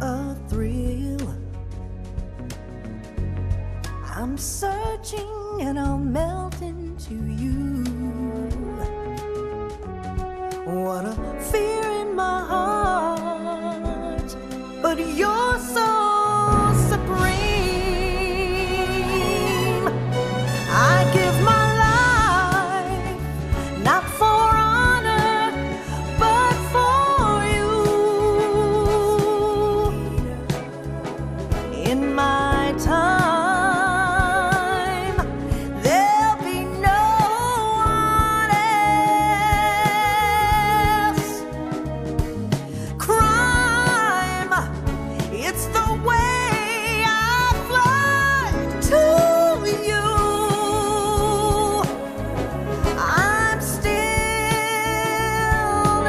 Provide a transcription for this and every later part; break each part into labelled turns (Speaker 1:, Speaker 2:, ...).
Speaker 1: a thrill. I'm searching and I'll melt into you. What a fear in my heart, but you're so supreme. I give my life, not for honor, but for you. In my time, there'll be no one else. Crime, it's the way I fly to you. I'm still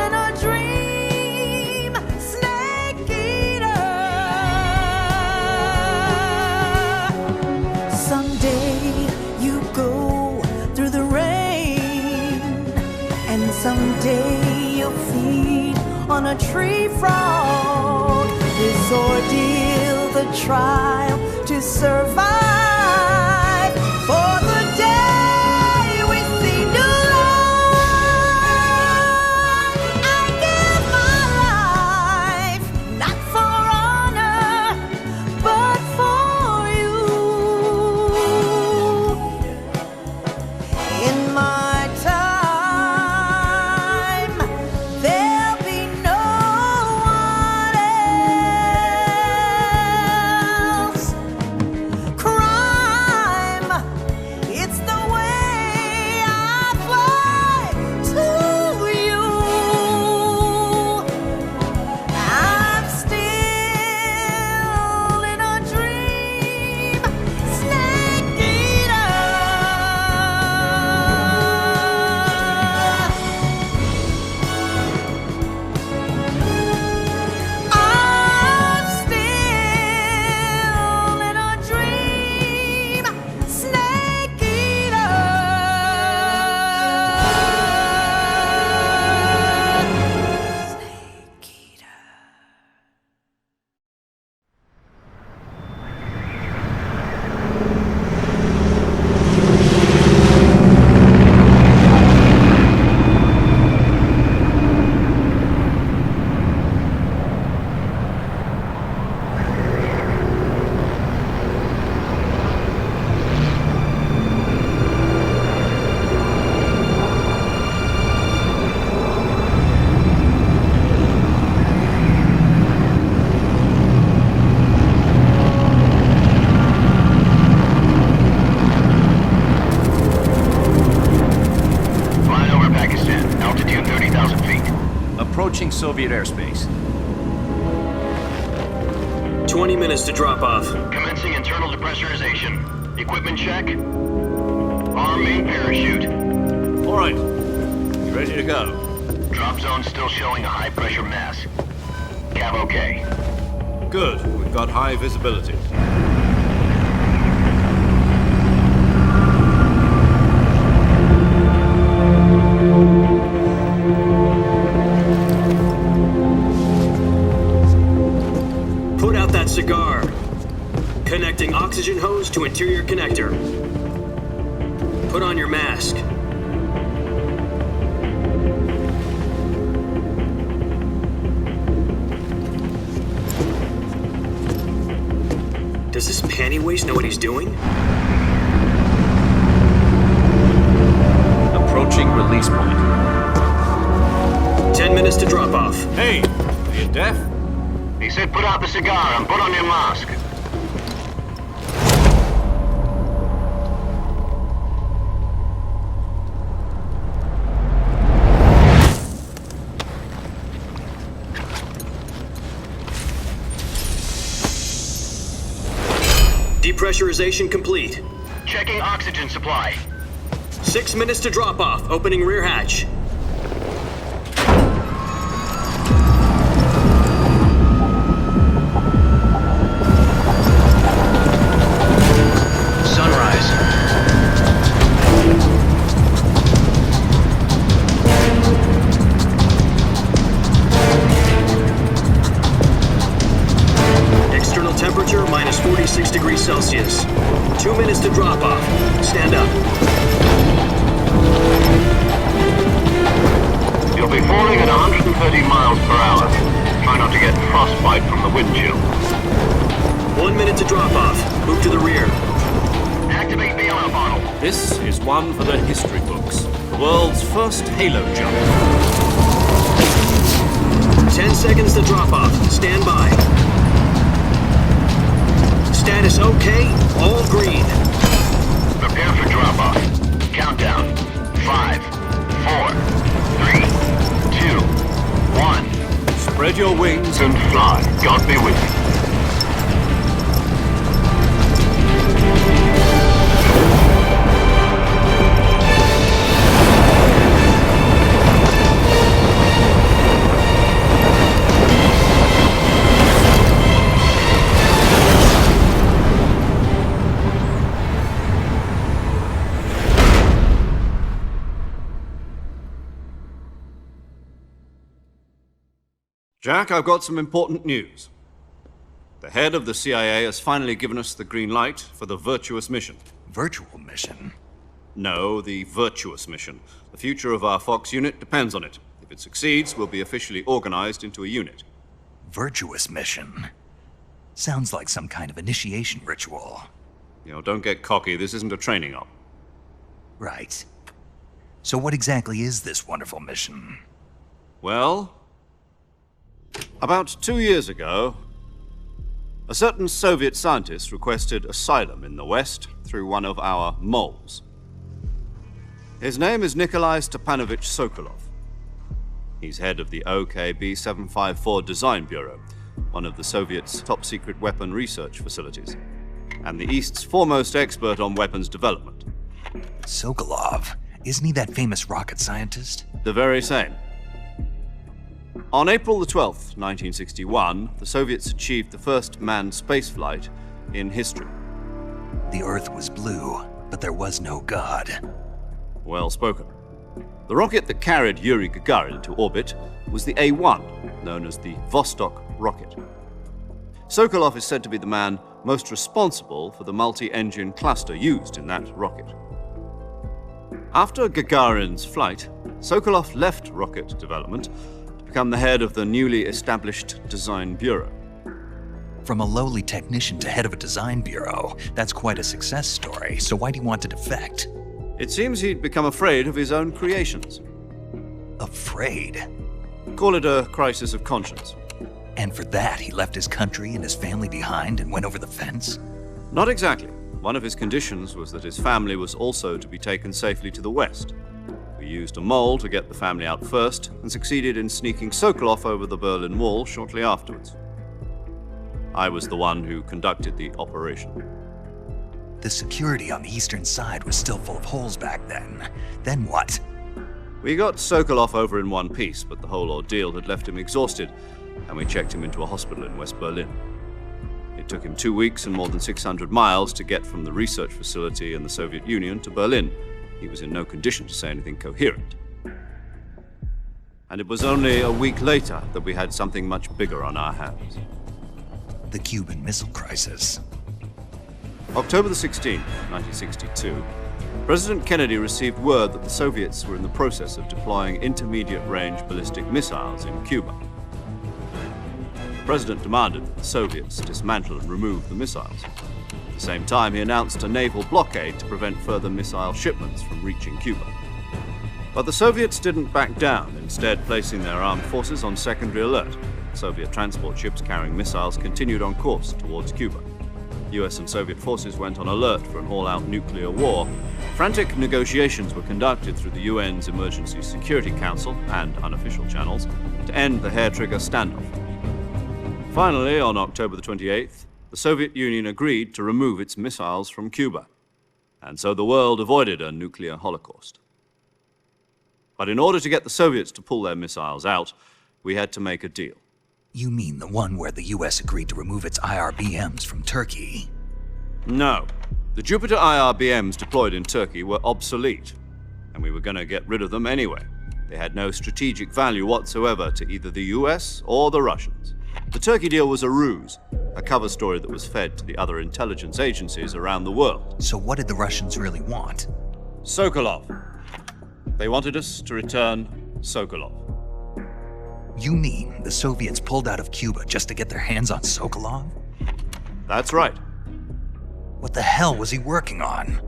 Speaker 1: in a dream, snake eater. Someday you go through the rain, and someday you'll feed on a tree frog. This ordeal, the trial to survive for the day we see new life. I give my life, not for honor, but for you. In my time, there'll be no one else. Crime, it's the way I fly to you. I'm still in a dream, snake eater. I'm still in a dream, snake eater. Snake eater.
Speaker 2: Flying over Pakistan, altitude 30,000 feet.
Speaker 3: Approaching Soviet airspace.
Speaker 4: 20 minutes to drop off.
Speaker 2: Commencing internal depressurization. Equipment check. Arm main parachute.
Speaker 3: All right. You ready to go?
Speaker 2: Drop zone still showing a high pressure mass. Cav okay.
Speaker 3: Good. We've got high visibility.
Speaker 4: Put out that cigar. Connecting oxygen hose to interior connector. Put on your mask. Does this pantywaist know what he's doing?
Speaker 3: Approaching release point.
Speaker 4: 10 minutes to drop off.
Speaker 3: Hey! Are you deaf?
Speaker 2: He said put out the cigar and put on your mask.
Speaker 4: Depressurization complete.
Speaker 2: Checking oxygen supply.
Speaker 4: 6 minutes to drop off. Opening rear hatch.
Speaker 2: Sunrise.
Speaker 4: 26 degrees Celsius. 2 minutes to drop off. Stand up.
Speaker 2: You'll be falling at 130 miles per hour. Try not to get frostbite from the wind chill.
Speaker 4: 1 minute to drop off. Move to the rear.
Speaker 2: Activate the oil bottle.
Speaker 3: This is one for the history books. The world's first halo jump.
Speaker 4: 10 seconds to drop off. Stand by. Status okay. All green.
Speaker 2: Prepare for drop-off. Countdown. 5, 4, 3, 2, 1.
Speaker 3: Spread your wings
Speaker 2: And fly. God be with you.
Speaker 3: Jack, I've got some important news. The head of the CIA has finally given us the green light for the virtuous mission.
Speaker 5: Virtual mission?
Speaker 3: No, the virtuous mission. The future of our Fox unit depends on it. If it succeeds, we'll be officially organized into a unit.
Speaker 5: Virtuous mission? Sounds like some kind of initiation ritual.
Speaker 3: You know, don't get cocky. This isn't a training op.
Speaker 5: Right. So what exactly is this wonderful mission?
Speaker 3: Well, about 2 years ago, a certain Soviet scientist requested asylum in the West through one of our moles. His name is Nikolai Stepanovich Sokolov. He's head of the OKB 754 Design Bureau, one of the Soviets' top-secret weapon research facilities, and the East's foremost expert on weapons development.
Speaker 5: Sokolov? Isn't he that famous rocket scientist?
Speaker 3: The very same. On April the 12th, 1961, the Soviets achieved the first manned spaceflight in history.
Speaker 5: The Earth was blue, but there was no God.
Speaker 3: Well spoken. The rocket that carried Yuri Gagarin to orbit was the A-1, known as the Vostok rocket. Sokolov is said to be the man most responsible for the multi-engine cluster used in that rocket. After Gagarin's flight, Sokolov left rocket development to become the head of the newly established Design Bureau.
Speaker 5: From a lowly technician to head of a design bureau, that's quite a success story, so why do you want to defect?
Speaker 3: It seems he'd become afraid of his own creations.
Speaker 5: Afraid?
Speaker 3: Call it a crisis of conscience.
Speaker 5: And for that, he left his country and his family behind and went over the fence?
Speaker 3: Not exactly. One of his conditions was that his family was also to be taken safely to the West. We used a mole to get the family out first and succeeded in sneaking Sokolov over the Berlin Wall shortly afterwards. I was the one who conducted the operation.
Speaker 5: The security on the eastern side was still full of holes back then. Then what?
Speaker 3: We got Sokolov over in one piece, but the whole ordeal had left him exhausted, and we checked him into a hospital in West Berlin. It took him 2 weeks and more than 600 miles to get from the research facility in the Soviet Union to Berlin. He was in no condition to say anything coherent. And it was only a week later that we had something much bigger on our hands.
Speaker 5: The Cuban Missile Crisis.
Speaker 3: October the 16th, 1962, President Kennedy received word that the Soviets were in the process of deploying intermediate-range ballistic missiles in Cuba. The president demanded that the Soviets dismantle and remove the missiles. At the same time, he announced a naval blockade to prevent further missile shipments from reaching Cuba. But the Soviets didn't back down, instead placing their armed forces on secondary alert. Soviet transport ships carrying missiles continued on course towards Cuba. US and Soviet forces went on alert for an all-out nuclear war. Frantic negotiations were conducted through the UN's Emergency Security Council and unofficial channels to end the hair-trigger standoff. Finally, on October the 28th, the Soviet Union agreed to remove its missiles from Cuba. And so the world avoided a nuclear holocaust. But in order to get the Soviets to pull their missiles out, we had to make a deal.
Speaker 5: You mean the one where the US agreed to remove its IRBMs from Turkey?
Speaker 3: No. The Jupiter IRBMs deployed in Turkey were obsolete, and we were going to get rid of them anyway. They had no strategic value whatsoever to either the US or the Russians. The Turkey deal was a ruse, a cover story that was fed to the other intelligence agencies around the world.
Speaker 5: So what did the Russians really want?
Speaker 3: Sokolov. They wanted us to return Sokolov.
Speaker 5: You mean the Soviets pulled out of Cuba just to get their hands on Sokolov?
Speaker 3: That's right.
Speaker 5: What the hell was he working on?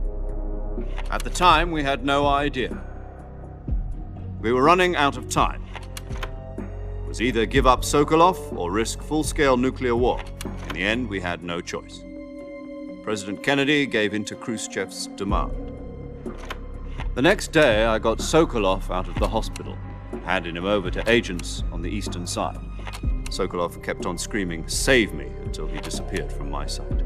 Speaker 3: At the time, we had no idea. We were running out of time. It was either give up Sokolov or risk full-scale nuclear war. In the end, we had no choice. President Kennedy gave in to Khrushchev's demand. The next day, I got Sokolov out of the hospital, handed him over to agents on the eastern side. Sokolov kept on screaming, "Save me," until he disappeared from my sight.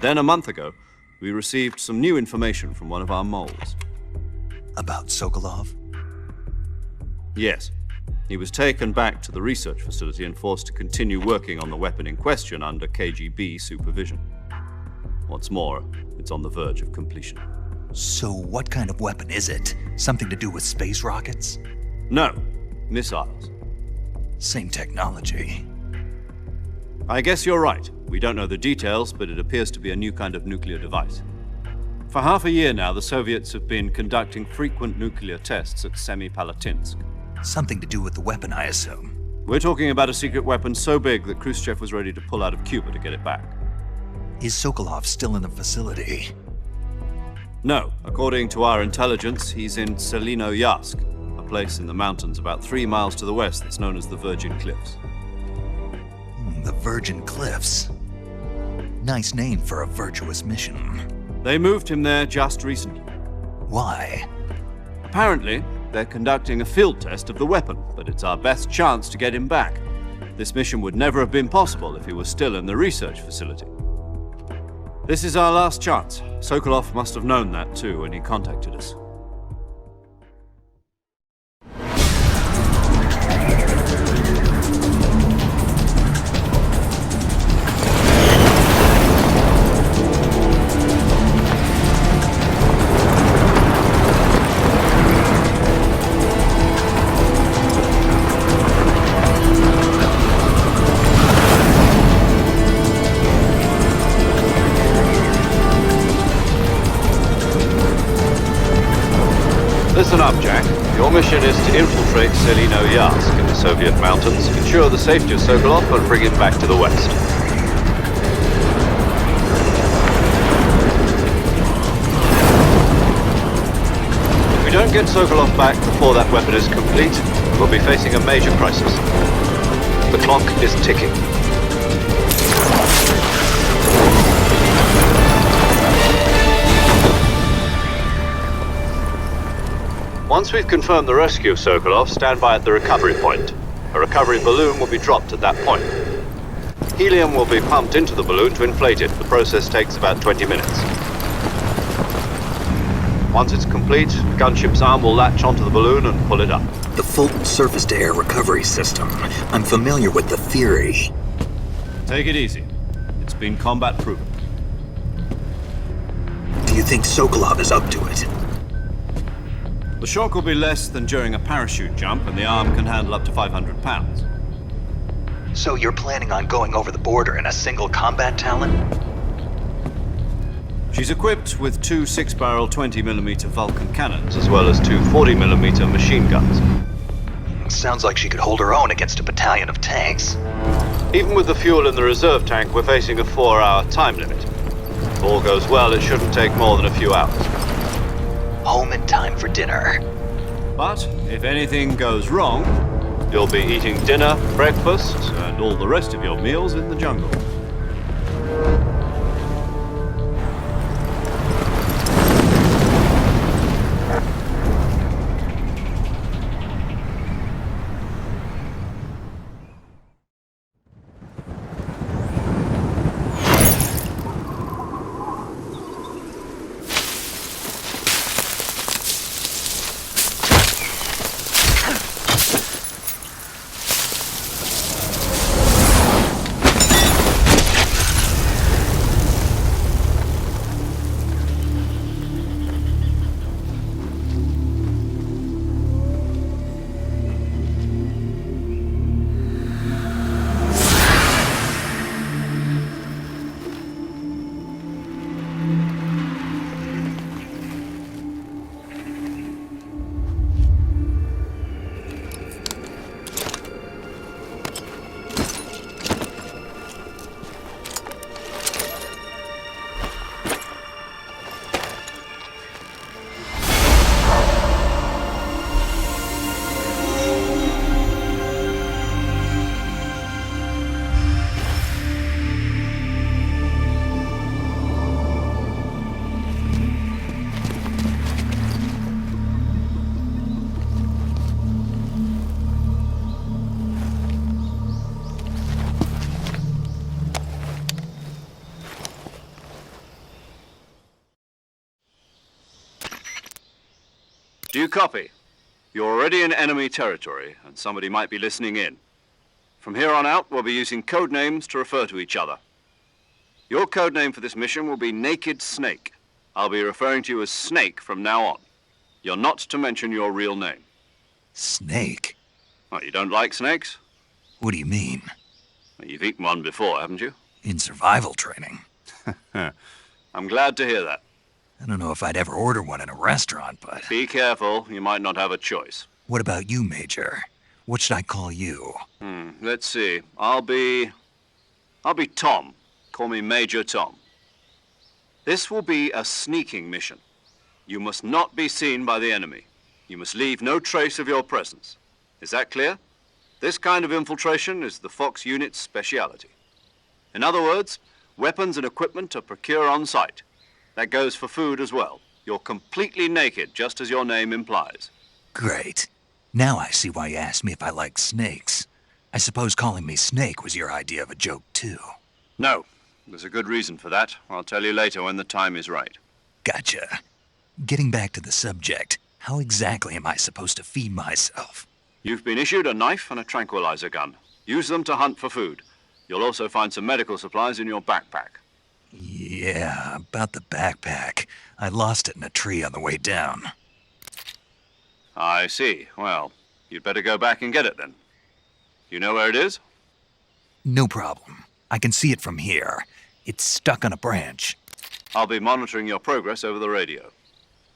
Speaker 3: Then, a month ago, we received some new information from one of our moles.
Speaker 5: About Sokolov?
Speaker 3: Yes. He was taken back to the research facility and forced to continue working on the weapon in question under KGB supervision. What's more, it's on the verge of completion.
Speaker 5: So what kind of weapon is it? Something to do with space rockets?
Speaker 3: No, missiles.
Speaker 5: Same technology.
Speaker 3: I guess you're right. We don't know the details, but it appears to be a new kind of nuclear device. For half a year now, the Soviets have been conducting frequent nuclear tests at Semipalatinsk.
Speaker 5: Something to do with the weapon, I assume.
Speaker 3: We're talking about a secret weapon so big that Khrushchev was ready to pull out of Cuba to get it back.
Speaker 5: Is Sokolov still in the facility?
Speaker 3: No. According to our intelligence, he's in Tselinoyarsk, a place in the mountains about 3 miles to the west that's known as the Virgin Cliffs.
Speaker 5: The Virgin Cliffs. Nice name for a virtuous mission.
Speaker 3: They moved him there just recently.
Speaker 5: Why?
Speaker 3: Apparently, they're conducting a field test of the weapon, but it's our best chance to get him back. This mission would never have been possible if he was still in the research facility. This is our last chance. Sokolov must have known that too when he contacted us. Listen up, Jack. Your mission is to infiltrate Tselinoyarsk in the Soviet mountains, ensure the safety of Sokolov, and bring him back to the west. If we don't get Sokolov back before that weapon is complete, we'll be facing a major crisis. The clock is ticking. Once we've confirmed the rescue of Sokolov, stand by at the recovery point. A recovery balloon will be dropped at that point. Helium will be pumped into the balloon to inflate it. The process takes about 20 minutes. Once it's complete, the gunship's arm will latch onto the balloon and pull it up.
Speaker 5: The Fulton surface-to-air recovery system. I'm familiar with the theory.
Speaker 3: Take it easy. It's been combat-proven.
Speaker 5: Do you think Sokolov is up to it?
Speaker 3: The shock will be less than during a parachute jump, and the arm can handle up to 500 pounds.
Speaker 5: So you're planning on going over the border in a single combat Talon?
Speaker 3: She's equipped with 2 6-barrel 20mm Vulcan cannons, as well as 2 40mm machine guns.
Speaker 5: Sounds like she could hold her own against a battalion of tanks.
Speaker 3: Even with the fuel in the reserve tank, we're facing a 4-hour time limit. If all goes well, it shouldn't take more than a few hours.
Speaker 5: Home in time for dinner.
Speaker 3: But if anything goes wrong, you'll be eating dinner, breakfast, and all the rest of your meals in the jungle. you copy? You're already in enemy territory, and somebody might be listening in. From here on out, we'll be using code names to refer to each other. Your code name for this mission will be Naked Snake. I'll be referring to you as Snake from now on. You're not to mention your real name.
Speaker 5: Snake?
Speaker 3: What, you don't like snakes?
Speaker 5: What do you mean?
Speaker 3: Well, you've eaten one before, haven't you?
Speaker 5: In survival training.
Speaker 3: I'm glad to hear that.
Speaker 5: I don't know if I'd ever order one in a restaurant, but...
Speaker 3: Be careful, you might not have a choice.
Speaker 5: What about you, Major? What should I call you?
Speaker 3: Let's see. I'll be Tom. Call me Major Tom. This will be a sneaking mission. You must not be seen by the enemy. You must leave no trace of your presence. Is that clear? This kind of infiltration is the Fox unit's speciality. In other words, weapons and equipment are procured on site. That goes for food as well. You're completely naked, just as your name implies.
Speaker 5: Great. Now I see why you asked me if I like snakes. I suppose calling me Snake was your idea of a joke, too.
Speaker 3: No, there's a good reason for that. I'll tell you later when the time is right.
Speaker 5: Gotcha. Getting back to the subject, how exactly am I supposed to feed myself?
Speaker 3: You've been issued a knife and a tranquilizer gun. Use them to hunt for food. You'll also find some medical supplies in your backpack.
Speaker 5: Yeah, about the backpack. I lost it in a tree on the way down.
Speaker 3: I see. Well, you'd better go back and get it then. You know where it is?
Speaker 5: No problem. I can see it from here. It's stuck on a branch.
Speaker 3: I'll be monitoring your progress over the radio.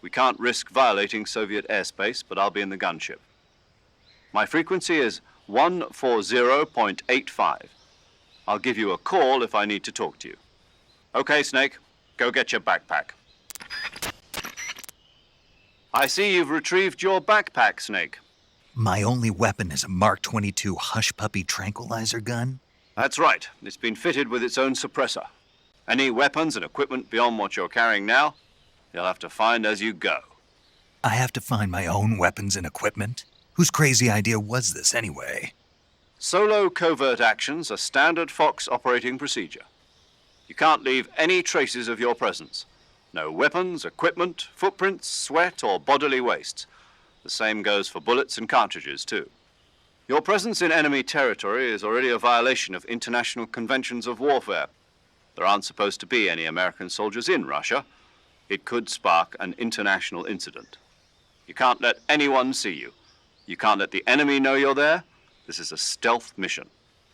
Speaker 3: We can't risk violating Soviet airspace, but I'll be in the gunship. My frequency is 140.85. I'll give you a call if I need to talk to you. Okay, Snake, go get your backpack. I see you've retrieved your backpack, Snake.
Speaker 5: My only weapon is a Mark 22 Hush Puppy tranquilizer gun?
Speaker 3: That's right. It's been fitted with its own suppressor. Any weapons and equipment beyond what you're carrying now, you'll have to find as you go.
Speaker 5: I have to find my own weapons and equipment? Whose crazy idea was this, anyway?
Speaker 3: Solo covert actions are standard Fox operating procedure. You can't leave any traces of your presence. No weapons, equipment, footprints, sweat, or bodily waste. The same goes for bullets and cartridges, too. Your presence in enemy territory is already a violation of international conventions of warfare. There aren't supposed to be any American soldiers in Russia. It could spark an international incident. You can't let anyone see you. You can't let the enemy know you're there. This is a stealth mission.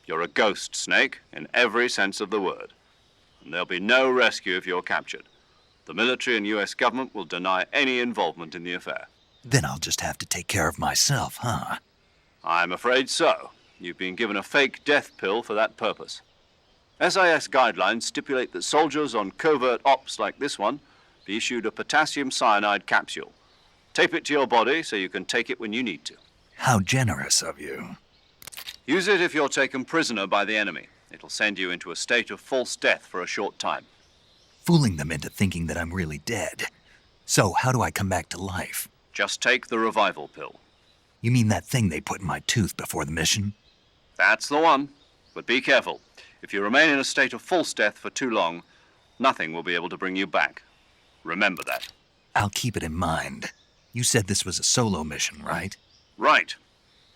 Speaker 3: You're a ghost, Snake, in every sense of the word. And there'll be no rescue if you're captured. The military and U.S. government will deny any involvement in the affair.
Speaker 5: Then I'll just have to take care of myself, huh?
Speaker 3: I'm afraid so. You've been given a fake death pill for that purpose. SIS guidelines stipulate that soldiers on covert ops like this one be issued a potassium cyanide capsule. Tape it to your body so you can take it when you need to.
Speaker 5: How generous of you.
Speaker 3: Use it if you're taken prisoner by the enemy. It'll send you into a state of false death for a short time.
Speaker 5: Fooling them into thinking that I'm really dead. So how do I come back to life?
Speaker 3: Just take the revival pill.
Speaker 5: You mean that thing they put in my tooth before the mission?
Speaker 3: That's the one. But be careful. If you remain in a state of false death for too long, nothing will be able to bring you back. Remember that.
Speaker 5: I'll keep it in mind. You said this was a solo mission, right?
Speaker 3: Right.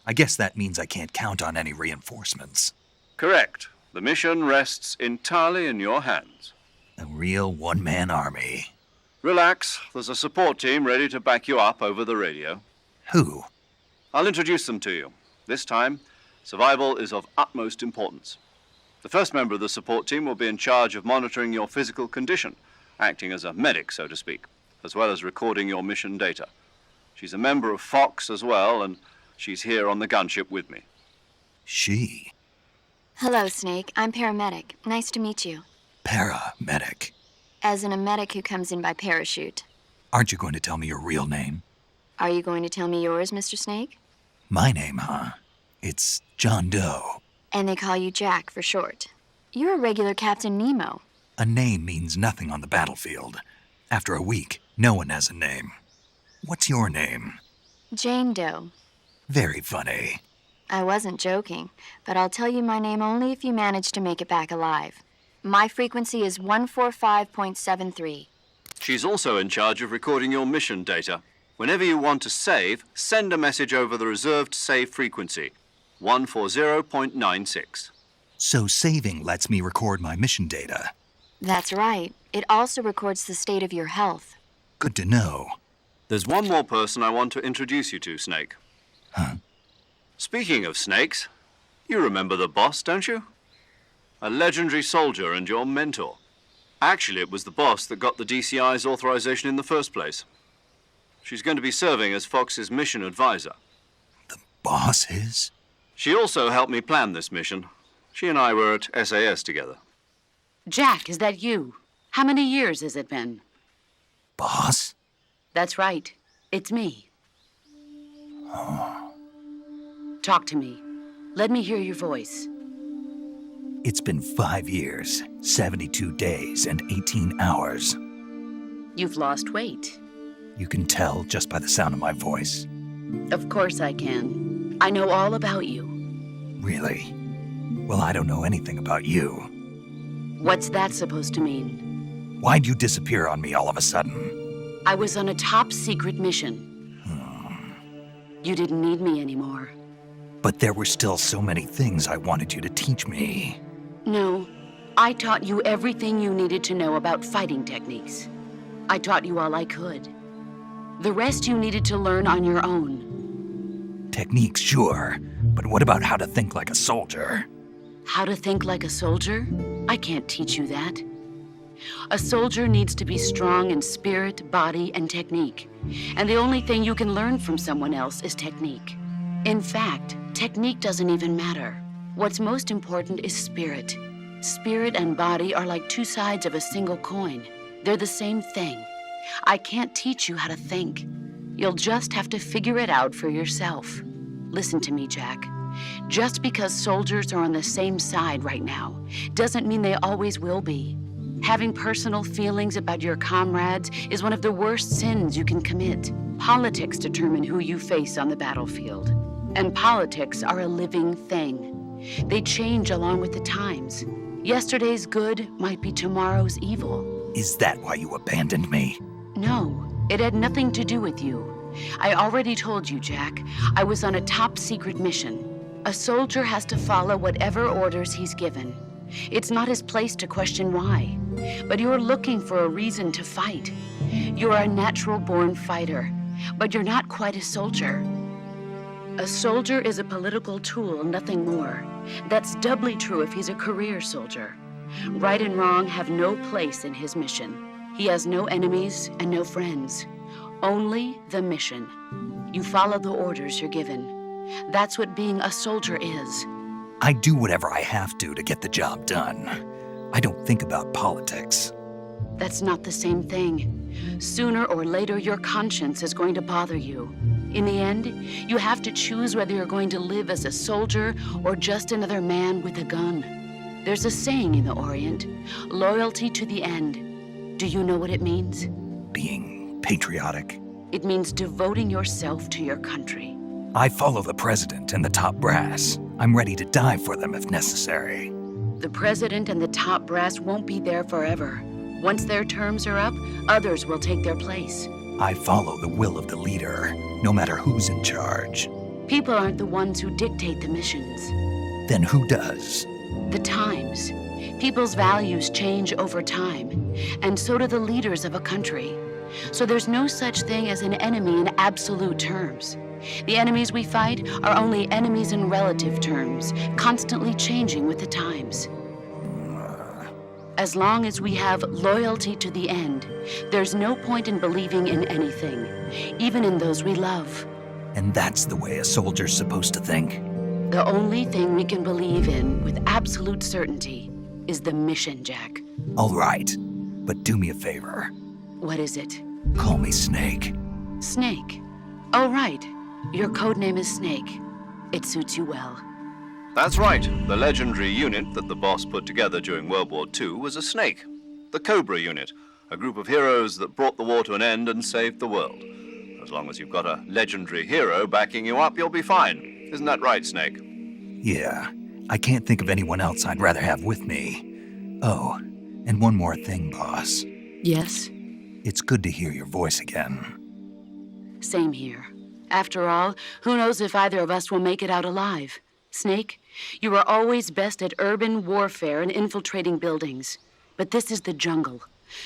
Speaker 5: I guess that means I can't count on any reinforcements.
Speaker 3: Correct. The mission rests entirely in your hands.
Speaker 5: A real one-man army.
Speaker 3: Relax. There's a support team ready to back you up over the radio.
Speaker 5: Who?
Speaker 3: I'll introduce them to you. This time, survival is of utmost importance. The first member of the support team will be in charge of monitoring your physical condition, acting as a medic, so to speak, as well as recording your mission data. She's a member of Fox as well, and she's here on the gunship with me.
Speaker 5: She?
Speaker 6: Hello, Snake. I'm paramedic. Nice to meet you.
Speaker 5: Paramedic.
Speaker 6: As in a medic who comes in by parachute.
Speaker 5: Aren't you going to tell me your real name?
Speaker 6: Are you going to tell me yours, Mr. Snake?
Speaker 5: My name, huh? It's John Doe.
Speaker 6: And they call you Jack for short. You're a regular Captain Nemo.
Speaker 5: A name means nothing on the battlefield. After a week, no one has a name. What's your name?
Speaker 6: Jane Doe.
Speaker 5: Very funny.
Speaker 6: I wasn't joking, but I'll tell you my name only if you manage to make it back alive. My frequency is 145.73.
Speaker 3: She's also in charge of recording your mission data. Whenever you want to save, send a message over the reserved save frequency, 140.96.
Speaker 5: So saving lets me record my mission data.
Speaker 6: That's right. It also records the state of your health.
Speaker 5: Good to know.
Speaker 3: There's one more person I want to introduce you to, Snake.
Speaker 5: Huh?
Speaker 3: Speaking of snakes, you remember the boss, don't you? A legendary soldier and your mentor. Actually, it was the boss that got the DCI's authorization in the first place. She's going to be serving as Fox's mission advisor.
Speaker 5: The boss is?
Speaker 3: She also helped me plan this mission. She and I were at SAS together.
Speaker 7: Jack, is that you? How many years has it been?
Speaker 5: Boss?
Speaker 7: That's right. It's me.
Speaker 5: Oh.
Speaker 7: Talk to me. Let me hear your voice.
Speaker 5: It's been 5 years, 72 days, and 18 hours.
Speaker 7: You've lost weight.
Speaker 5: You can tell just by the sound of my voice.
Speaker 7: Of course I can. I know all about you.
Speaker 5: Really? Well, I don't know anything about you.
Speaker 7: What's that supposed to mean?
Speaker 5: Why'd you disappear on me all of a sudden?
Speaker 7: I was on a top-secret mission. You didn't need me anymore.
Speaker 5: But there were still so many things I wanted you to teach me.
Speaker 7: No, I taught you everything you needed to know about fighting techniques. I taught you all I could. The rest you needed to learn on your own.
Speaker 5: Techniques, sure. But what about how to think like a soldier?
Speaker 7: How to think like a soldier? I can't teach you that. A soldier needs to be strong in spirit, body, and technique. And the only thing you can learn from someone else is technique. In fact, technique doesn't even matter. What's most important is spirit. Spirit and body are like two sides of a single coin. They're the same thing. I can't teach you how to think. You'll just have to figure it out for yourself. Listen to me, Jack. Just because soldiers are on the same side right now doesn't mean they always will be. Having personal feelings about your comrades is one of the worst sins you can commit. Politics determine who you face on the battlefield. And politics are a living thing. They change along with the times. Yesterday's good might be tomorrow's evil.
Speaker 5: Is that why you abandoned me?
Speaker 7: No, it had nothing to do with you. I already told you, Jack. I was on a top-secret mission. A soldier has to follow whatever orders he's given. It's not his place to question why. But you're looking for a reason to fight. You're a natural-born fighter, but you're not quite a soldier. A soldier is a political tool, nothing more. That's doubly true if he's a career soldier. Right and wrong have no place in his mission. He has no enemies and no friends. Only the mission. You follow the orders you're given. That's what being a soldier is.
Speaker 5: I do whatever I have to get the job done. I don't think about politics.
Speaker 7: That's not the same thing. Sooner or later, your conscience is going to bother you. In the end, you have to choose whether you're going to live as a soldier or just another man with a gun. There's a saying in the Orient, loyalty to the end. Do you know what it means?
Speaker 5: Being patriotic.
Speaker 7: It means devoting yourself to your country.
Speaker 5: I follow the president and the top brass. I'm ready to die for them if necessary.
Speaker 7: The president and the top brass won't be there forever. Once their terms are up, others will take their place.
Speaker 5: I follow the will of the leader, no matter who's in charge.
Speaker 7: People aren't the ones who dictate the missions.
Speaker 5: Then who does?
Speaker 7: The times. People's values change over time, and so do the leaders of a country. So there's no such thing as an enemy in absolute terms. The enemies we fight are only enemies in relative terms, constantly changing with the times. As long as we have loyalty to the end, there's no point in believing in anything, even in those we love.
Speaker 5: And that's the way a soldier's supposed to think?
Speaker 7: The only thing we can believe in with absolute certainty is the mission, Jack.
Speaker 5: All right, but do me a favor.
Speaker 7: What is it?
Speaker 5: Call me Snake.
Speaker 7: Snake. Oh, right. Your codename is Snake. It suits you well.
Speaker 3: That's right. The legendary unit that the boss put together during World War II was a snake. The Cobra unit, a group of heroes that brought the war to an end and saved the world. As long as you've got a legendary hero backing you up, you'll be fine. Isn't that right, Snake?
Speaker 5: Yeah. I can't think of anyone else I'd rather have with me. Oh, and one more thing, boss.
Speaker 7: Yes?
Speaker 5: It's good to hear your voice again.
Speaker 7: Same here. After all, who knows if either of us will make it out alive? Snake, you are always best at urban warfare and infiltrating buildings. But this is the jungle.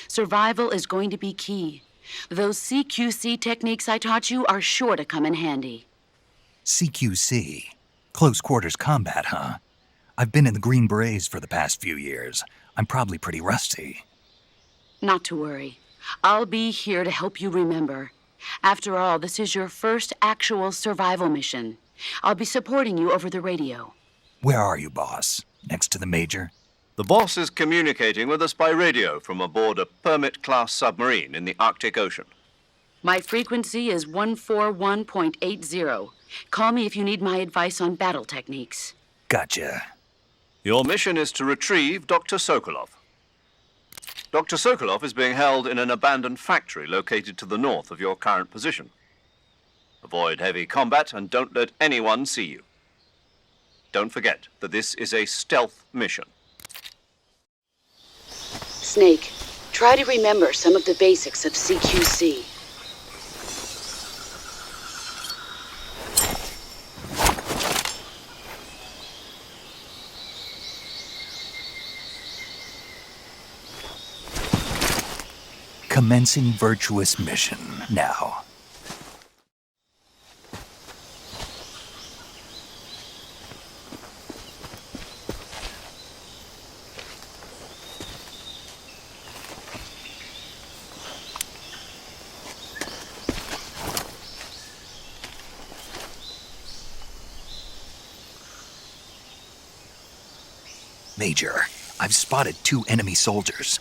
Speaker 7: Survival is going to be key. Those CQC techniques I taught you are sure to come in handy.
Speaker 5: CQC? Close quarters combat, huh? I've been in the Green Berets for the past few years. I'm probably pretty rusty.
Speaker 7: Not to worry. I'll be here to help you remember. After all, this is your first actual survival mission. I'll be supporting you over the radio.
Speaker 5: Where are you, boss? Next to the Major?
Speaker 3: The boss is communicating with us by radio from aboard a Permit-class submarine in the Arctic Ocean.
Speaker 7: My frequency is 141.80. Call me if you need my advice on battle techniques.
Speaker 5: Gotcha.
Speaker 3: Your mission is to retrieve Dr. Sokolov. Dr. Sokolov is being held in an abandoned factory located to the north of your current position. Avoid heavy combat and don't let anyone see you. Don't forget that this is a stealth mission.
Speaker 7: Snake, try to remember some of the basics of CQC.
Speaker 5: Commencing virtuous mission now. Major, I've spotted 2 enemy soldiers.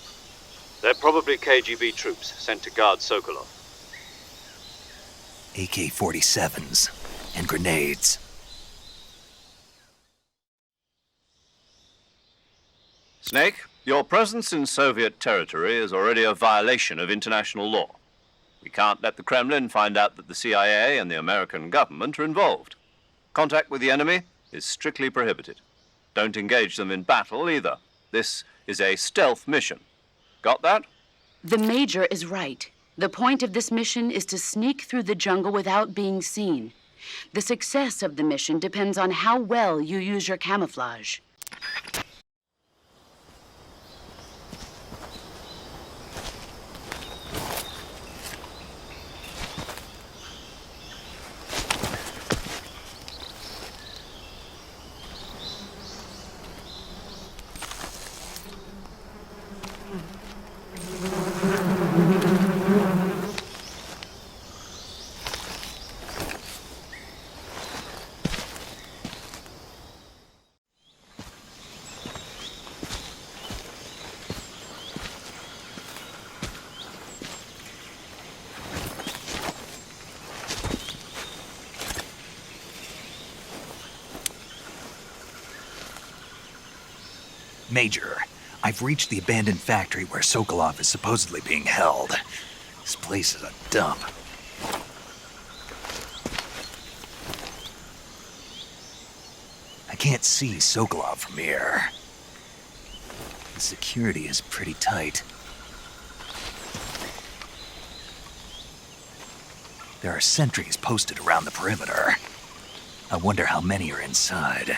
Speaker 3: They're probably KGB troops sent to guard Sokolov.
Speaker 5: AK-47s and grenades.
Speaker 3: Snake, your presence in Soviet territory is already a violation of international law. We can't let the Kremlin find out that the CIA and the American government are involved. Contact with the enemy is strictly prohibited. Don't engage them in battle either. This is a stealth mission. Got that?
Speaker 7: The Major is right. The point of this mission is to sneak through the jungle without being seen. The success of the mission depends on how well you use your camouflage.
Speaker 5: Major, I've reached the abandoned factory where Sokolov is supposedly being held. This place is a dump. I can't see Sokolov from here. The security is pretty tight. There are sentries posted around the perimeter. I wonder how many are inside.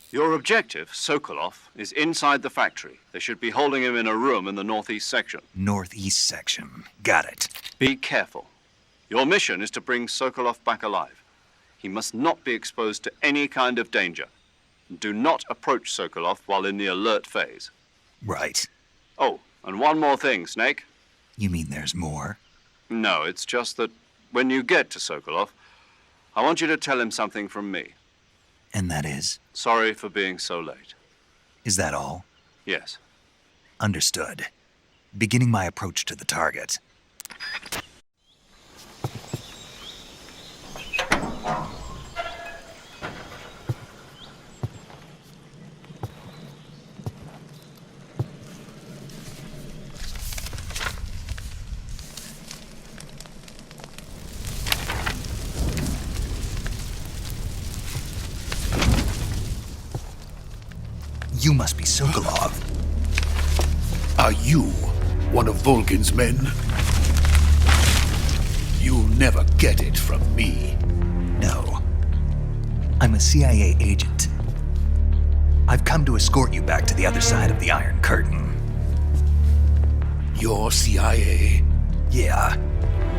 Speaker 3: Your objective, Sokolov, is inside the factory. They should be holding him in a room in the northeast section.
Speaker 5: Northeast section. Got it.
Speaker 3: Be careful. Your mission is to bring Sokolov back alive. He must not be exposed to any kind of danger. Do not approach Sokolov while in the alert phase.
Speaker 5: Right.
Speaker 3: Oh, and one more thing, Snake.
Speaker 5: You mean there's more?
Speaker 3: No, it's just that when you get to Sokolov, I want you to tell him something from me.
Speaker 5: And that is?
Speaker 3: Sorry for being so late.
Speaker 5: Is that all?
Speaker 3: Yes.
Speaker 5: Understood. Beginning my approach to the target. You must be Sokolov.
Speaker 8: Are you One of Volgin's men? You'll never get it from me.
Speaker 5: No. I'm a CIA agent. I've come to escort you back to the other side of the Iron Curtain.
Speaker 8: You're CIA?
Speaker 5: Yeah.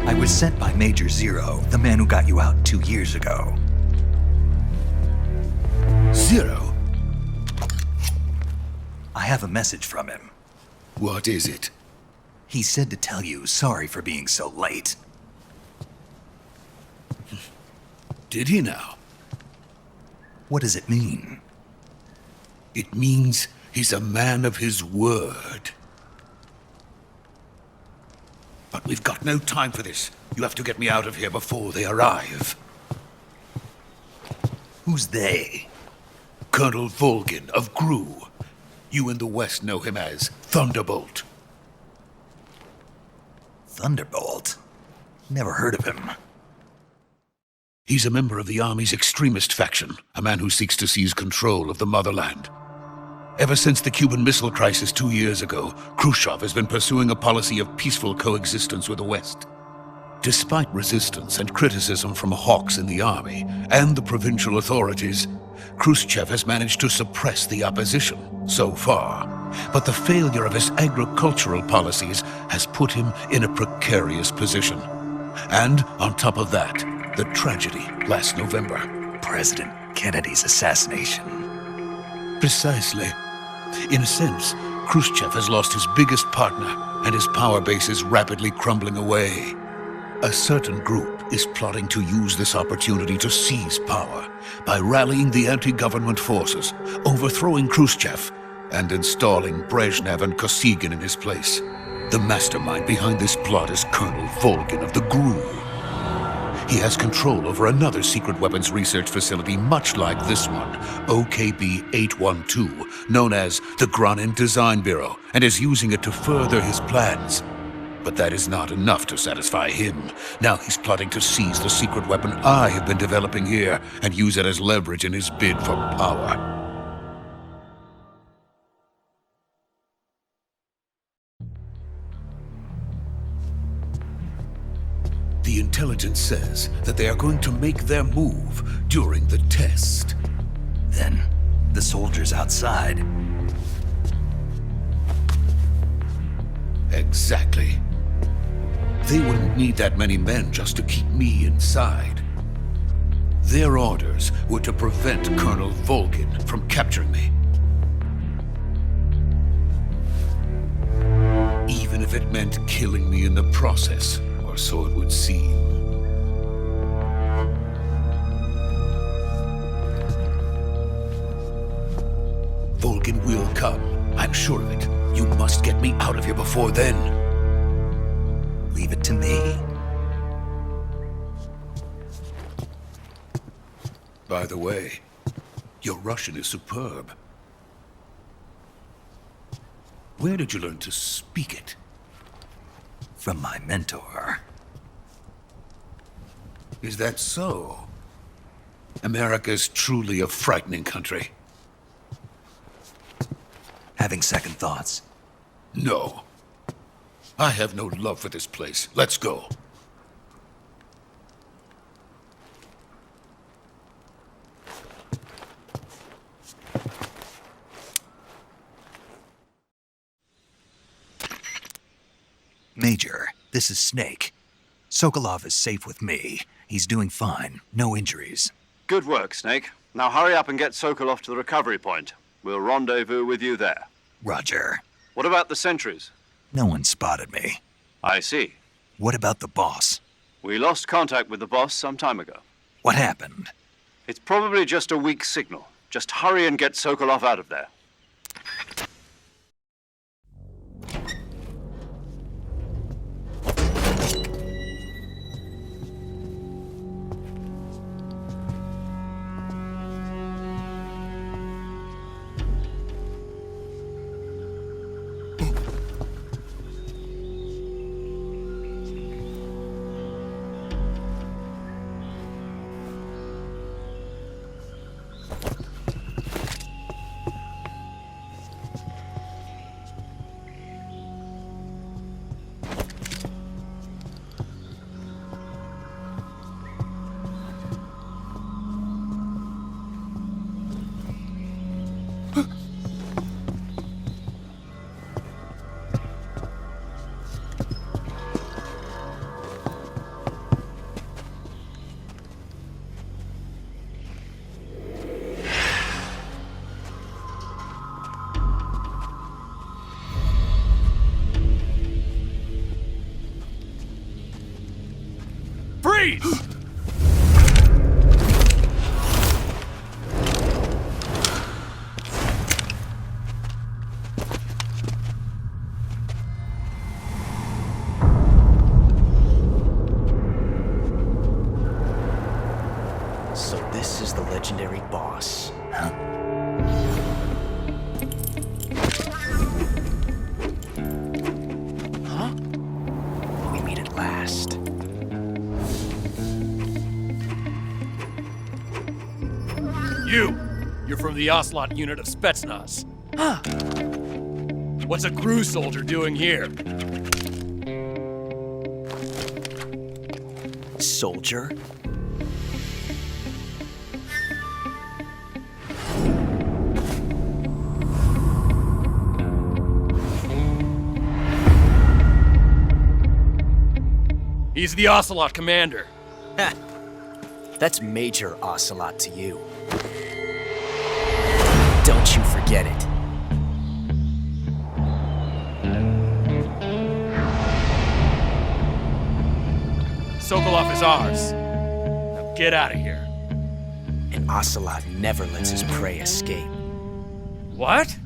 Speaker 5: I was sent by Major Zero, the man who got you out 2 years ago.
Speaker 8: Zero?
Speaker 5: I have a message from him.
Speaker 8: What is it?
Speaker 5: He said to tell you sorry for being so late.
Speaker 8: Did he now?
Speaker 5: What does it mean?
Speaker 8: It means he's a man of his word. But we've got no time for this. You have to get me out of here before they arrive.
Speaker 5: Who's they?
Speaker 8: Colonel Volgin of GRU. You in the West know him as Thunderbolt.
Speaker 5: Thunderbolt? Never heard of him.
Speaker 8: He's a member of the Army's extremist faction, a man who seeks to seize control of the motherland. Ever since the Cuban Missile Crisis 2 years ago, Khrushchev has been pursuing a policy of peaceful coexistence with the West. Despite resistance and criticism from hawks in the army and the provincial authorities, Khrushchev has managed to suppress the opposition so far. But the failure of his agricultural policies has put him in a precarious position. And on top of that, the tragedy last November.
Speaker 5: President Kennedy's assassination.
Speaker 8: Precisely. In a sense, Khrushchev has lost his biggest partner, and his power base is rapidly crumbling away. A certain group is plotting to use this opportunity to seize power by rallying the anti-government forces, overthrowing Khrushchev, and installing Brezhnev and Kosygin in his place. The mastermind behind this plot is Colonel Volgin of the GRU. He has control over another secret weapons research facility much like this one, OKB-812, known as the Granin Design Bureau, and is using it to further his plans. But that is not enough to satisfy him. Now he's plotting to seize the secret weapon I have been developing here and use it as leverage in his bid for power. The intelligence says that they are going to make their move during the test.
Speaker 5: Then, the soldiers outside.
Speaker 8: Exactly. They wouldn't need that many men just to keep me inside. Their orders were to prevent Colonel Volgin from capturing me. Even if it meant killing me in the process. So it would seem. Volgin will come. I'm sure of it. You must get me out of here before then.
Speaker 5: Leave it to me.
Speaker 8: By the way, your Russian is superb. Where did you learn to speak it?
Speaker 5: From my mentor.
Speaker 8: Is that so? America's truly a frightening country.
Speaker 5: Having second thoughts?
Speaker 8: No. I have no love for this place. Let's go.
Speaker 5: Major, this is Snake. Sokolov is safe with me. He's doing fine. No injuries.
Speaker 3: Good work, Snake. Now hurry up and get Sokolov to the recovery point. We'll rendezvous with you there.
Speaker 5: Roger.
Speaker 3: What about the sentries?
Speaker 5: No one spotted me.
Speaker 3: I see.
Speaker 5: What about the boss?
Speaker 3: We lost contact with the boss some time ago.
Speaker 5: What happened?
Speaker 3: It's probably just a weak signal. Just hurry and get Sokolov out of there.
Speaker 9: Freeze!
Speaker 10: So this is the legendary boss.
Speaker 5: Huh?
Speaker 10: Huh? We meet at last.
Speaker 9: You're from the Ocelot unit of Spetsnaz.
Speaker 10: Huh.
Speaker 9: What's a crew soldier doing here?
Speaker 10: Soldier?
Speaker 9: He's the Ocelot commander.
Speaker 10: Ha! That's Major Ocelot to you. Don't you forget it.
Speaker 9: Sokolov is ours. Now get out of here.
Speaker 10: And Ocelot never lets his prey escape.
Speaker 9: What?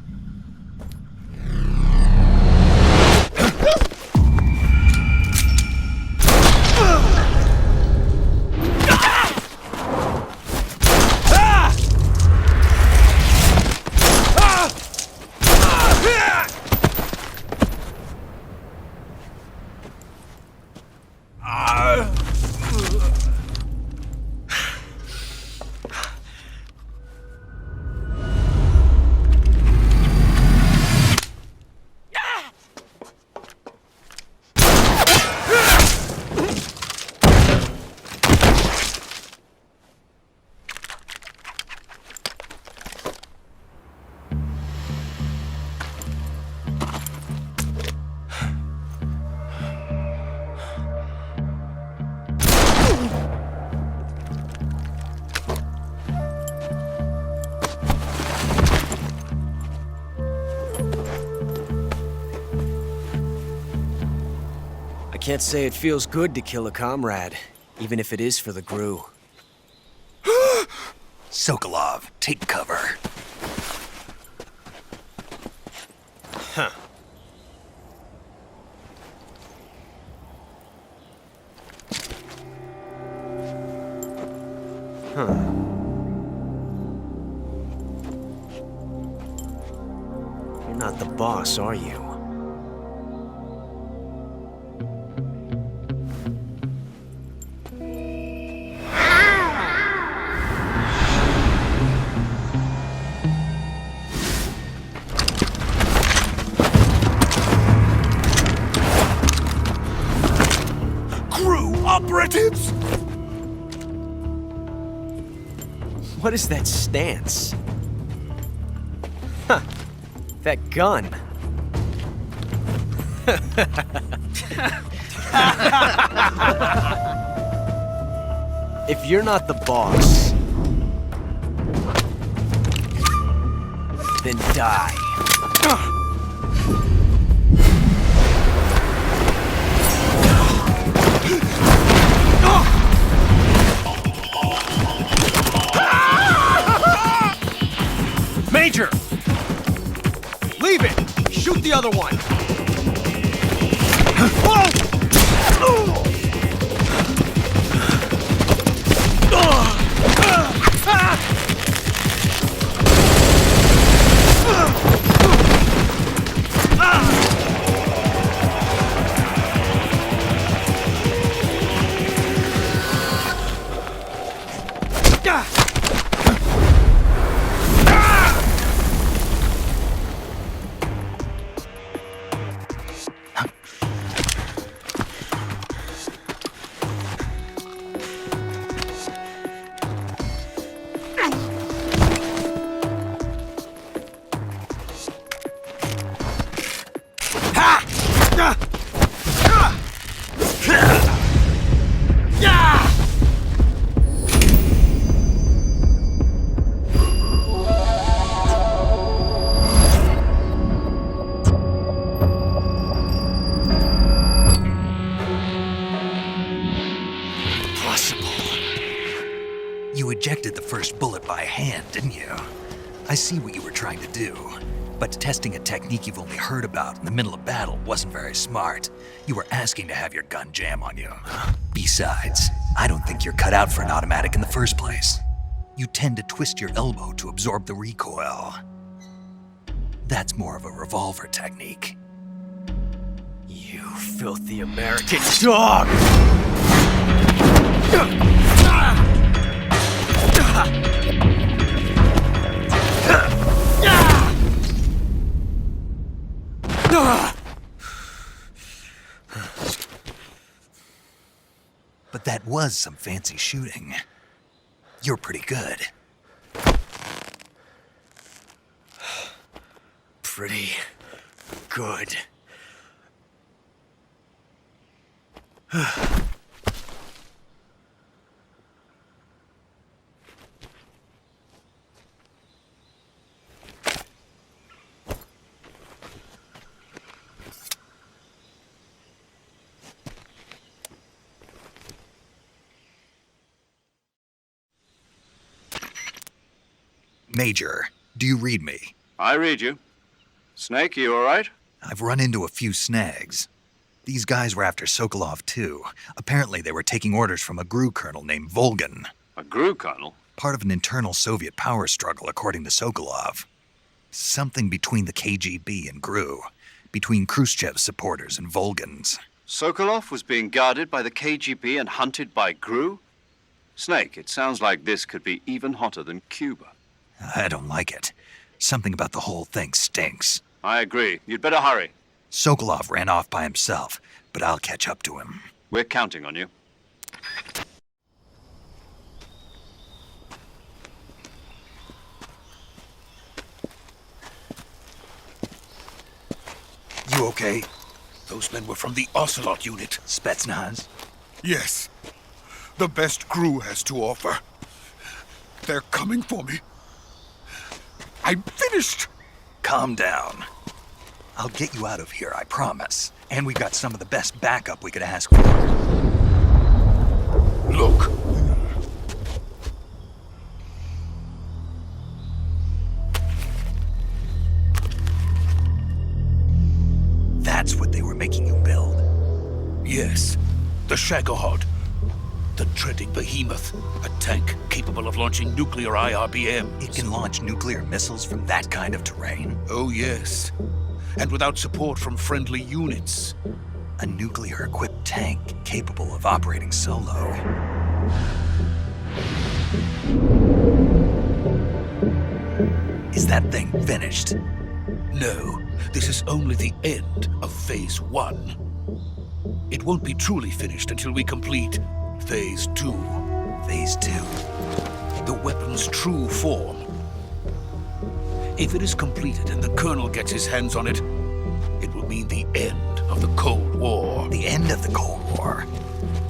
Speaker 10: Can't say it feels good to kill a comrade, even if it is for the GRU.
Speaker 5: Sokolov, take cover.
Speaker 10: Huh. Huh. You're not the boss, are you?
Speaker 8: Operatives!
Speaker 10: What is that stance? Huh. That gun. If you're not the boss, then die.
Speaker 9: Major!
Speaker 10: Leave it! Shoot the other one!
Speaker 5: did the first bullet by hand, didn't you? I see what you were trying to do. But testing a technique you've only heard about in the middle of battle wasn't very smart. You were asking to have your gun jam on you. Besides, I don't think you're cut out for an automatic in the first place. You tend to twist your elbow to absorb the recoil. That's more of a revolver technique.
Speaker 10: You filthy American dog!
Speaker 5: But that was some fancy shooting. You're pretty good.
Speaker 10: Pretty good.
Speaker 5: Major, do you read me?
Speaker 3: I read you. Snake, you all right?
Speaker 5: I've run into a few snags. These guys were after Sokolov, too. Apparently they were taking orders from a GRU colonel named Volgin.
Speaker 3: A GRU colonel?
Speaker 5: Part of an internal Soviet power struggle, according to Sokolov. Something between the KGB and GRU. Between Khrushchev's supporters and Volgin's.
Speaker 3: Sokolov was being guarded by the KGB and hunted by GRU? Snake, it sounds like this could be even hotter than Cuba.
Speaker 5: I don't like it. Something about the whole thing stinks.
Speaker 3: I agree. You'd better hurry.
Speaker 5: Sokolov ran off by himself, but I'll catch up to him.
Speaker 3: We're counting on you.
Speaker 5: You okay?
Speaker 8: Those men were from the Ocelot unit.
Speaker 5: Spetsnaz?
Speaker 8: Yes. The best GRU has to offer. They're coming for me. I'm finished!
Speaker 5: Calm down. I'll get you out of here, I promise. And we got some of the best backup we could ask for.
Speaker 8: Look.
Speaker 5: That's what they were making you build?
Speaker 8: Yes. The Shagohod. The dreading behemoth. A tank capable of launching nuclear IRBMs.
Speaker 5: It can launch nuclear missiles from that kind of terrain?
Speaker 8: Oh, yes. And without support from friendly units.
Speaker 5: A nuclear-equipped tank capable of operating solo. Is that thing finished?
Speaker 8: No. This is only the end of Phase 1. It won't be truly finished until we complete Phase 2.
Speaker 5: Phase 2?
Speaker 8: The weapon's true form. If it is completed and the Colonel gets his hands on it, it will mean the end of the Cold War.
Speaker 5: The end of the Cold War?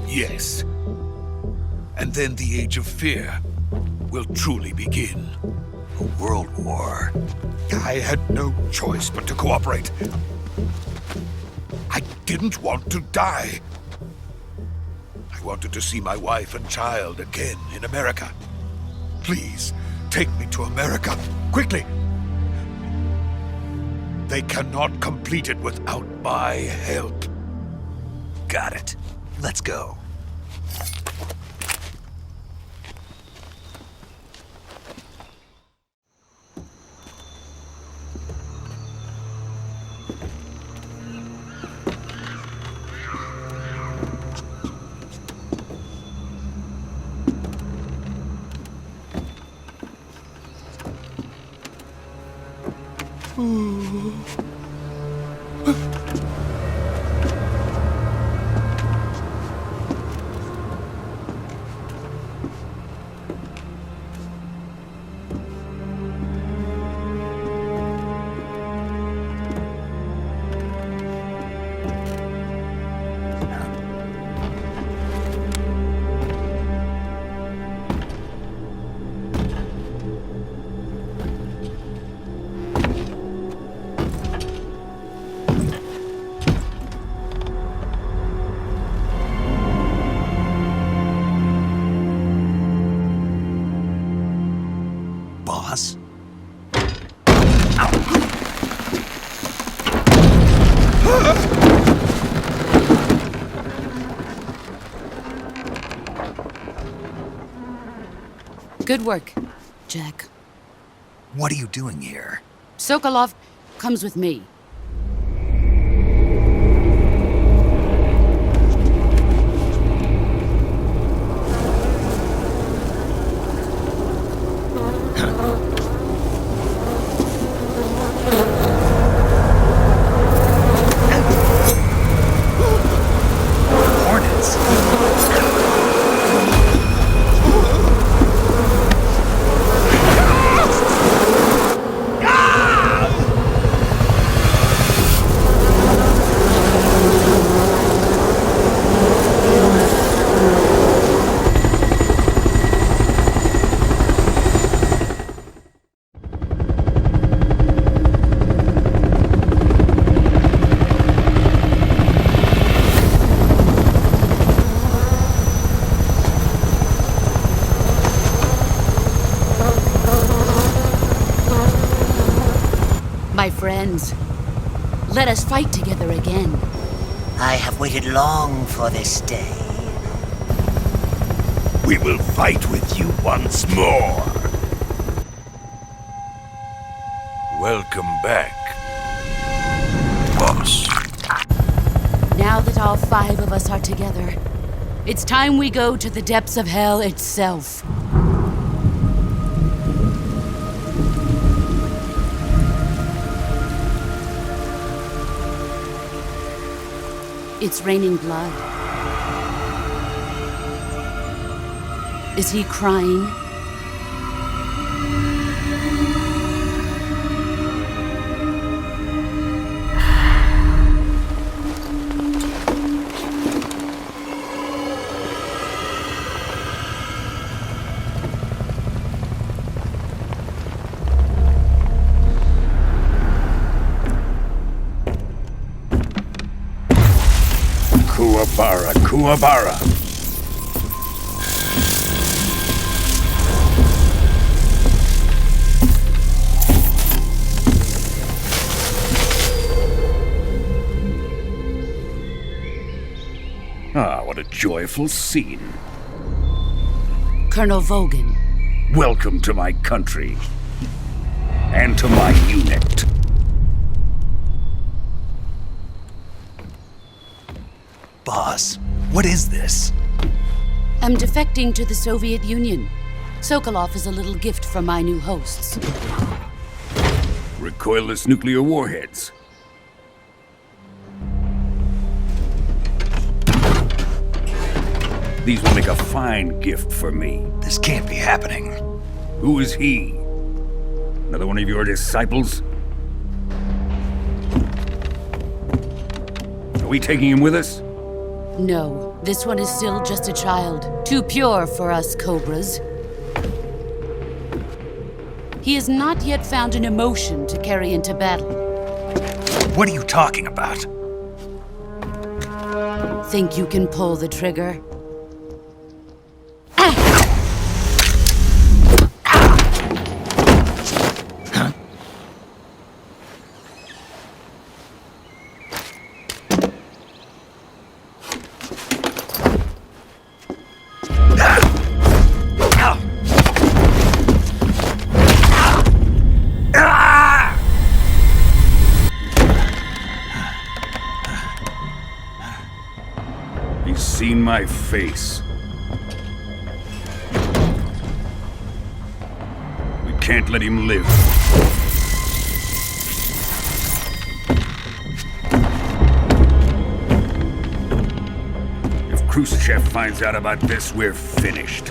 Speaker 8: Yes. And then the Age of Fear will truly begin.
Speaker 5: A world war?
Speaker 8: I had no choice but to cooperate. I didn't want to die. I wanted to see my wife and child again in America. Please, take me to America, quickly. They cannot complete it without my help.
Speaker 5: Got it. Let's go. Boss?
Speaker 7: Good work, Jack.
Speaker 5: What are you doing here?
Speaker 7: Sokolov comes with me. My friends, let us fight together again.
Speaker 11: I have waited long for this day.
Speaker 8: We will fight with you once more. Welcome back, boss.
Speaker 7: Now that all 5 of us are together, it's time we go to the depths of hell itself. It's raining blood. Is he crying?
Speaker 8: Kuwabara. Ah, what a joyful scene.
Speaker 7: Colonel Vogan.
Speaker 8: Welcome to my country. And to my unit.
Speaker 5: Boss, what is this?
Speaker 7: I'm defecting to the Soviet Union. Sokolov is a little gift from my new hosts.
Speaker 8: Recoilless nuclear warheads. These will make a fine gift for me.
Speaker 5: This can't be happening.
Speaker 8: Who is he? Another one of your disciples? Are we taking him with us?
Speaker 7: No, this one is still just a child. Too pure for us Cobras. He has not yet found an emotion to carry into battle.
Speaker 5: What are you talking about?
Speaker 7: Think you can pull the trigger?
Speaker 8: Seen my face. We can't let him live. If Khrushchev finds out about this, we're finished.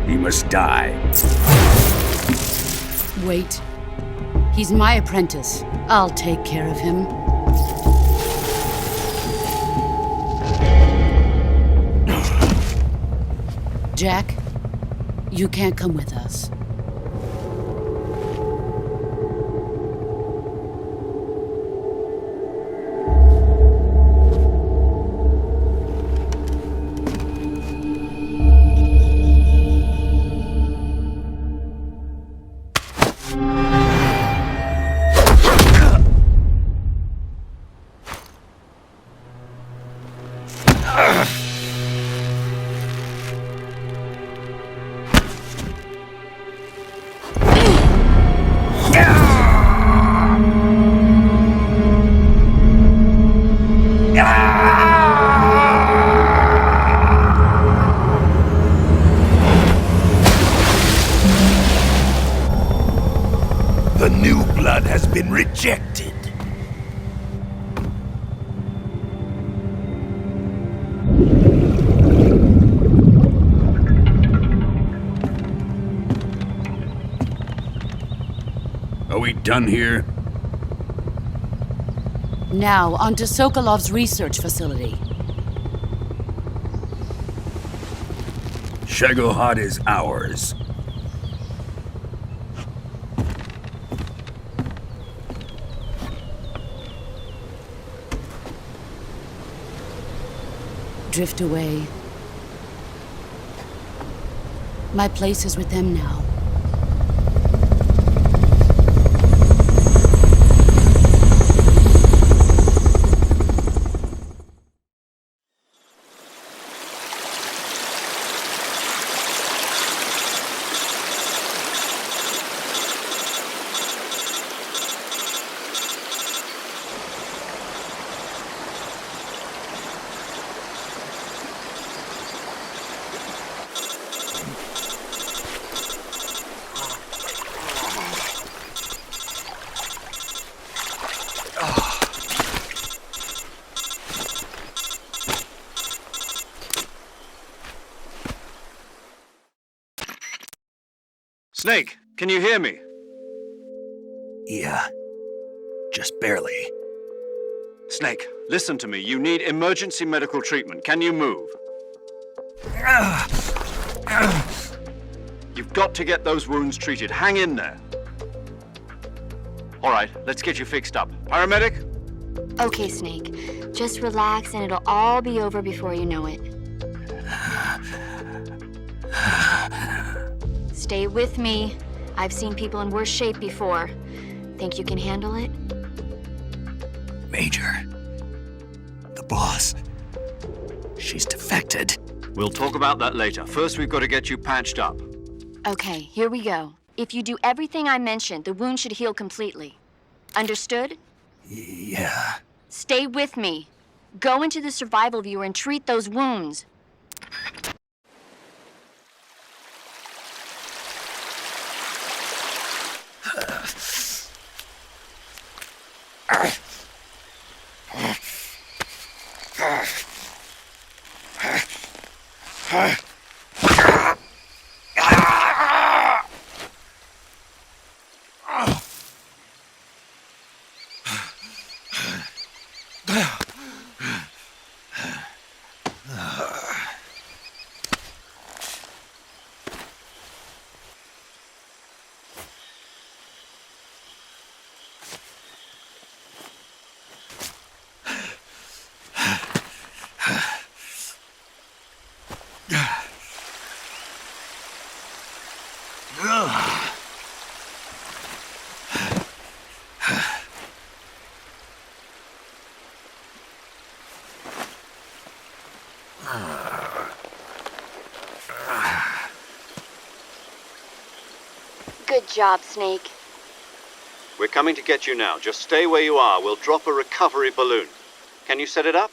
Speaker 8: He must die.
Speaker 7: Wait. He's my apprentice. I'll take care of him. Jack, you can't come with us.
Speaker 5: The new blood has been rejected.
Speaker 8: Are we done here?
Speaker 7: Now, onto Sokolov's research facility.
Speaker 5: Shagohod is ours.
Speaker 7: Drift away. My place is with them now.
Speaker 3: Snake, can you hear me?
Speaker 5: Yeah. Just barely.
Speaker 3: Snake, listen to me. You need emergency medical treatment. Can you move? You've got to get those wounds treated. Hang in there. All right, let's get you fixed up. Paramedic?
Speaker 6: Okay, Snake. Just relax and it'll all be over before you know it. Stay with me. I've seen people in worse shape before. Think you can handle it?
Speaker 5: Major. The boss. She's defected.
Speaker 3: We'll talk about that later. First, we've got to get you patched up.
Speaker 6: Okay, here we go. If you do everything I mentioned, the wound should heal completely. Understood?
Speaker 5: Yeah.
Speaker 6: Stay with me. Go into the survival viewer and treat those wounds. Good job, Snake.
Speaker 3: We're coming to get you now. Just stay where you are. We'll drop a recovery balloon. Can you set it up?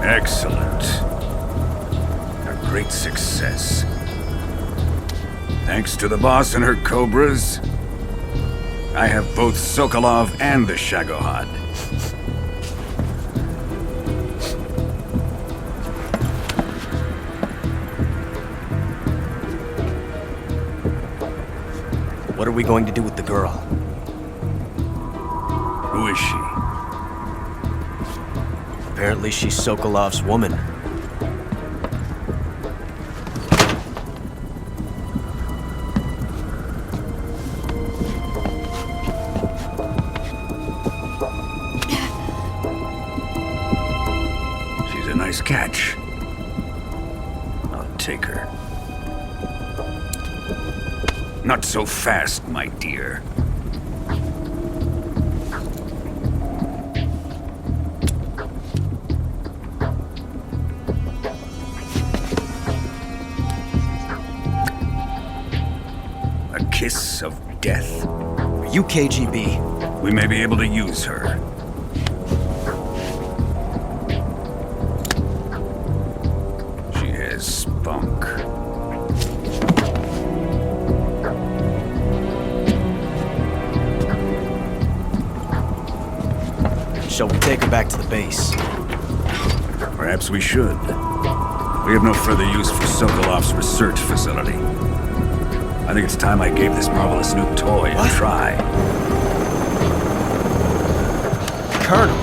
Speaker 12: Excellent. A great success. Thanks to the boss and her cobras, I have both Sokolov and the Shagohod.
Speaker 10: What are we going to do with the girl?
Speaker 12: Who is she?
Speaker 10: Apparently she's Sokolov's woman.
Speaker 12: She's a nice catch. I'll take her. Not so fast, my dear. A kiss of death?
Speaker 10: Are you KGB?
Speaker 12: We may be able to use her. She has spunk.
Speaker 10: Shall we take her back to the base?
Speaker 12: Perhaps we should. We have no further use for Sokolov's research facility. I think it's time I gave this marvelous new toy a try.
Speaker 10: Colonel,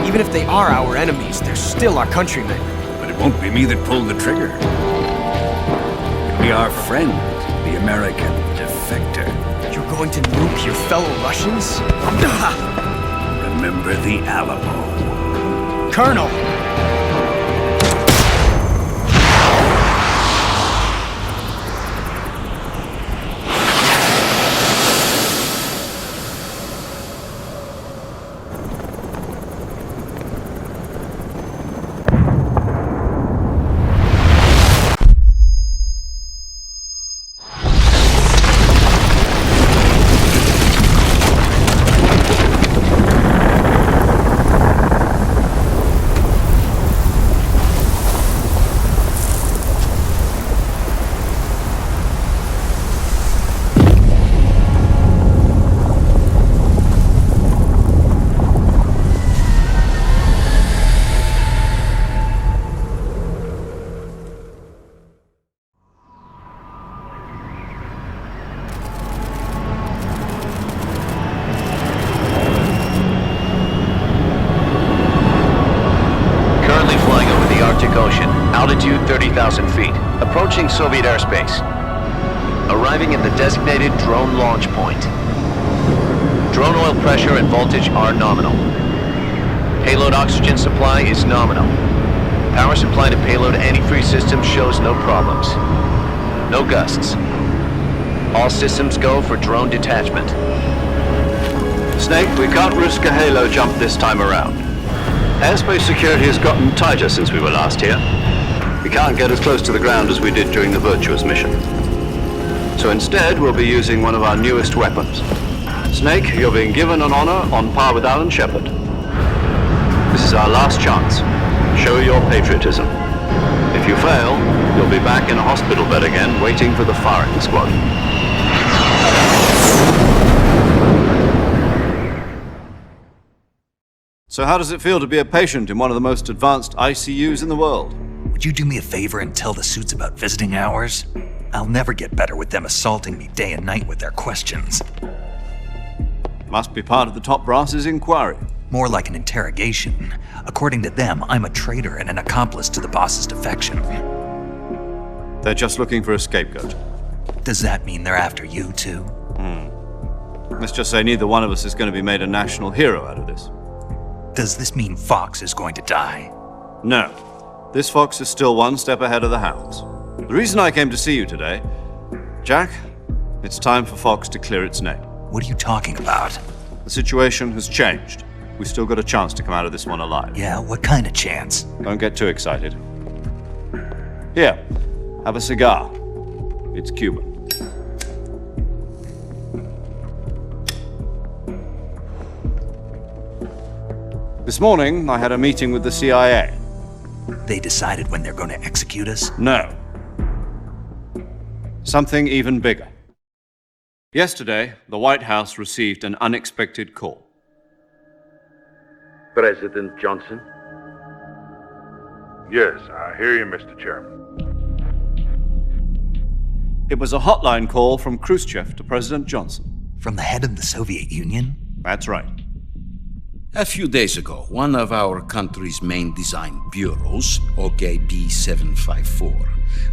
Speaker 10: even if they are our enemies, they're still our countrymen.
Speaker 12: But it won't be me that pulled the trigger. It'll be our friend, the American defector.
Speaker 10: You're going to nuke your fellow Russians?
Speaker 12: Remember the Alamo.
Speaker 10: Colonel!
Speaker 2: Altitude 30,000 feet. Approaching Soviet airspace. Arriving at the designated drone launch point. Drone oil pressure and voltage are nominal. Payload oxygen supply is nominal. Power supply to payload antifreeze system shows no problems. No gusts. All systems go for drone detachment.
Speaker 3: Snake, we can't risk a halo jump this time around. Airspace security has gotten tighter since we were last here. We can't get as close to the ground as we did during the Virtuous mission. So instead, we'll be using one of our newest weapons. Snake, you're being given an honor on par with Alan Shepard. This is our last chance. Show your patriotism. If you fail, you'll be back in a hospital bed again, waiting for the firing squad. So how does it feel to be a patient in one of the most advanced ICUs in the world?
Speaker 5: Would you do me a favor and tell the suits about visiting hours? I'll never get better with them assaulting me day and night with their questions.
Speaker 3: Must be part of the top brass's inquiry.
Speaker 5: More like an interrogation. According to them, I'm a traitor and an accomplice to the boss's defection.
Speaker 3: They're just looking for a scapegoat.
Speaker 5: Does that mean they're after you, too?
Speaker 3: Let's just say neither one of us is going to be made a national hero out of this.
Speaker 5: Does this mean Fox is going to die?
Speaker 3: No. This fox is still one step ahead of the hounds. The reason I came to see you today, Jack, it's time for Fox to clear its name.
Speaker 5: What are you talking about?
Speaker 3: The situation has changed. We've still got a chance to come out of this one alive.
Speaker 5: Yeah, what kind of chance?
Speaker 3: Don't get too excited. Here, have a cigar. It's Cuban. This morning, I had a meeting with the CIA.
Speaker 5: They decided when they're going to execute us?
Speaker 3: No. Something even bigger. Yesterday, the White House received an unexpected call.
Speaker 13: President Johnson?
Speaker 14: Yes, I hear you, Mr. Chairman.
Speaker 3: It was a hotline call from Khrushchev to President Johnson.
Speaker 5: From the head of the Soviet Union?
Speaker 3: That's right.
Speaker 15: A few days ago, one of our country's main design bureaus, OKB 754,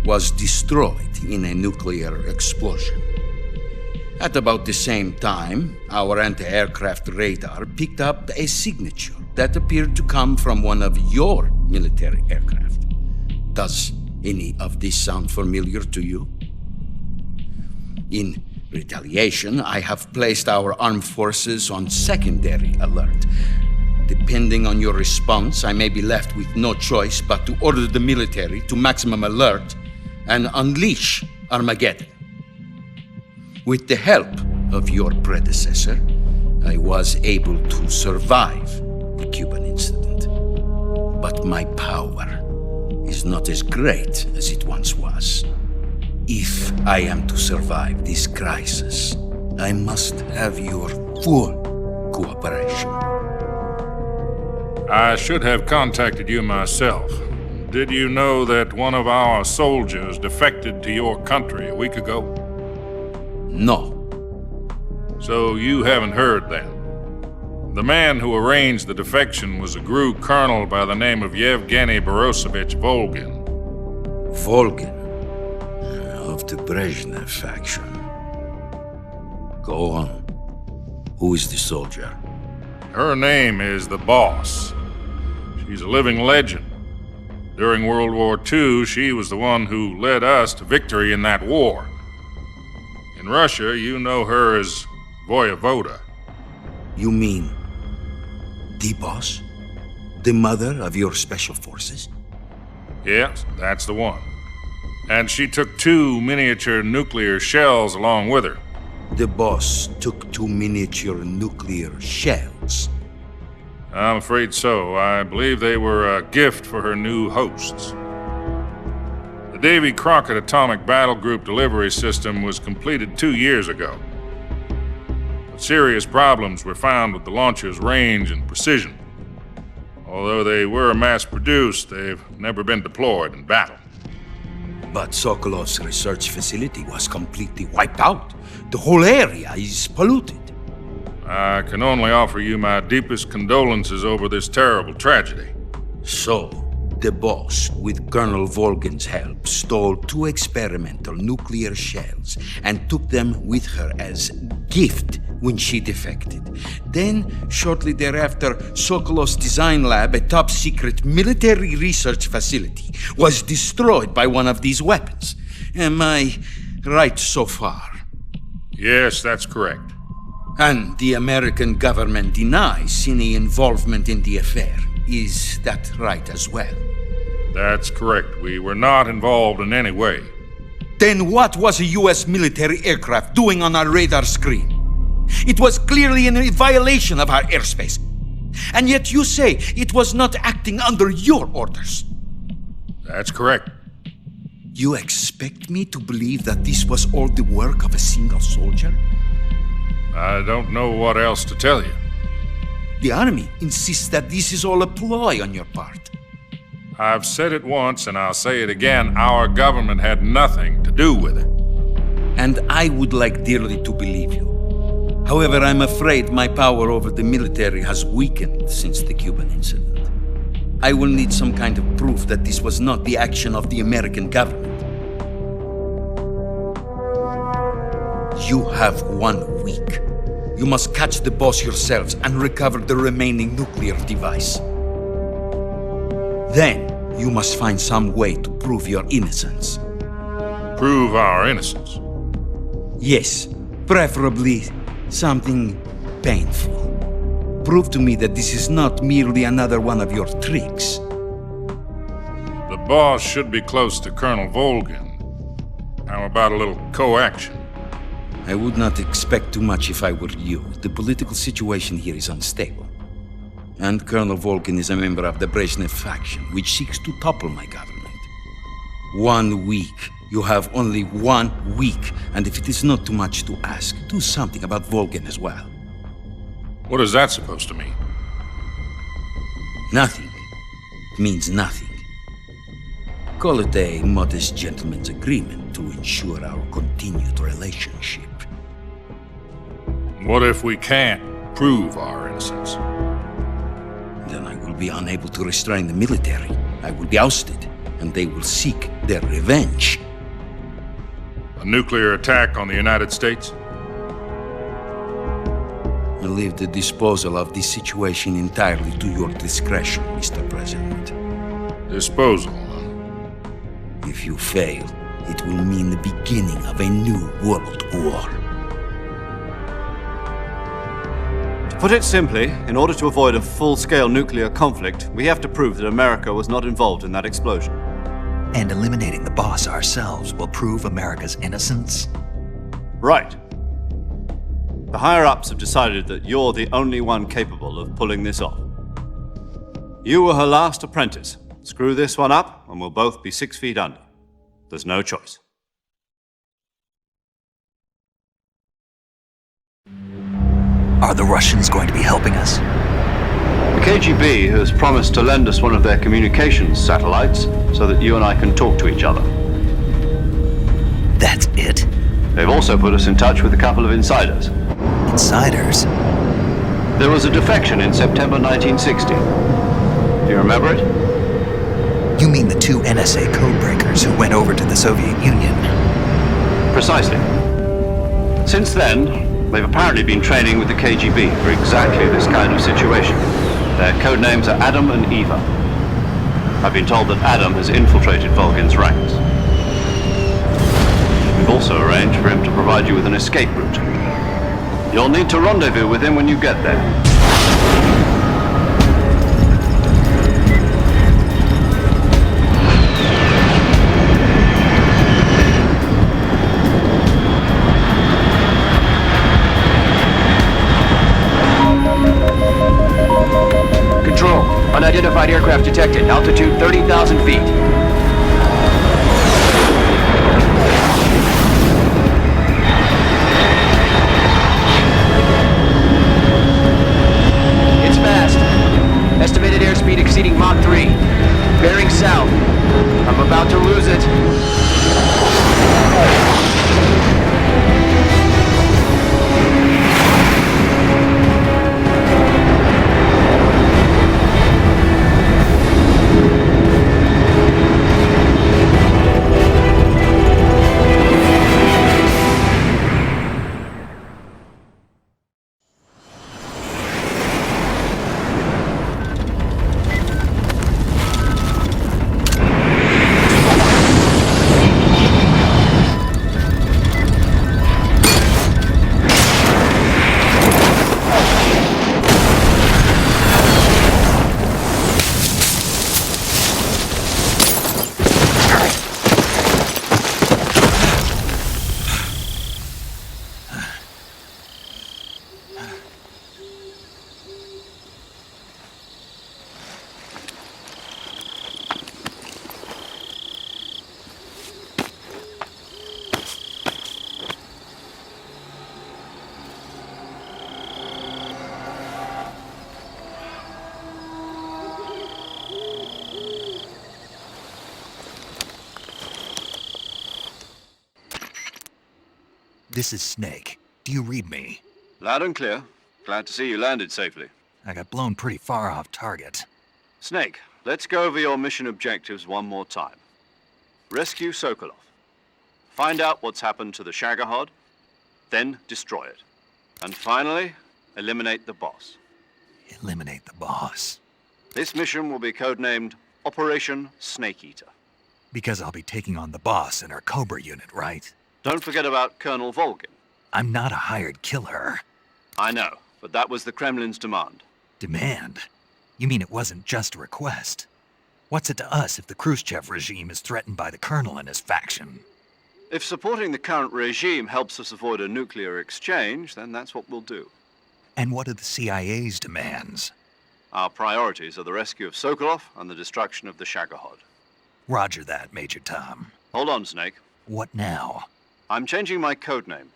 Speaker 15: was destroyed in a nuclear explosion. At about the same time, our anti-aircraft radar picked up a signature that appeared to come from one of your military aircraft. Does any of this sound familiar to you? In retaliation, I have placed our armed forces on secondary alert. Depending on your response, I may be left with no choice but to order the military to maximum alert and unleash Armageddon. With the help of your predecessor, I was able to survive the Cuban incident. But my power is not as great as it once was. If I am to survive this crisis, I must have your full cooperation.
Speaker 14: I should have contacted you myself. Did you know that one of our soldiers defected to your country a week ago?
Speaker 15: No.
Speaker 14: So you haven't heard then? The man who arranged the defection was a GRU colonel by the name of Yevgeny Borisovich Volgin.
Speaker 15: Volgin? Of the Brezhnev faction. Go on. Who is the soldier?
Speaker 14: Her name is the Boss. She's a living legend. During World War II, she was the one who led us to victory in that war. In Russia, you know her as Voyevoda.
Speaker 15: You mean the Boss? The mother of your special forces?
Speaker 14: Yes, that's the one. And she took 2 miniature nuclear shells along with her.
Speaker 15: The Boss took 2 miniature nuclear shells?
Speaker 14: I'm afraid so. I believe they were a gift for her new hosts. The Davy Crockett Atomic Battle Group delivery system was completed 2 years ago. But serious problems were found with the launcher's range and precision. Although they were mass-produced, they've never been deployed in battle.
Speaker 15: But Sokolov's research facility was completely wiped out. The whole area is polluted.
Speaker 14: I can only offer you my deepest condolences over this terrible tragedy.
Speaker 15: So, the Boss, with Colonel Volgin's help, stole 2 experimental nuclear shells and took them with her as gift when she defected. Then, shortly thereafter, Sokolov's design lab, a top-secret military research facility, was destroyed by one of these weapons. Am I right so far?
Speaker 14: Yes, that's correct.
Speaker 15: And the American government denies any involvement in the affair. Is that right as well?
Speaker 14: That's correct. We were not involved in any way.
Speaker 15: Then what was a U.S. military aircraft doing on our radar screen? It was clearly in violation of our airspace. And yet you say it was not acting under your orders.
Speaker 14: That's correct.
Speaker 15: You expect me to believe that this was all the work of a single soldier?
Speaker 14: I don't know what else to tell you.
Speaker 15: The Army insists that this is all a ploy on your part.
Speaker 14: I've said it once and I'll say it again. Our government had nothing to do with it.
Speaker 15: And I would like dearly to believe you. However, I'm afraid my power over the military has weakened since the Cuban incident. I will need some kind of proof that this was not the action of the American government. You have 1 week. You must catch the Boss yourselves and recover the remaining nuclear device. Then, you must find some way to prove your innocence.
Speaker 14: Prove our innocence?
Speaker 15: Yes, preferably something painful. Prove to me that this is not merely another one of your tricks.
Speaker 14: The Boss should be close to Colonel Volgin. How about a little co-action?
Speaker 15: I would not expect too much if I were you. The political situation here is unstable. And Colonel Volkin is a member of the Brezhnev faction, which seeks to topple my government. 1 week. You have only 1 week, and if it is not too much to ask, do something about Volkin as well.
Speaker 14: What is that supposed to mean?
Speaker 15: Nothing. It means nothing. Call it a modest gentleman's agreement to ensure our continued relationship.
Speaker 14: What if we can't prove our innocence?
Speaker 15: Then I will be unable to restrain the military. I will be ousted, and they will seek their revenge.
Speaker 14: A nuclear attack on the United States?
Speaker 15: I leave the disposal of this situation entirely to your discretion, Mr. President.
Speaker 14: Disposal?
Speaker 15: If you fail, it will mean the beginning of a new world war.
Speaker 3: To put it simply, in order to avoid a full-scale nuclear conflict, we have to prove that America was not involved in that explosion.
Speaker 5: And eliminating the boss ourselves will prove America's innocence?
Speaker 3: Right. The higher-ups have decided that you're the only one capable of pulling this off. You were her last apprentice. Screw this one up, and we'll both be 6 feet under. There's no choice.
Speaker 5: Are the Russians going to be helping us?
Speaker 3: The KGB has promised to lend us one of their communications satellites so that you and I can talk to each other.
Speaker 5: That's it?
Speaker 3: They've also put us in touch with a couple of insiders.
Speaker 5: Insiders?
Speaker 3: There was a defection in September 1960. Do you remember it?
Speaker 5: You mean the 2 NSA codebreakers who went over to the Soviet Union?
Speaker 3: Precisely. Since then, they've apparently been training with the KGB for exactly this kind of situation. Their codenames are Adam and Eva. I've been told that Adam has infiltrated Volgin's ranks. We've also arranged for him to provide you with an escape route. You'll need to rendezvous with him when you get there.
Speaker 2: Unidentified aircraft detected. Altitude 30,000 feet. It's fast. Estimated airspeed exceeding Mach 3. Bearing south. I'm about to lose it.
Speaker 5: This is Snake. Do you read me?
Speaker 3: Loud and clear. Glad to see you landed safely.
Speaker 5: I got blown pretty far off target.
Speaker 3: Snake, let's go over your mission objectives one more time. Rescue Sokolov. Find out what's happened to the Shagohod, then destroy it. And finally, eliminate the boss.
Speaker 5: Eliminate the boss?
Speaker 3: This mission will be codenamed Operation Snake Eater.
Speaker 5: Because I'll be taking on the boss in our Cobra unit, right?
Speaker 3: Don't forget about Colonel Volgin.
Speaker 5: I'm not a hired killer.
Speaker 3: I know, but that was the Kremlin's demand.
Speaker 5: Demand? You mean it wasn't just a request? What's it to us if the Khrushchev regime is threatened by the Colonel and his faction?
Speaker 3: If supporting the current regime helps us avoid a nuclear exchange, then that's what we'll do.
Speaker 5: And what are the CIA's demands?
Speaker 3: Our priorities are the rescue of Sokolov and the destruction of the Shagohod.
Speaker 5: Roger that, Major Tom.
Speaker 3: Hold on, Snake.
Speaker 5: What now?
Speaker 3: I'm changing my code name.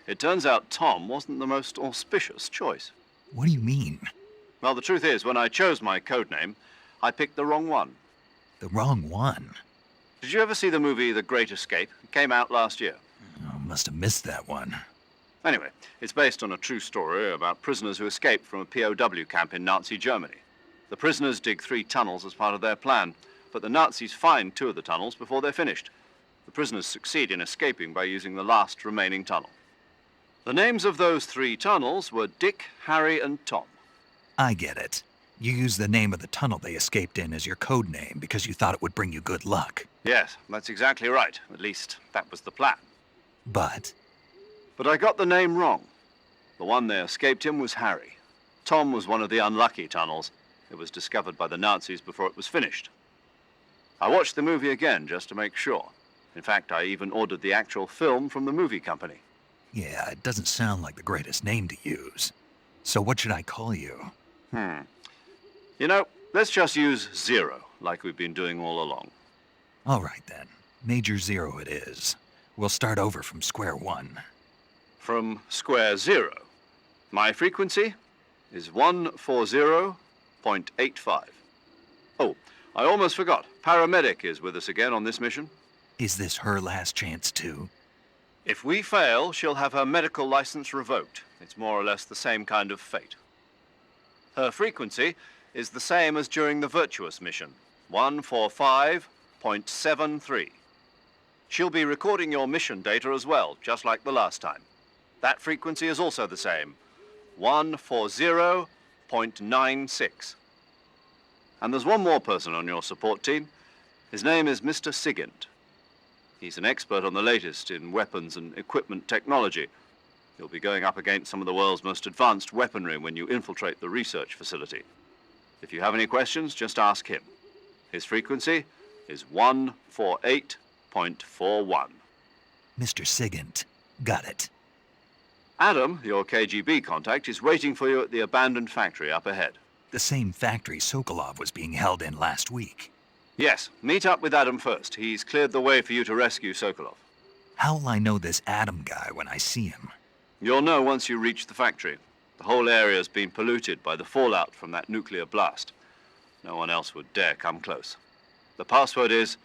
Speaker 3: It turns out Tom wasn't the most auspicious choice.
Speaker 5: What do you mean?
Speaker 3: Well, the truth is, when I chose my code name, I picked the wrong one.
Speaker 5: The wrong one?
Speaker 3: Did you ever see the movie The Great Escape? It came out last year.
Speaker 5: Oh, must have missed that one.
Speaker 3: Anyway, it's based on a true story about prisoners who escaped from a POW camp in Nazi Germany. The prisoners dig 3 tunnels as part of their plan, but the Nazis find 2 of the tunnels before they're finished. The prisoners succeed in escaping by using the last remaining tunnel. The names of those 3 tunnels were Dick, Harry, and Tom.
Speaker 5: I get it. You used the name of the tunnel they escaped in as your code name because you thought it would bring you good luck.
Speaker 3: Yes, that's exactly right. At least, that was the plan.
Speaker 5: But
Speaker 3: I got the name wrong. The one they escaped in was Harry. Tom was one of the unlucky tunnels. It was discovered by the Nazis before it was finished. I watched the movie again just to make sure. In fact, I even ordered the actual film from the movie company.
Speaker 5: yeah, it doesn't sound like the greatest name to use. So what should I call you?
Speaker 3: You know, let's just use Zero, like we've been doing all along.
Speaker 5: All right, then. Major Zero it is. We'll start over from square one.
Speaker 3: From square zero. My frequency is 140.85. Oh, I almost forgot. Paramedic is with us again on this mission.
Speaker 5: Is this her last chance, too?
Speaker 3: If we fail, she'll have her medical license revoked. It's more or less the same kind of fate. Her frequency is the same as during the Virtuous mission, 145.73. She'll be recording your mission data as well, just like the last time. That frequency is also the same, 140.96. And there's one more person on your support team. His name is Mr. Sigint. He's an expert on the latest in weapons and equipment technology. You'll be going up against some of the world's most advanced weaponry when you infiltrate the research facility. If you have any questions, just ask him. His frequency is 148.41.
Speaker 5: Mr. Sigint. Got it.
Speaker 3: Adam, your KGB contact, is waiting for you at the abandoned factory up ahead.
Speaker 5: The same factory Sokolov was being held in last week.
Speaker 3: Yes, meet up with Adam first. He's cleared the way for you to rescue Sokolov.
Speaker 5: How'll I know this Adam guy when I see him?
Speaker 3: You'll know once you reach the factory. The whole area's been polluted by the fallout from that nuclear blast. No one else would dare come close. The password is,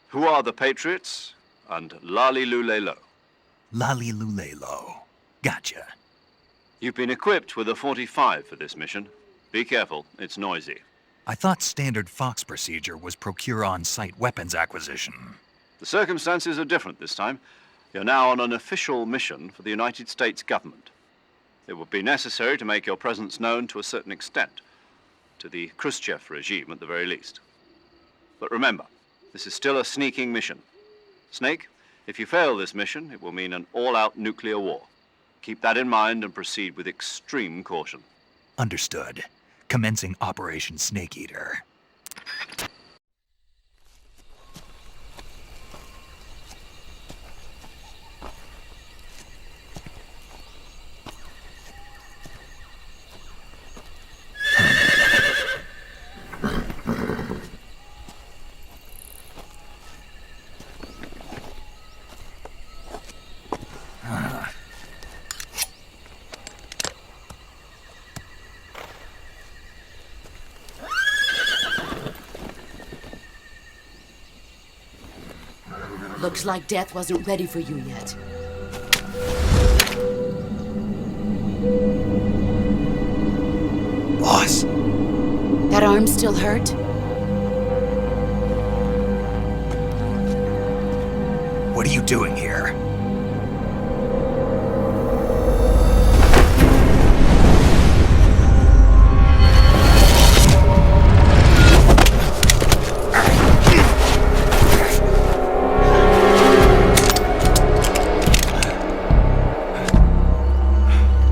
Speaker 3: "Who are the Patriots?" and "Lali Lulelo."
Speaker 5: Lali Lulelo. Gotcha.
Speaker 3: You've been equipped with a 45 for this mission. Be careful, it's noisy.
Speaker 5: I thought standard Fox procedure was procure on-site weapons acquisition.
Speaker 3: The circumstances are different this time. You're now on an official mission for the United States government. It would be necessary to make your presence known to a certain extent, to the Khrushchev regime at the very least. But remember, this is still a sneaking mission. Snake, if you fail this mission, it will mean an all-out nuclear war. Keep that in mind and proceed with extreme caution.
Speaker 5: Understood. Commencing Operation Snake Eater.
Speaker 7: Looks like death wasn't ready for you yet.
Speaker 5: Boss!
Speaker 7: That arm still hurt?
Speaker 5: What are you doing here?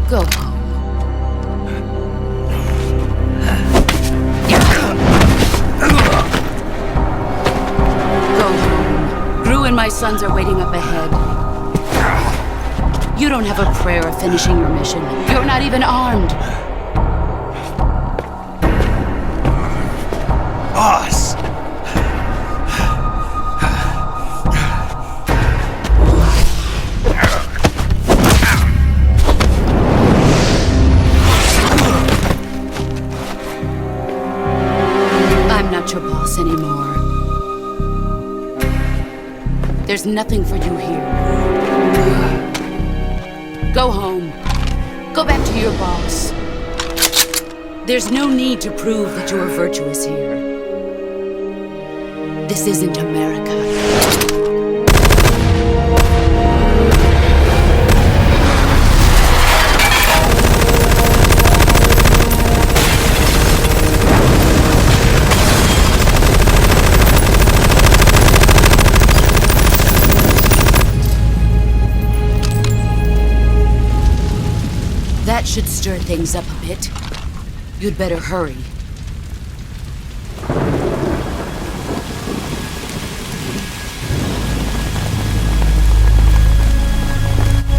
Speaker 7: Go home. Go home. Gru and my sons are waiting up ahead. You don't have a prayer of finishing your mission. You're not even armed. nothing for you here. Go home. Go back to your boss. There's no need to prove that you are virtuous here. This isn't America. That should stir things up a bit. You'd better hurry.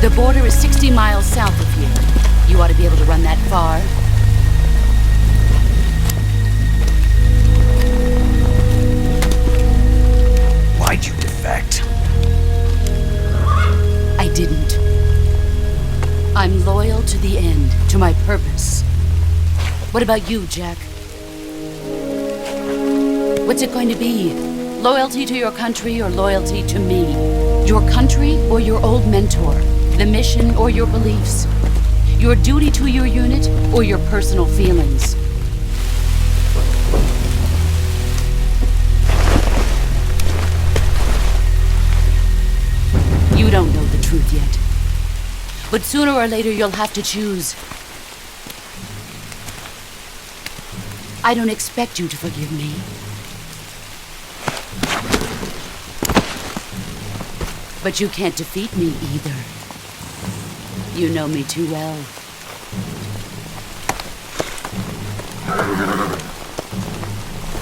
Speaker 7: The border is 60 miles south of here. You ought to be able to run that far.
Speaker 5: Why'd you defect?
Speaker 7: I didn't. I'm loyal to the end, to my purpose. What about you, Jack? What's it going to be? Loyalty to your country or loyalty to me? Your country or your old mentor? The mission or your beliefs? Your duty to your unit or your personal feelings? You don't know the truth yet. But sooner or later you'll have to choose. I don't expect you to forgive me. But you can't defeat me either. You know me too well.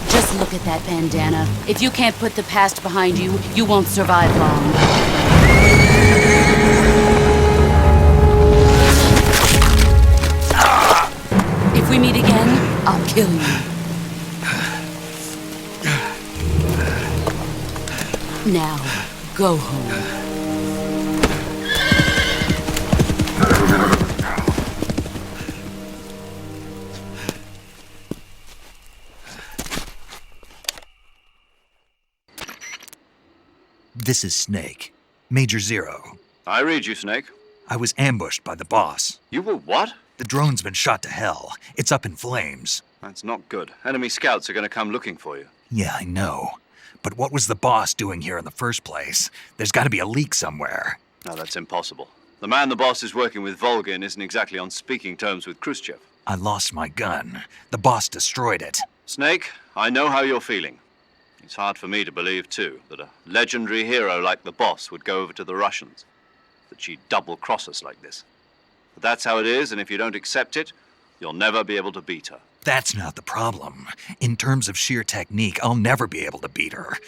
Speaker 7: Just look at that bandana. If you can't put the past behind you, you won't survive long. If we meet again, I'll kill you. Now, go home.
Speaker 5: This is Snake. Major Zero.
Speaker 3: I read you, Snake.
Speaker 5: I was ambushed by the boss.
Speaker 3: You were what?
Speaker 5: The drone's been shot to hell. It's up in flames.
Speaker 3: That's not good. Enemy scouts are going to come looking for you.
Speaker 5: Yeah, I know. But what was the boss doing here in the first place? There's got to be a leak somewhere.
Speaker 3: No, that's impossible. The man the boss is working with, Volgin, isn't exactly on speaking terms with Khrushchev.
Speaker 5: I lost my gun. The boss destroyed it.
Speaker 3: Snake, I know how you're feeling. It's hard for me to believe, too, that a legendary hero like the boss would go over to the Russians. That she'd double-cross us like this. But that's how it is, and if you don't accept it, you'll never be able to beat her.
Speaker 5: That's not the problem. In terms of sheer technique, I'll never be able to beat her.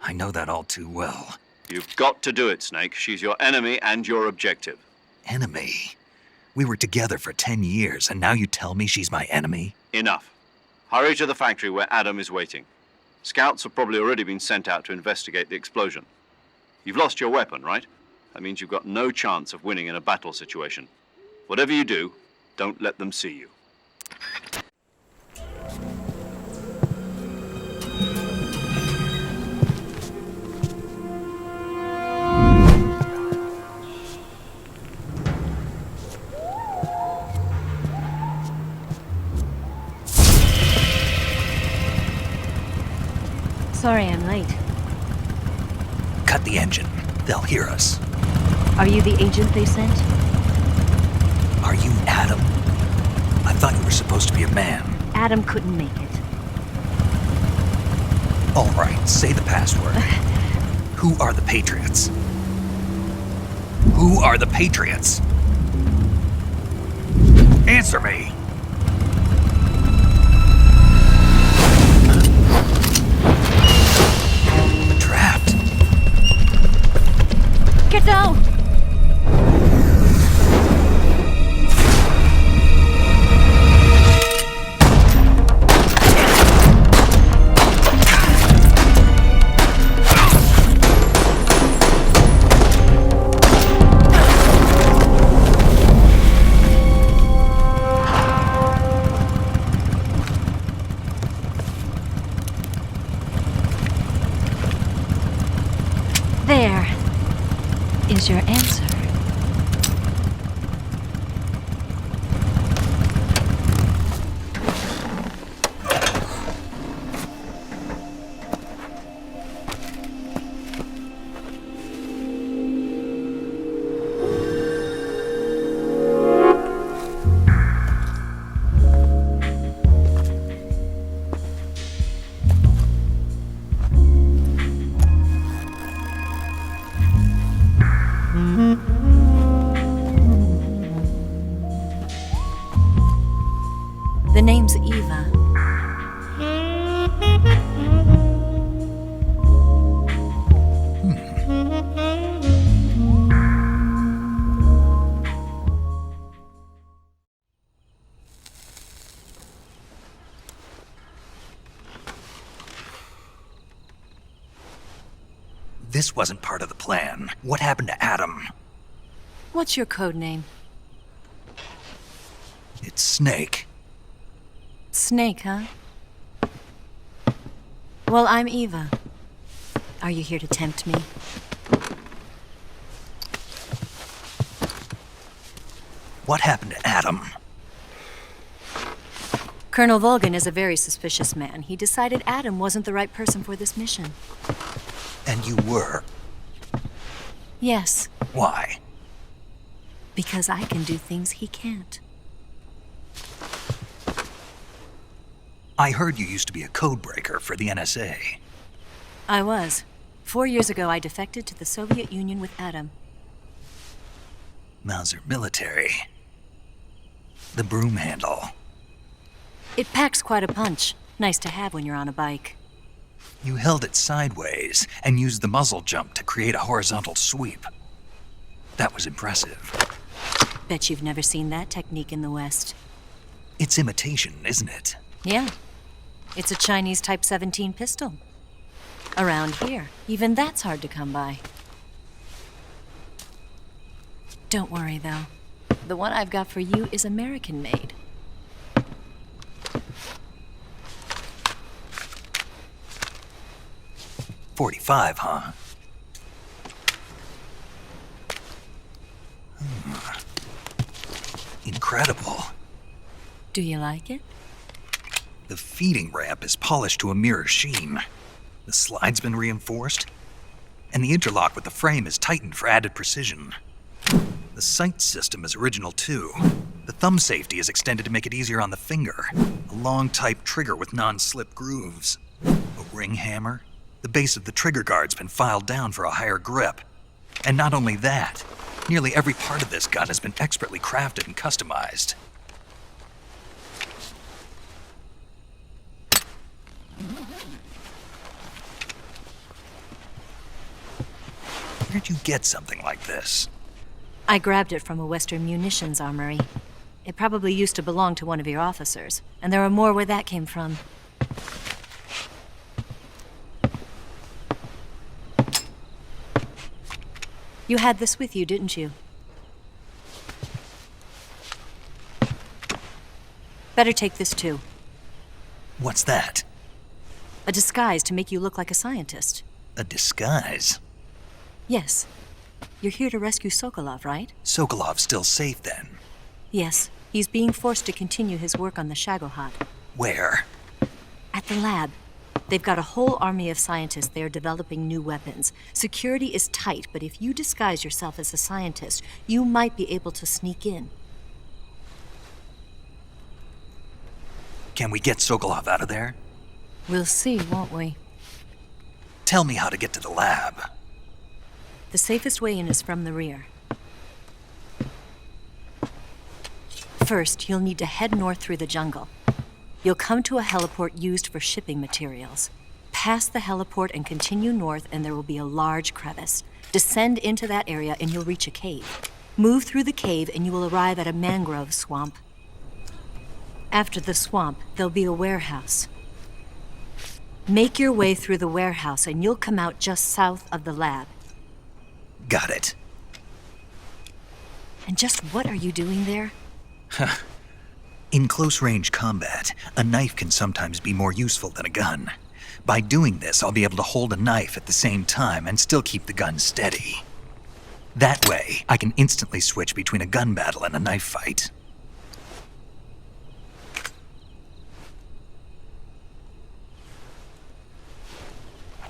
Speaker 5: I know that all too well.
Speaker 3: You've got to do it, Snake. She's your enemy and your objective.
Speaker 5: Enemy? We were together for 10 years, and now you tell me she's my enemy?
Speaker 3: Enough. Hurry to the factory where Adam is waiting. Scouts have probably already been sent out to investigate the explosion. You've lost your weapon, right? That means you've got no chance of winning in a battle situation. Whatever you do, don't let them see you.
Speaker 13: Sorry I'm late.
Speaker 5: Cut the engine. They'll hear us.
Speaker 13: Are you the agent they sent?
Speaker 5: Are you Adam? I thought you were supposed to be a man.
Speaker 13: Adam couldn't make it.
Speaker 5: All right, say the password. Who are the Patriots? Who are the Patriots? Answer me! Trapped.
Speaker 13: Get down! name's Eva.
Speaker 5: This wasn't part of the plan. What happened to Adam?
Speaker 13: What's your code name?
Speaker 5: It's Snake.
Speaker 13: Snake, huh? Well, I'm Eva. Are you here to tempt me?
Speaker 5: What happened to Adam?
Speaker 13: Colonel Volgan is a very suspicious man. He decided Adam wasn't the right person for this mission.
Speaker 5: And you were?
Speaker 13: Yes.
Speaker 5: Why?
Speaker 13: Because I can do things he can't.
Speaker 5: I heard you used to be a codebreaker for the NSA.
Speaker 13: I was. 4 years ago, I defected to the Soviet Union with Adam.
Speaker 5: Mauser military. The broom handle.
Speaker 13: It packs quite a punch. Nice to have when you're on a bike.
Speaker 5: You held it sideways and used the muzzle jump to create a horizontal sweep. That was impressive.
Speaker 13: Bet you've never seen that technique in the West.
Speaker 5: It's imitation, isn't it?
Speaker 13: Yeah. It's a Chinese Type 17 pistol. Around here, even that's hard to come by. Don't worry, though. The one I've got for you is American-made.
Speaker 5: .45, huh? Incredible.
Speaker 13: Do you like it?
Speaker 5: The feeding ramp is polished to a mirror sheen. The slide's been reinforced, and the interlock with the frame is tightened for added precision. The sight system is original too. The thumb safety is extended to make it easier on the finger. A long type trigger with non-slip grooves. A ring hammer. The base of the trigger guard's been filed down for a higher grip. And not only that, nearly every part of this gun has been expertly crafted and customized. Where'd you get something like this?
Speaker 13: I grabbed it from a Western munitions armory. It probably used to belong to one of your officers, and there are more where that came from. You had this with you, didn't you? Better take this too.
Speaker 5: What's that?
Speaker 13: A disguise to make you look like a scientist.
Speaker 5: A disguise?
Speaker 13: Yes. You're here to rescue Sokolov, right?
Speaker 5: Sokolov's still safe then?
Speaker 13: Yes. He's being forced to continue his work on the Shagohod.
Speaker 5: Where?
Speaker 13: At the lab. They've got a whole army of scientists there developing new weapons. Security is tight, but if you disguise yourself as a scientist, you might be able to sneak in.
Speaker 5: Can we get Sokolov out of there?
Speaker 13: We'll see, won't we?
Speaker 5: Tell me how to get to the lab.
Speaker 13: The safest way in is from the rear. First, you'll need to head north through the jungle. You'll come to a heliport used for shipping materials. Pass the heliport and continue north, and there will be a large crevice. Descend into that area and you'll reach a cave. Move through the cave and you will arrive at a mangrove swamp. After the swamp, there'll be a warehouse. Make your way through the warehouse and you'll come out just south of the lab.
Speaker 5: Got it.
Speaker 13: And just what are you doing there?
Speaker 5: In close-range combat, a knife can sometimes be more useful than a gun. By doing this, I'll be able to hold a knife at the same time and still keep the gun steady. That way, I can instantly switch between a gun battle and a knife fight.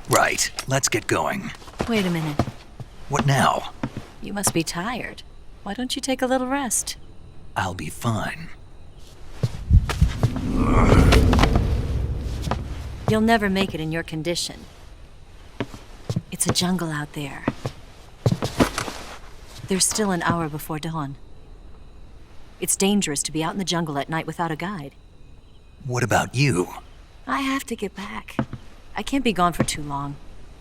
Speaker 5: Right, let's get going.
Speaker 13: Wait a minute.
Speaker 5: What now?
Speaker 13: You must be tired. Why don't you take a little rest?
Speaker 5: I'll be fine.
Speaker 13: You'll never make it in your condition. It's a jungle out there. There's still an hour before dawn. It's dangerous to be out in the jungle at night without a guide.
Speaker 5: What about you?
Speaker 13: I have to get back. I can't be gone for too long.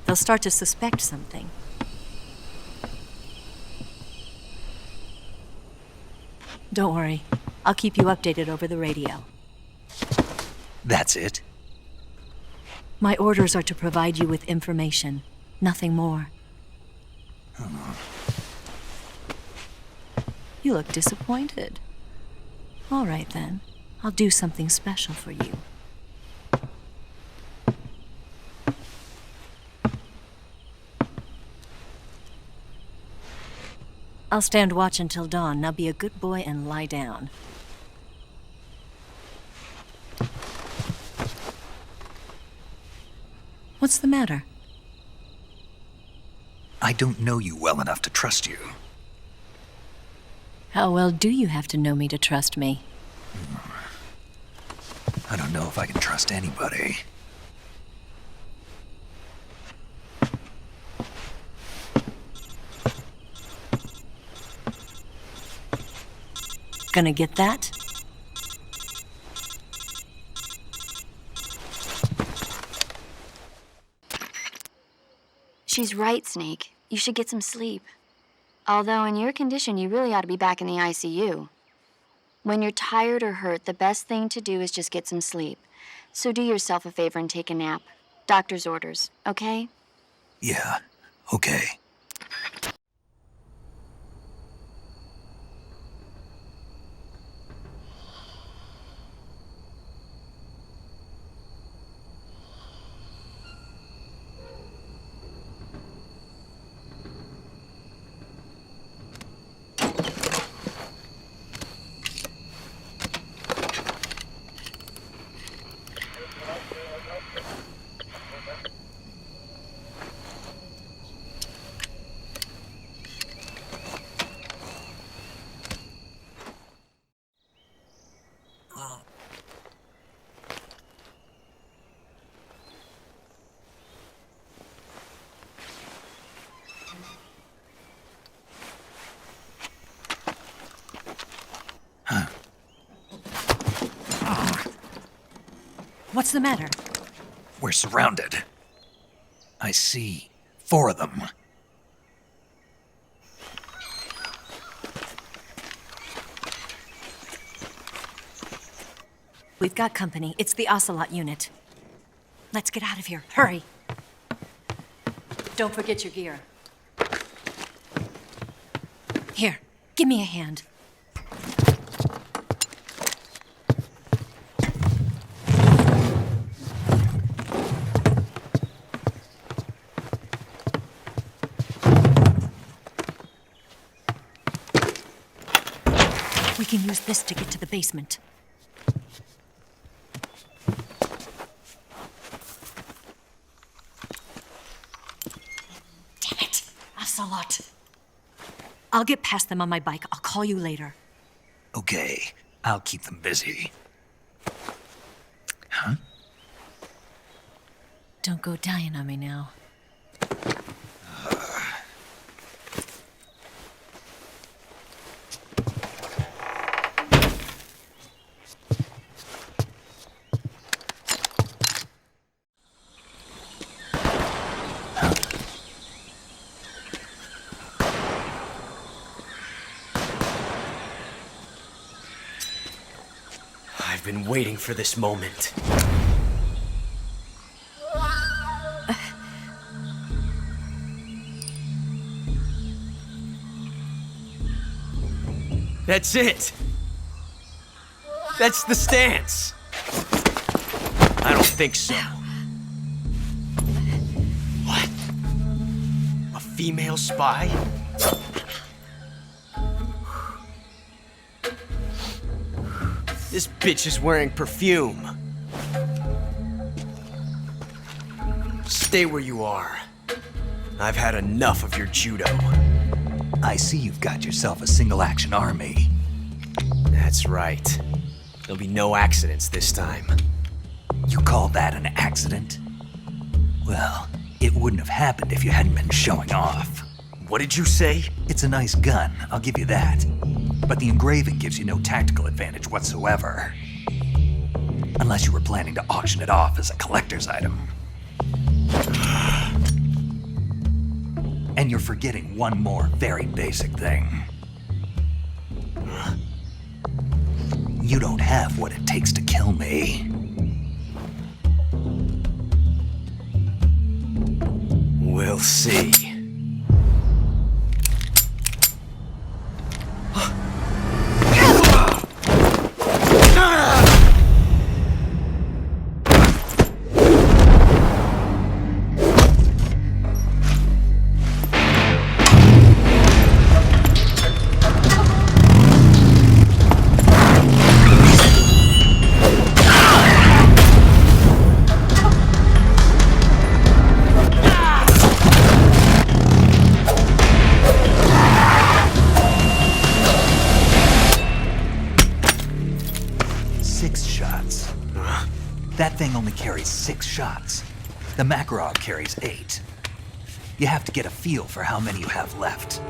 Speaker 13: They'll start to suspect something. Don't worry. I'll keep you updated over the radio.
Speaker 5: That's it?
Speaker 13: My orders are to provide you with information. Nothing more. You look disappointed. All right, then. I'll do something special for you. I'll stand watch until dawn. Now be a good boy and lie down. What's the matter?
Speaker 5: I don't know you well enough to trust you.
Speaker 13: How well do you have to know me to trust me?
Speaker 5: I don't know if I can trust anybody.
Speaker 13: Gonna get that?
Speaker 6: She's right, Snake. You should get some sleep. Although in your condition, you really ought to be back in the ICU. When you're tired or hurt, the best thing to do is just get some sleep. So do yourself a favor and take a nap. Doctor's orders, okay?
Speaker 5: Yeah, okay.
Speaker 13: What's the matter?
Speaker 5: We're surrounded. I see 4 of them.
Speaker 13: We've got company. It's the Ocelot unit. Let's get out of here. Hurry. Don't forget your gear. Here, give me a hand. We can use this to get to the basement. Damn it! Ocelot. I'll get past them on my bike. I'll call you later.
Speaker 5: Okay, I'll keep them busy. Huh?
Speaker 13: Don't go dying on me now.
Speaker 10: I've been waiting for this moment. That's it! That's the stance! I don't think so. What? A female spy? This bitch is wearing perfume. Stay where you are. I've had enough of your judo.
Speaker 5: I see you've got yourself a single-action army.
Speaker 10: That's right. There'll be no accidents this time.
Speaker 5: You call that an accident? Well, it wouldn't have happened if you hadn't been showing off.
Speaker 10: What did you say?
Speaker 5: It's a nice gun, I'll give you that. But the engraving gives you no tactical advantage whatsoever. Unless you were planning to auction it off as a collector's item. And you're forgetting one more very basic thing. You don't have what it takes to kill me.
Speaker 10: We'll see.
Speaker 5: That thing only carries 6 shots. The Makarov carries 8. You have to get a feel for how many you have left.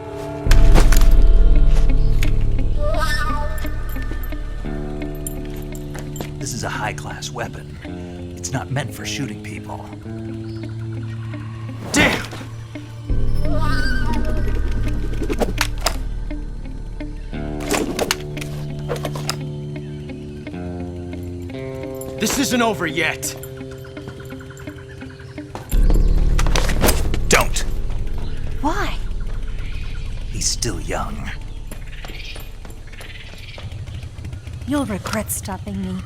Speaker 5: This is a high-class weapon. It's not meant for shooting people.
Speaker 10: Damn! This isn't over yet.
Speaker 5: Don't.
Speaker 13: Why?
Speaker 5: He's still young.
Speaker 1: You'll regret stopping me.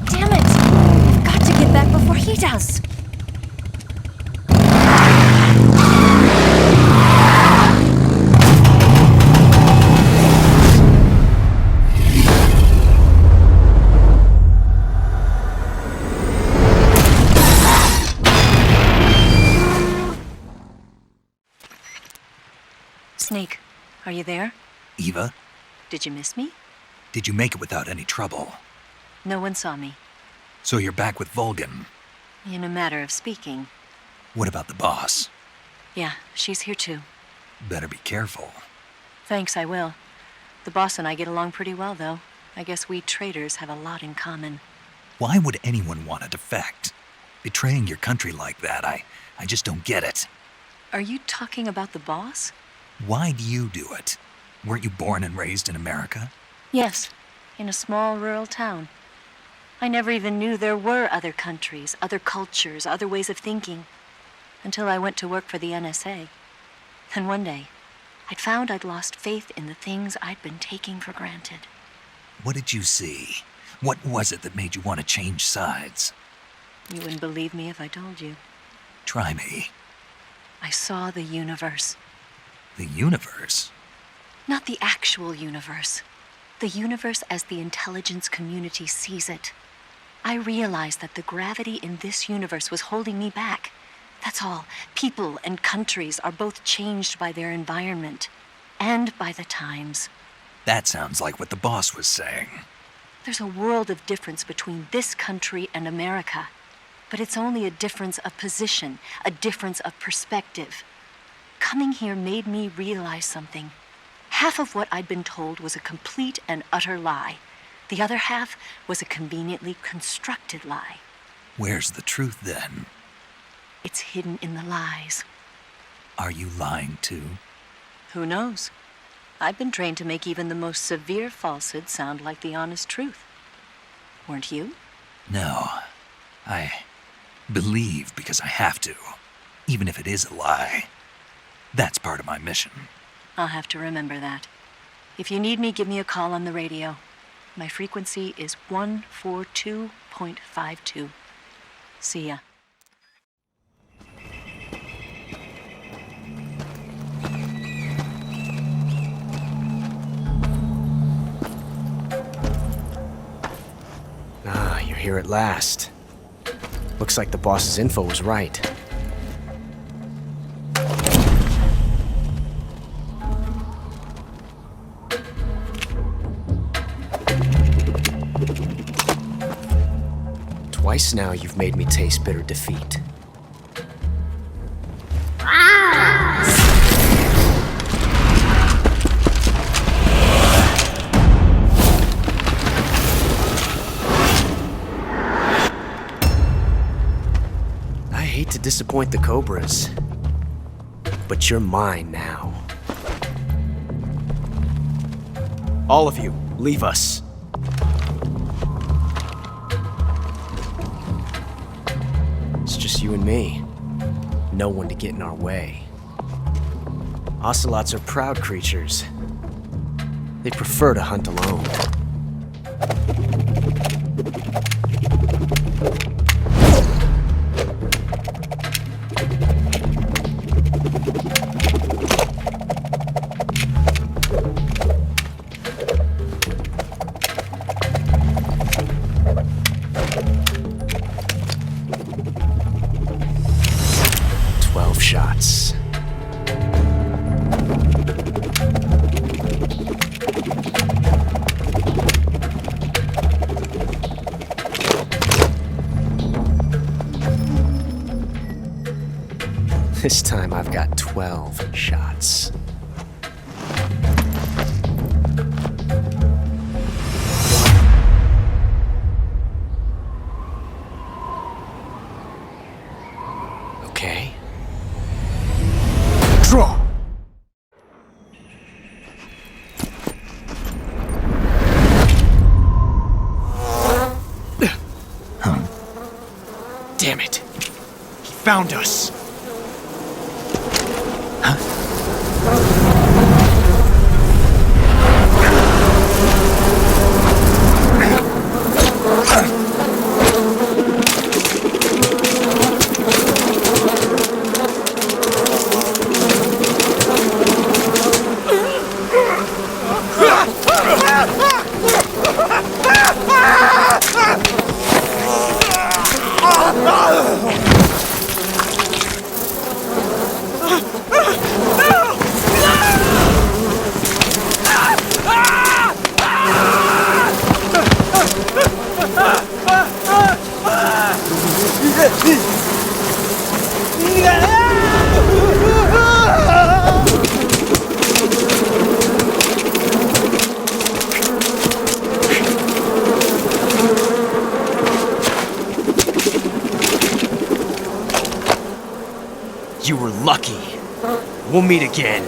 Speaker 13: Damn it! I've got to get back before he does. Snake, are you there?
Speaker 5: Eva?
Speaker 13: Did you miss me?
Speaker 5: Did you make it without any trouble?
Speaker 13: No one saw me.
Speaker 5: So you're back with Volgin?
Speaker 13: In a matter of speaking.
Speaker 5: What about the boss?
Speaker 13: Yeah, she's here too.
Speaker 5: Better be careful.
Speaker 13: Thanks, I will. The boss and I get along pretty well, though. I guess we traitors have a lot in common.
Speaker 5: Why would anyone want to defect? Betraying your country like that, I just don't get it.
Speaker 13: Are you talking about the boss?
Speaker 5: Why do you do it? Weren't you born and raised in America?
Speaker 13: Yes, in a small rural town. I never even knew there were other countries, other cultures, other ways of thinking, until I went to work for the NSA. And one day, I'd found I'd lost faith in the things I'd been taking for granted.
Speaker 5: What did you see? What was it that made you want to change sides?
Speaker 13: You wouldn't believe me if I told you.
Speaker 5: Try me.
Speaker 13: I saw the universe.
Speaker 5: The universe?
Speaker 13: Not the actual universe. The universe as the intelligence community sees it. I realized that the gravity in this universe was holding me back. That's all. People and countries are both changed by their environment and by the times.
Speaker 5: That sounds like what the boss was saying.
Speaker 13: There's a world of difference between this country and America. But it's only a difference of position, a difference of perspective. Coming here made me realize something. Half of what I'd been told was a complete and utter lie. The other half was a conveniently constructed lie.
Speaker 5: Where's the truth, then?
Speaker 13: It's hidden in the lies.
Speaker 5: Are you lying, too?
Speaker 13: Who knows? I've been trained to make even the most severe falsehood sound like the honest truth. Weren't you?
Speaker 5: No. I believe because I have to, even if it is a lie. That's part of my mission.
Speaker 13: I'll have to remember that. If you need me, give me a call on the radio. My frequency is 142.52. See ya.
Speaker 10: Ah, you're here at last. Looks like the boss's info was right. Twice now you've made me taste bitter defeat. disappoint the Cobras, but you're mine now. All of you, leave us. It's just you and me. No one to get in our way. Ocelots are proud creatures. They prefer to hunt alone. Shots. This time I've got 12 shots. Okay. Draw! Damn it. He found us. You were lucky. We'll meet again.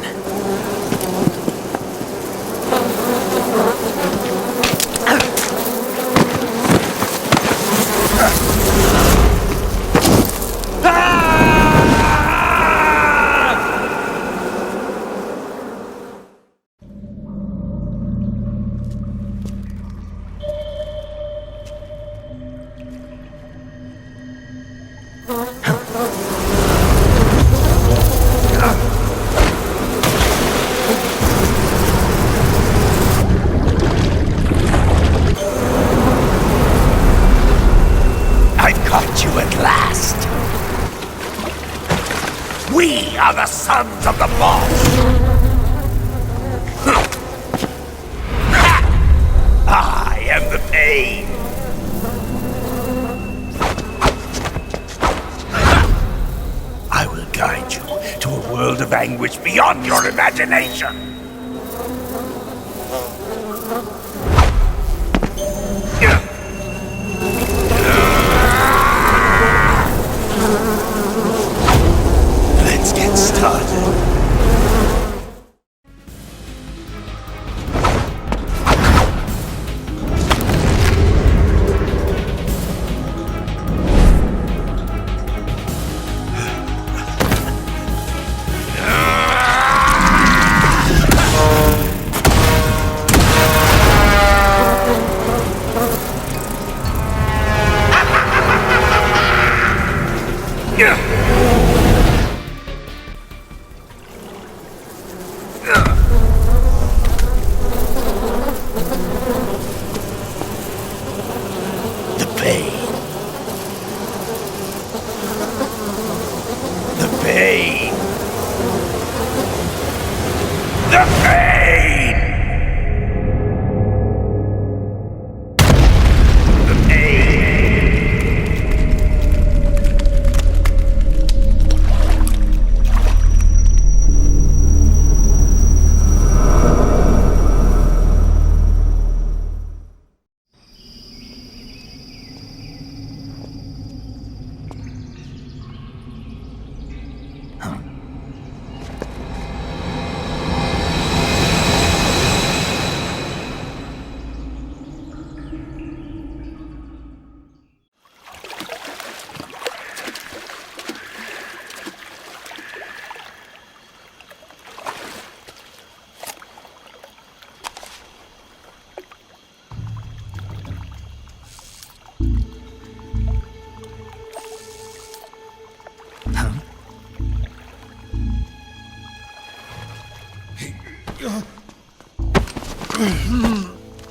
Speaker 16: We are the sons of the boss! I am the pain! I will guide you to a world of anguish beyond your imagination! Let's get started.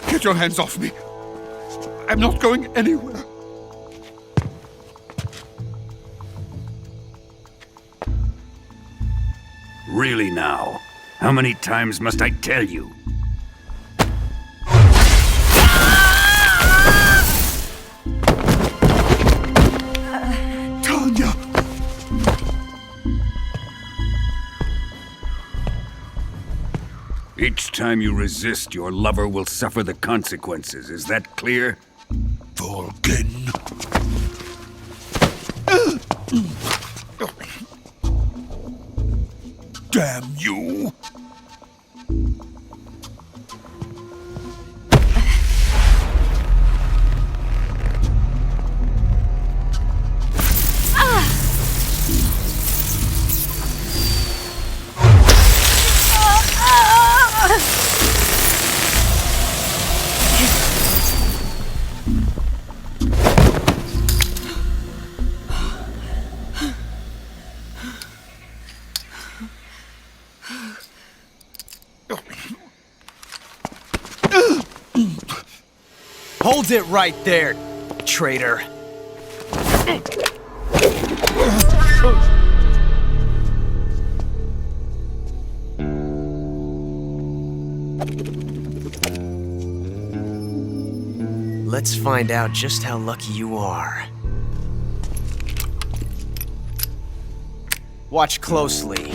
Speaker 8: Get your hands off me. I'm not going anywhere.
Speaker 12: Really now? How many times must I tell you?
Speaker 8: Tanya!
Speaker 12: Each time you resist, your lover will suffer the consequences. Is that clear?
Speaker 8: Volgin. Damn you!
Speaker 10: Hold it right there, traitor. Let's find out just how lucky you are. Watch closely.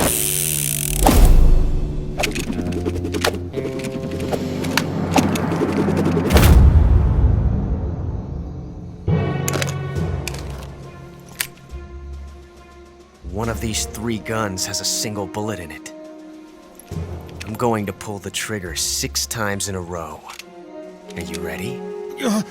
Speaker 10: One of these 3 guns has a single bullet in it. I'm going to pull the trigger 6 times in a row. Are you ready? Huh.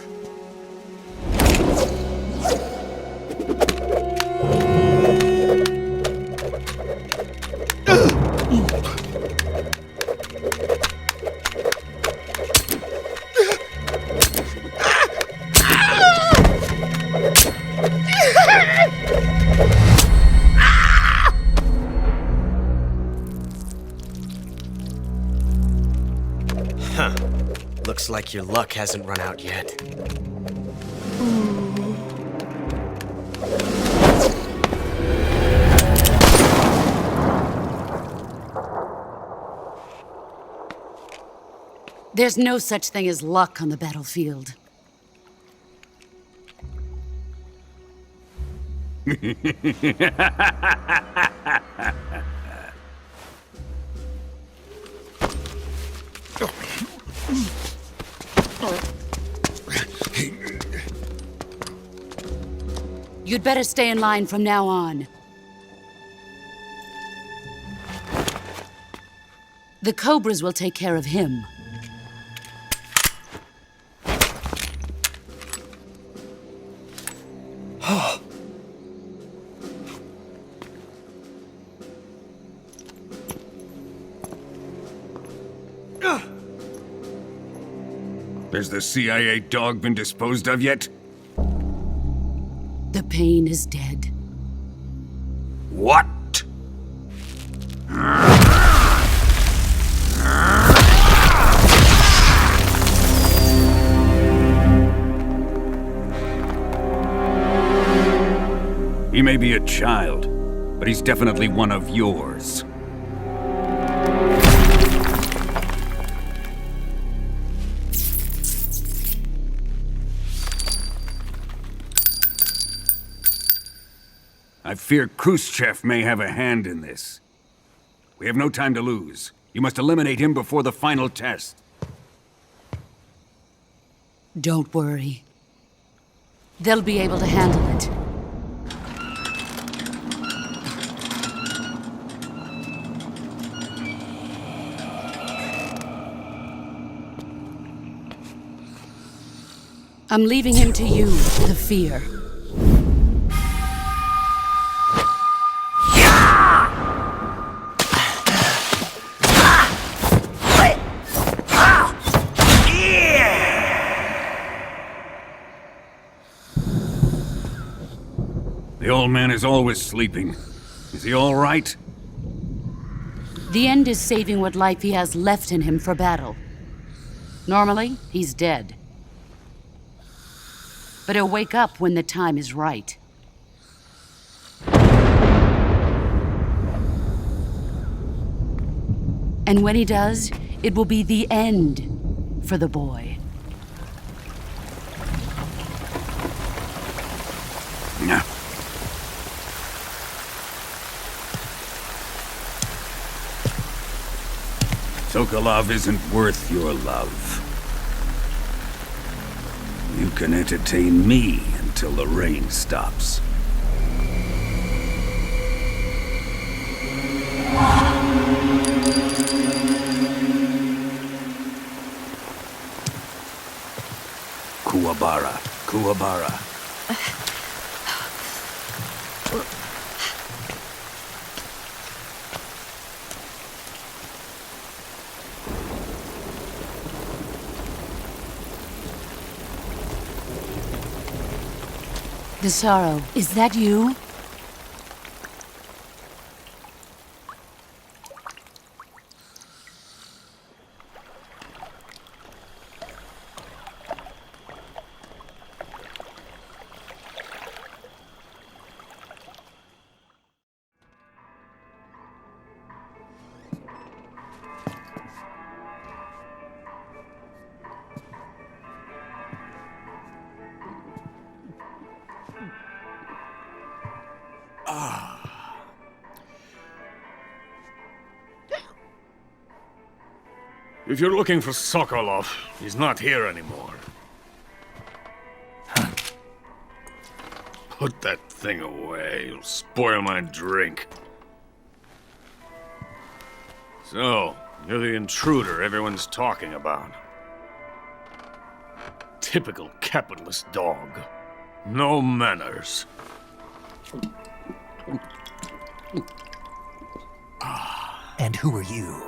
Speaker 10: Looks like your luck hasn't run out yet.
Speaker 7: There's no such thing as luck on the battlefield. You'd better stay in line from now on. The Cobras will take care of him.
Speaker 12: Has the CIA dog been disposed of yet?
Speaker 7: The pain is dead.
Speaker 12: What? He may be a child, but he's definitely one of yours. I fear Khrushchev may have a hand in this. We have no time to lose. You must eliminate him before the final test.
Speaker 7: Don't worry. They'll be able to handle it. I'm leaving him to you, the fear.
Speaker 12: The old man is always sleeping. Is he all right?
Speaker 7: The end is saving what life he has left in him for battle. Normally, he's dead. But he'll wake up when the time is right. And when he does, it will be the end for the boy.
Speaker 12: Yeah. Sokolov isn't worth your love. You can entertain me until the rain stops. Kuwabara.
Speaker 7: Desaro, is that you?
Speaker 9: If you're looking for Sokolov, he's not here anymore. Put that thing away. You'll spoil my drink. So, you're the intruder everyone's talking about. Typical capitalist dog. No manners.
Speaker 5: And who are you?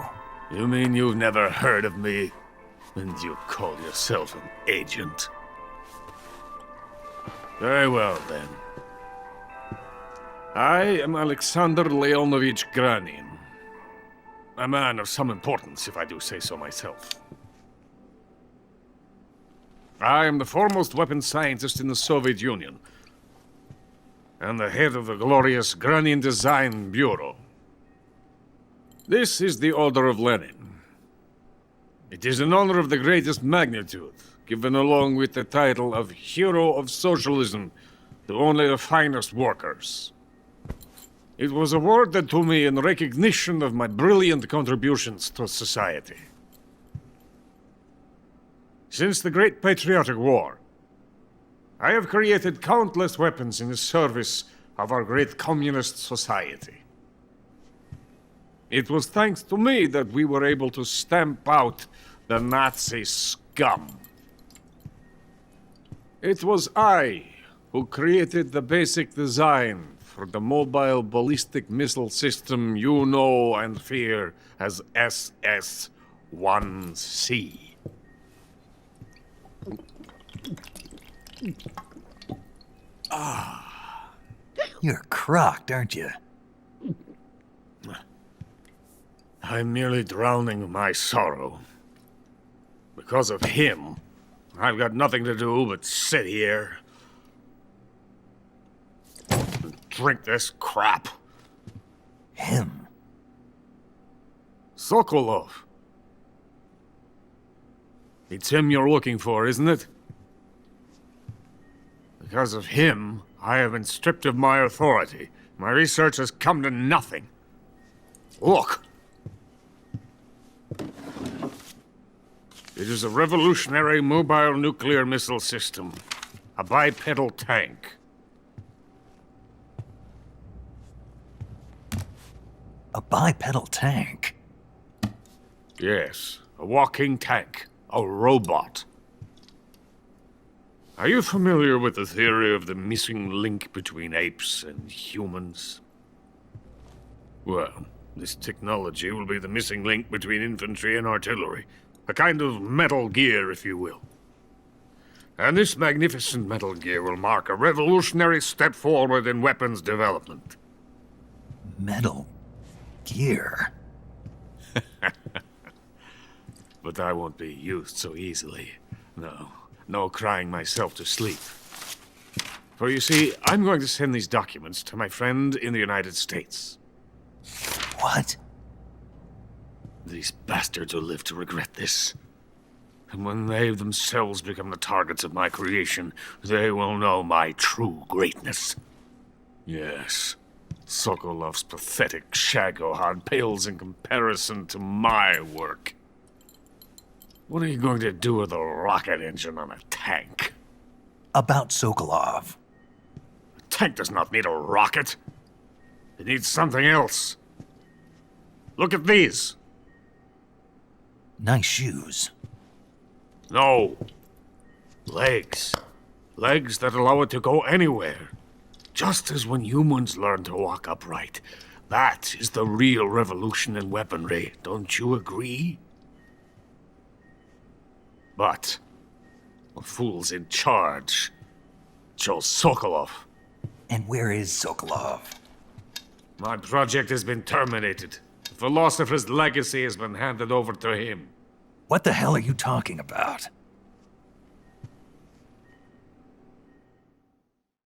Speaker 9: You mean you've never heard of me? And you call yourself an agent? Very well, then. I am Alexander Leonovich Granin. A man of some importance, if I do say so myself. I am the foremost weapons scientist in the Soviet Union, and the head of the glorious Granin Design Bureau. This is the Order of Lenin. It is an honor of the greatest magnitude, given along with the title of Hero of Socialism to only the finest workers. It was awarded to me in recognition of my brilliant contributions to society. Since the Great Patriotic War, I have created countless weapons in the service of our great communist society. It was thanks to me that we were able to stamp out the Nazi scum. It was I who created the basic design for the mobile ballistic missile system you know and fear as SS-1C.
Speaker 5: You're crocked, aren't you?
Speaker 9: I'm merely drowning my sorrow. Because of him, I've got nothing to do but sit here and drink this crap.
Speaker 5: Him?
Speaker 9: Sokolov. It's him you're looking for, isn't it? Because of him, I have been stripped of my authority. My research has come to nothing. Look. It is a revolutionary mobile nuclear missile system. A bipedal tank.
Speaker 5: A bipedal tank?
Speaker 9: Yes, a walking tank. A robot. Are you familiar with the theory of the missing link between apes and humans? Well, this technology will be the missing link between infantry and artillery. A kind of Metal Gear, if you will. And this magnificent Metal Gear will mark a revolutionary step forward in weapons development.
Speaker 5: Metal Gear?
Speaker 9: But I won't be used so easily. No crying myself to sleep. For you see, I'm going to send these documents to my friend in the United States.
Speaker 5: What?
Speaker 9: These bastards will live to regret this. And when they themselves become the targets of my creation, they will know my true greatness. Yes, Sokolov's pathetic Shagohod pales in comparison to my work. What are you going to do with a rocket engine on a tank?
Speaker 5: About Sokolov.
Speaker 9: A tank does not need a rocket. It needs something else. Look at these.
Speaker 5: Nice shoes.
Speaker 9: No. Legs. Legs that allow it to go anywhere. Just as when humans learn to walk upright. That is the real revolution in weaponry. Don't you agree? But the fool's in charge. Chose Sokolov.
Speaker 5: And where is Sokolov?
Speaker 9: My project has been terminated. The philosopher's legacy has been handed over to him.
Speaker 5: What the hell are you talking about?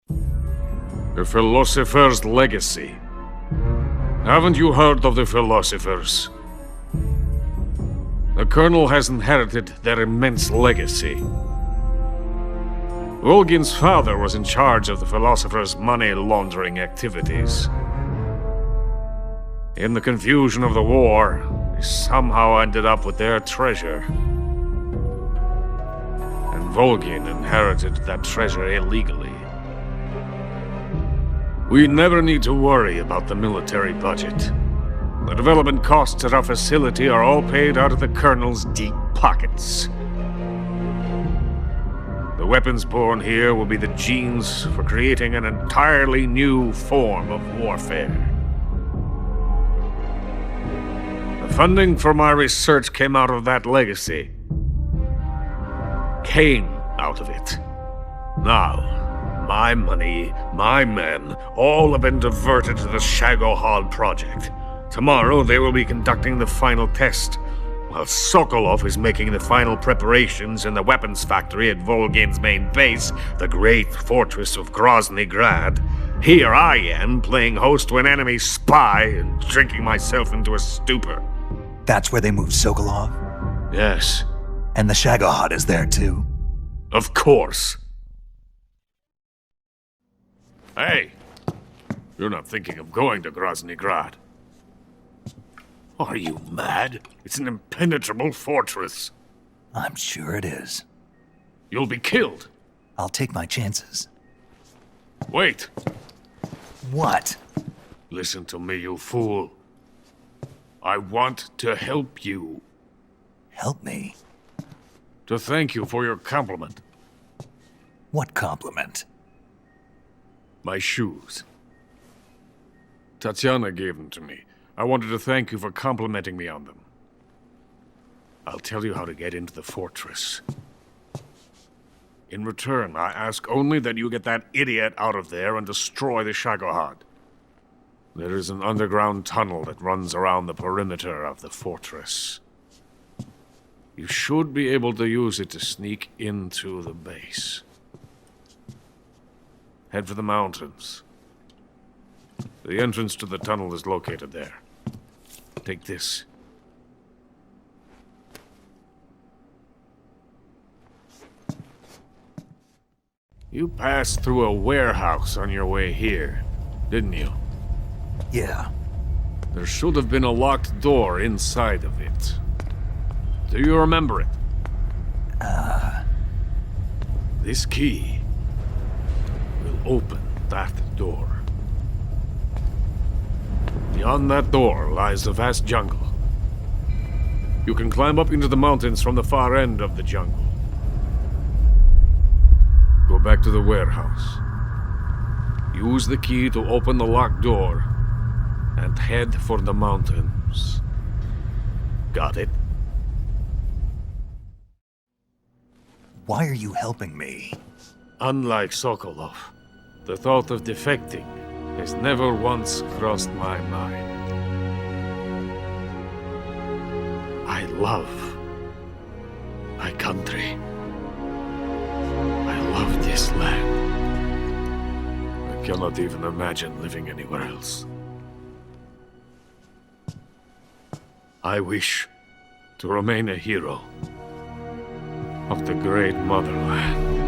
Speaker 9: The philosopher's legacy. Haven't you heard of the philosophers? The Colonel has inherited their immense legacy. Volgin's father was in charge of the philosophers' money laundering activities. In the confusion of the war, they somehow ended up with their treasure. And Volgin inherited that treasure illegally. We never need to worry about the military budget. The development costs at our facility are all paid out of the Colonel's deep pockets. The weapons born here will be the genes for creating an entirely new form of warfare. The funding for my research came out of that legacy. Came out of it. Now, my money, my men, all have been diverted to the Shagohod project. Tomorrow they will be conducting the final test, while Sokolov is making the final preparations in the weapons factory at Volgin's main base, the great fortress of Grozny Grad. Here I am, playing host to an enemy spy and drinking myself into a stupor.
Speaker 5: That's where they moved Sokolov?
Speaker 9: Yes.
Speaker 5: And the Shagohod is there too?
Speaker 9: Of course. Hey, you're not thinking of going to Grozny Grad. Are you mad? It's an impenetrable fortress.
Speaker 5: I'm sure it is.
Speaker 9: You'll be killed.
Speaker 5: I'll take my chances.
Speaker 9: Wait.
Speaker 5: What?
Speaker 9: Listen to me, you fool. I want to help you.
Speaker 5: Help me?
Speaker 9: To thank you for your compliment.
Speaker 5: What compliment?
Speaker 9: My shoes. Tatiana gave them to me. I wanted to thank you for complimenting me on them. I'll tell you how to get into the fortress. In return, I ask only that you get that idiot out of there and destroy the Shagohod. There is an underground tunnel that runs around the perimeter of the fortress. You should be able to use it to sneak into the base. Head for the mountains. The entrance to the tunnel is located there. Take this. You passed through a warehouse on your way here, didn't you?
Speaker 5: Yeah.
Speaker 9: There should have been a locked door inside of it. Do you remember it? This key will open that door. Beyond that door lies the vast jungle. You can climb up into the mountains from the far end of the jungle. Go back to the warehouse. Use the key to open the locked door and head for the mountains. Got it?
Speaker 5: Why are you helping me?
Speaker 9: Unlike Sokolov, the thought of defecting has never once crossed my mind. I love my country. I love this land. I cannot even imagine living anywhere else. I wish to remain a hero of the great motherland.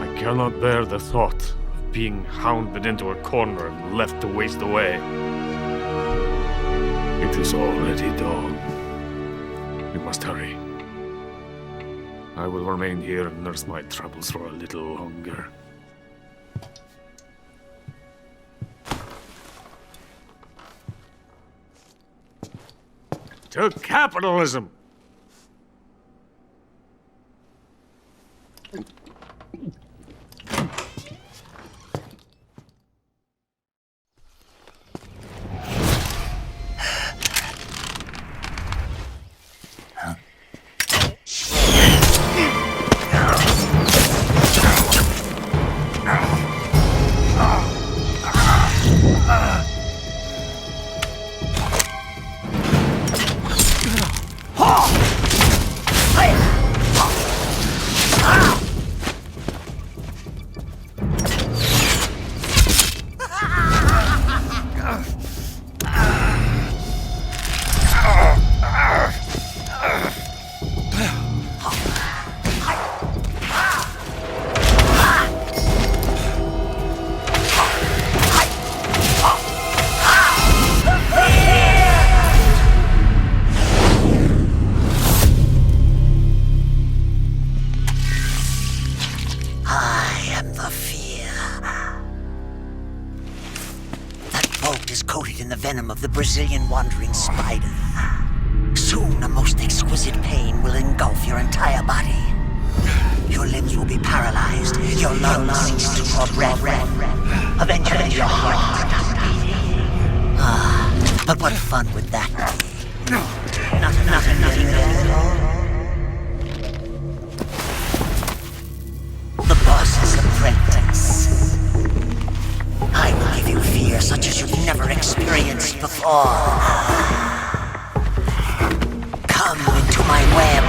Speaker 9: I cannot bear the thought of being hounded into a corner and left to waste away. It is already dawn. We must hurry. I will remain here and nurse my troubles for a little longer. To capitalism!
Speaker 11: Of the Brazilian wandering spider. Soon a most exquisite pain will engulf your entire body. Your limbs will be paralyzed, your lungs cease to draw breath. Eventually your heart will stop beating. Ah, but what fun would that be? Nothing at all. The boss's apprentice. I will give you fear such as you've never experienced before. Come into my web.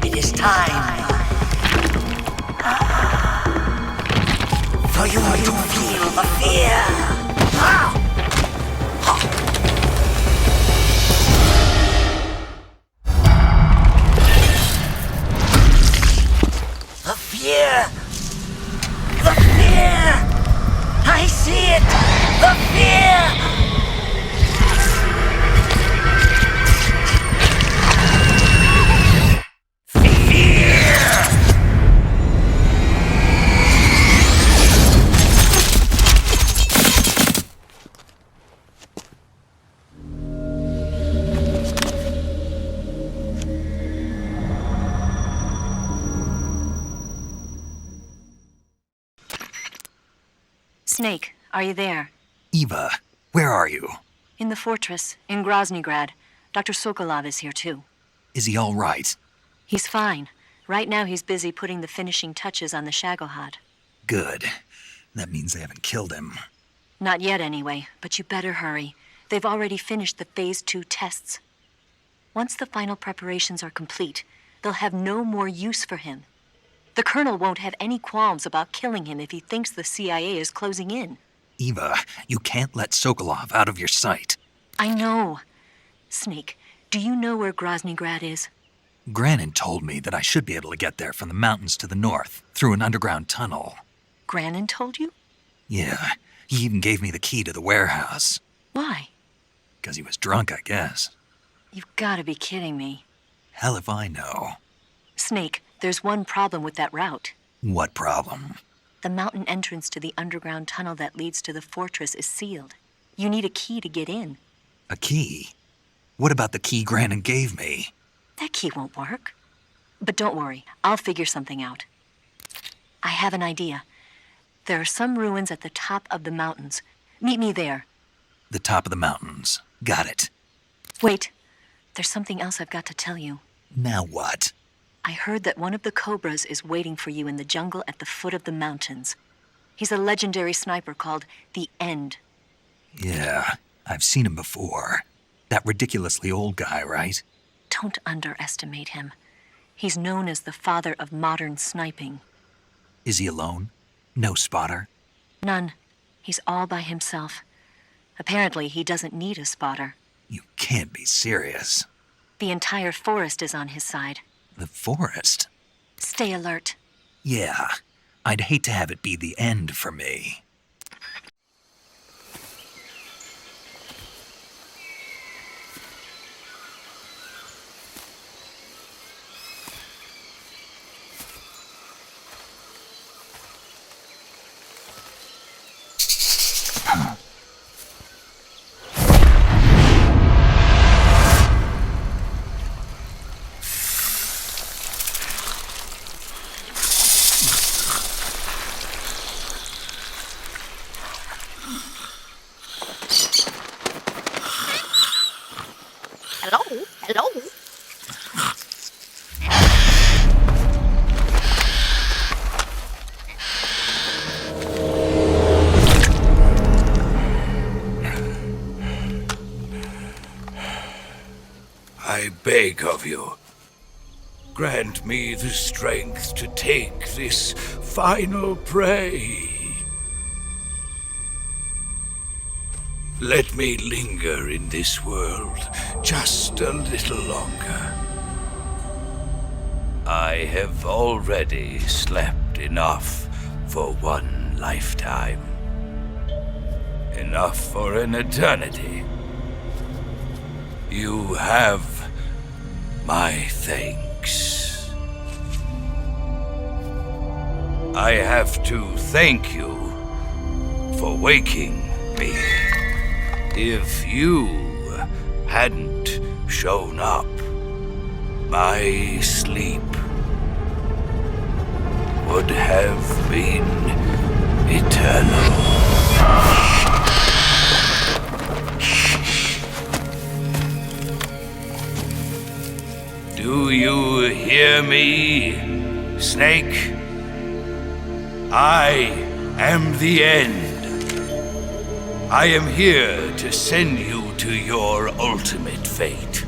Speaker 11: It is time for you to feel the fear. The fear. The fear! I see it! The fear!
Speaker 13: Snake, are you there?
Speaker 5: Eva, where are you?
Speaker 13: In the fortress, in Groznygrad. Dr. Sokolov is here too.
Speaker 5: Is he all right?
Speaker 13: He's fine. Right now he's busy putting the finishing touches on the Shagohod.
Speaker 5: Good. That means they haven't killed him.
Speaker 13: Not yet anyway, but you better hurry. They've already finished the Phase 2 tests. Once the final preparations are complete, they'll have no more use for him. The Colonel won't have any qualms about killing him if he thinks the CIA is closing in.
Speaker 5: Eva, you can't let Sokolov out of your sight.
Speaker 13: I know. Snake, do you know where Groznygrad is?
Speaker 5: Granin told me that I should be able to get there from the mountains to the north, through an underground tunnel.
Speaker 13: Granin told you?
Speaker 5: Yeah, he even gave me the key to the warehouse.
Speaker 13: Why?
Speaker 5: Because he was drunk, I guess.
Speaker 13: You've got to be kidding me.
Speaker 5: Hell if I know.
Speaker 13: Snake, there's one problem with that route.
Speaker 5: What problem?
Speaker 13: The mountain entrance to the underground tunnel that leads to the fortress is sealed. You need a key to get in.
Speaker 5: A key? What about the key Granin gave me?
Speaker 13: That key won't work. But don't worry, I'll figure something out. I have an idea. There are some ruins at the top of the mountains. Meet me there.
Speaker 5: The top of the mountains. Got it.
Speaker 13: Wait, there's something else I've got to tell you.
Speaker 5: Now what?
Speaker 13: I heard that one of the Cobras is waiting for you in the jungle at the foot of the mountains. He's a legendary sniper called the End.
Speaker 5: Yeah, I've seen him before. That ridiculously old guy, right?
Speaker 13: Don't underestimate him. He's known as the father of modern sniping.
Speaker 5: Is he alone? No spotter?
Speaker 13: None. He's all by himself. Apparently, he doesn't need a spotter.
Speaker 5: You can't be serious.
Speaker 13: The entire forest is on his side.
Speaker 5: The forest?
Speaker 13: Stay alert.
Speaker 5: Yeah. I'd hate to have it be the end for me.
Speaker 11: Hello?
Speaker 16: I beg of you, grant me the strength to take this final prey. Let me linger in this world just a little longer. I have already slept enough for one lifetime. Enough for an eternity. You have my thanks. I have to thank you for waking me. If you hadn't shown up, my sleep would have been eternal. Do you hear me, Snake? I am the end. I am here to send you to your ultimate fate.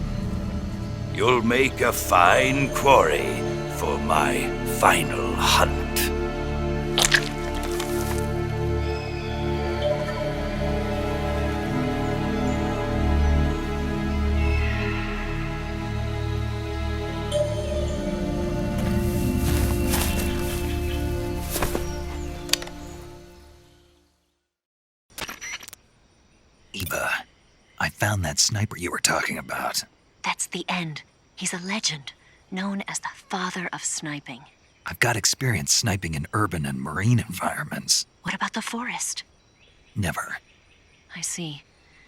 Speaker 16: You'll make a fine quarry for my final hunt.
Speaker 5: I found that sniper you were talking about.
Speaker 13: That's the end. He's a legend, known as the father of sniping.
Speaker 5: I've got experience sniping in urban and marine environments.
Speaker 13: What about the forest?
Speaker 5: Never.
Speaker 13: I see.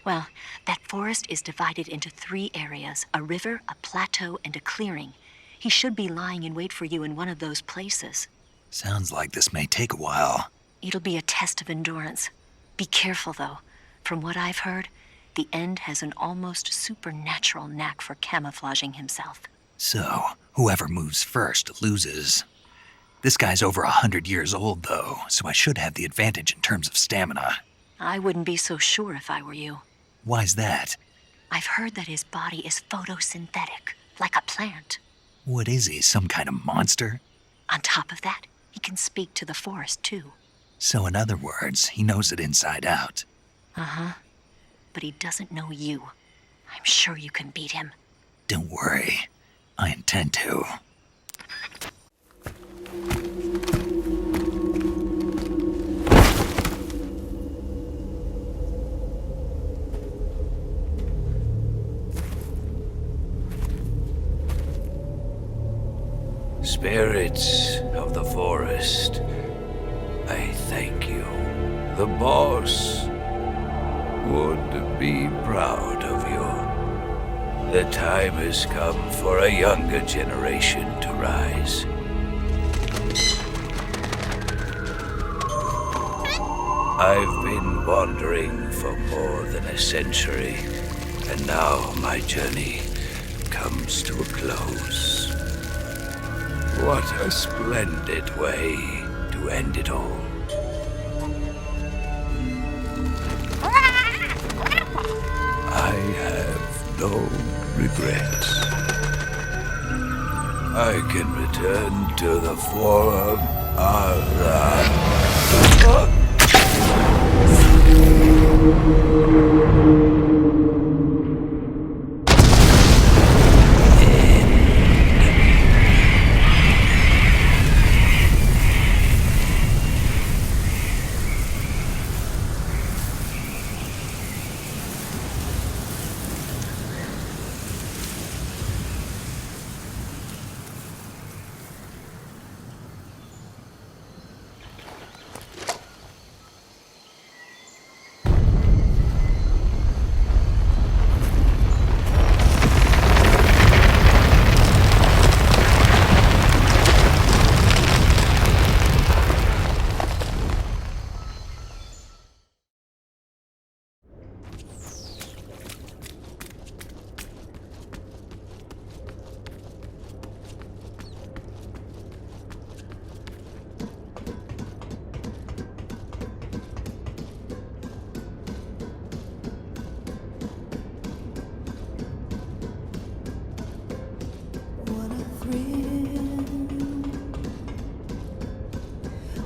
Speaker 13: Well, that forest is divided into 3 areas, a river, a plateau, and a clearing. He should be lying in wait for you in one of those places.
Speaker 5: Sounds like this may take a while.
Speaker 13: It'll be a test of endurance. Be careful, though. From what I've heard, the End has an almost supernatural knack for camouflaging himself.
Speaker 5: So, whoever moves first loses. This guy's over 100 years old, though, so I should have the advantage in terms of stamina.
Speaker 13: I wouldn't be so sure if I were you.
Speaker 5: Why's that?
Speaker 13: I've heard that his body is photosynthetic, like a plant.
Speaker 5: What is he, some kind of monster?
Speaker 13: On top of that, he can speak to the forest, too.
Speaker 5: So in other words, he knows it inside out.
Speaker 13: Uh-huh. But he doesn't know you. I'm sure you can beat him.
Speaker 5: Don't worry. I intend to.
Speaker 16: Spirits of the forest, I thank you. The boss would be proud of you. The time has come for a younger generation to rise. I've been wandering for more than a century, and now my journey comes to a close. What a splendid way to end it all. I have no regrets. I can return to the Forum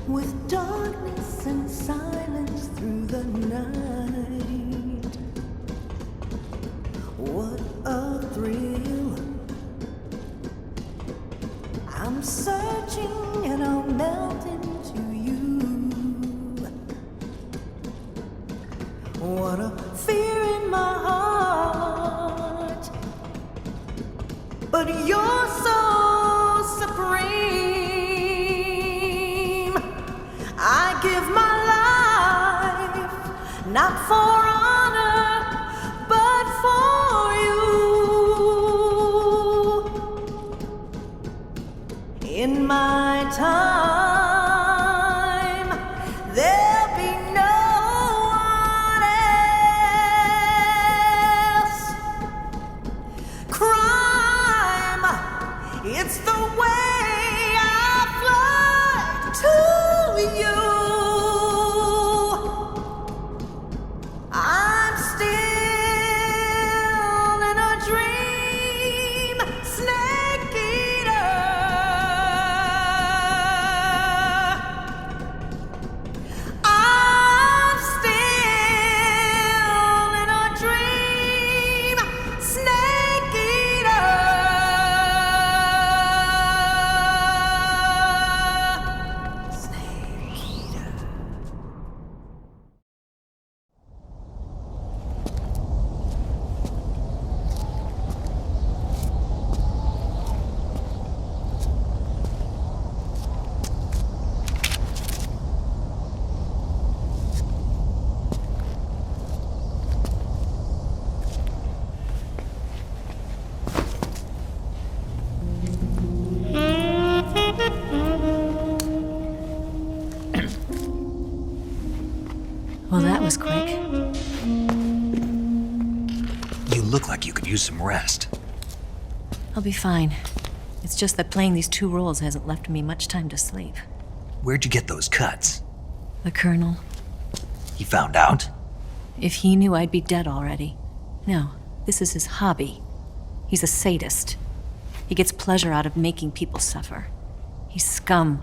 Speaker 1: with darkness and silence through the night. What a thrill. I'm searching and I'll melt into you. What a fear in my heart. But you're so supreme. I give my life, not for honor, but for you. In my time, there'll be no one else. Crime, it's the way I fly to you. I'm still in a dream, snake eater. I'm still in a dream, snake eater.
Speaker 13: Well, that was quick.
Speaker 5: You look like you could use some rest.
Speaker 13: I'll be fine. It's just that playing these two roles hasn't left me much time to sleep.
Speaker 5: Where'd you get those cuts?
Speaker 13: The Colonel.
Speaker 5: He found out?
Speaker 13: If he knew, I'd be dead already. No, this is his hobby. He's a sadist. He gets pleasure out of making people suffer. He's scum.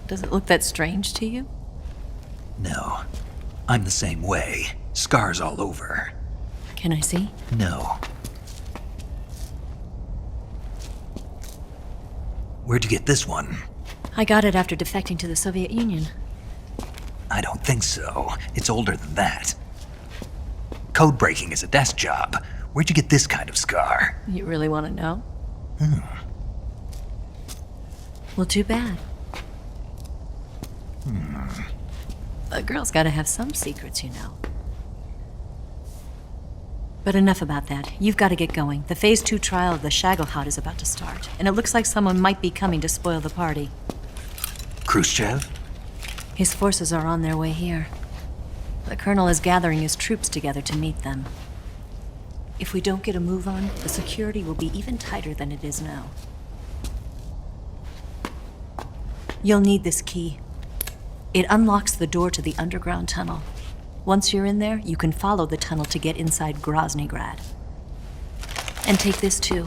Speaker 13: Does it look that strange to you?
Speaker 5: No. I'm the same way. Scars all over.
Speaker 13: Can I see?
Speaker 5: No. Where'd you get this one?
Speaker 13: I got it after defecting to the Soviet Union.
Speaker 5: I don't think so. It's older than that. Code breaking is a desk job. Where'd you get this kind of scar?
Speaker 13: You really want to know? Well, too bad. A girl's gotta have some secrets, you know. But enough about that. You've got to get going. The Phase 2 trial of the Shagelhot is about to start, and it looks like someone might be coming to spoil the party.
Speaker 5: Khrushchev?
Speaker 13: His forces are on their way here. The Colonel is gathering his troops together to meet them. If we don't get a move on, the security will be even tighter than it is now. You'll need this key. It unlocks the door to the underground tunnel. Once you're in there, you can follow the tunnel to get inside Groznygrad. And take this too.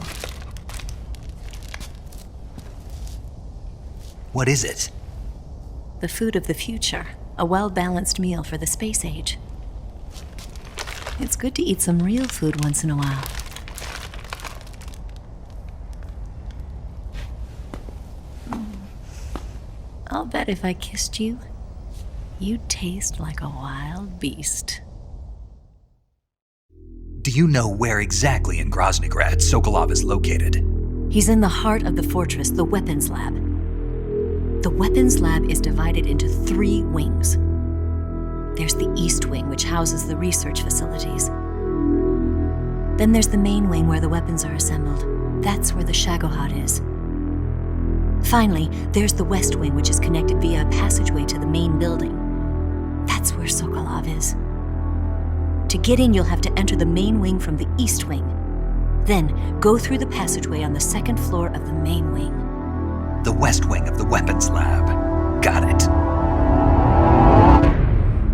Speaker 5: What is it?
Speaker 13: The food of the future. A well-balanced meal for the space age. It's good to eat some real food once in a while. I'll bet if I kissed you, you'd taste like a wild beast.
Speaker 5: Do you know where exactly in Groznygrad Sokolov is located?
Speaker 13: He's in the heart of the fortress, the weapons lab. The weapons lab is divided into 3 wings. There's the East Wing, which houses the research facilities. Then there's the main wing where the weapons are assembled. That's where the Shagohod is. Finally, there's the West Wing, which is connected via a passageway to the main building. That's where Sokolov is. To get in, you'll have to enter the main wing from the East Wing. Then, go through the passageway on the 2nd floor of the main wing.
Speaker 5: The West Wing of the weapons lab. Got it.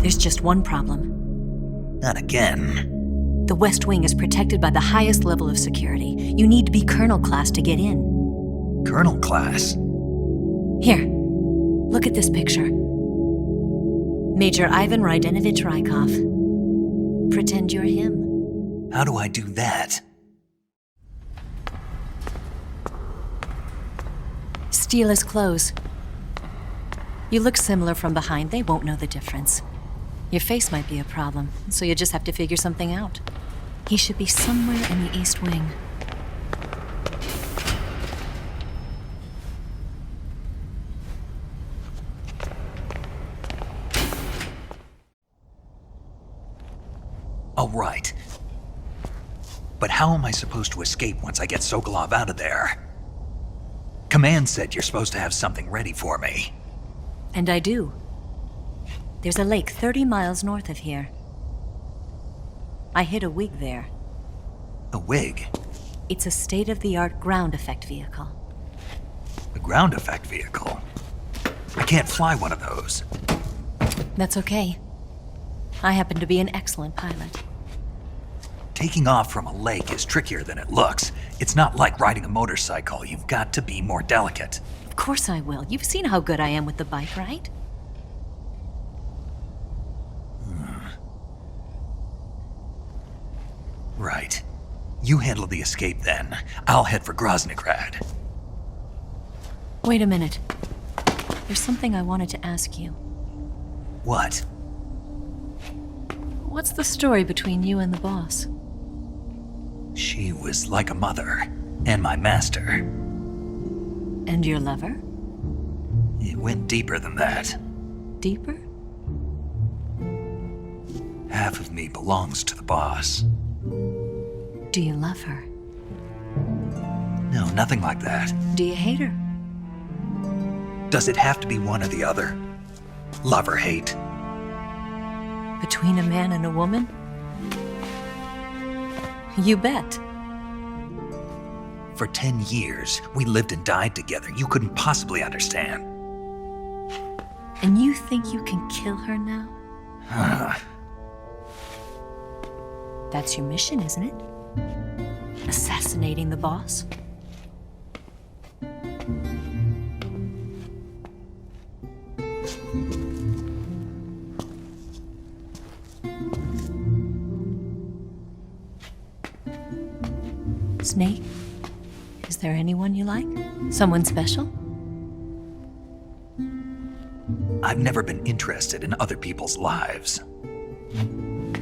Speaker 13: There's just one problem.
Speaker 5: Not again.
Speaker 13: The West Wing is protected by the highest level of security. You need to be Colonel class to get in.
Speaker 5: Colonel class?
Speaker 13: Here, look at this picture. Major Ivan Rydenovich Rykov. Pretend you're him.
Speaker 5: How do I do that?
Speaker 13: Steal his clothes. You look similar from behind. They won't know the difference. Your face might be a problem, so you just have to figure something out. He should be somewhere in the East Wing.
Speaker 5: All right. But how am I supposed to escape once I get Sokolov out of there? Command said you're supposed to have something ready for me.
Speaker 13: And I do. There's a lake 30 miles north of here. I hid a wig there.
Speaker 5: A wig?
Speaker 13: It's a state-of-the-art ground effect vehicle.
Speaker 5: A ground effect vehicle? I can't fly one of those.
Speaker 13: That's okay. I happen to be an excellent pilot.
Speaker 5: Taking off from a lake is trickier than it looks. It's not like riding a motorcycle. You've got to be more delicate.
Speaker 13: Of course I will. You've seen how good I am with the bike, right?
Speaker 5: Right. You handle the escape then. I'll head for Groznygrad.
Speaker 13: Wait a minute. There's something I wanted to ask you.
Speaker 5: What?
Speaker 13: What's the story between you and the boss?
Speaker 5: She was like a mother, and my master.
Speaker 13: And your lover?
Speaker 5: It went deeper than that.
Speaker 13: Deeper?
Speaker 5: Half of me belongs to the boss.
Speaker 13: Do you love her?
Speaker 5: No, nothing like that.
Speaker 13: Do you hate her?
Speaker 5: Does it have to be one or the other? Love or hate?
Speaker 13: Between a man and a woman? You bet.
Speaker 5: For 10 years, we lived and died together. You couldn't possibly understand.
Speaker 13: And you think you can kill her now? That's your mission, isn't it? Assassinating the boss? Snake? Is there anyone you like? Someone special?
Speaker 5: I've never been interested in other people's lives.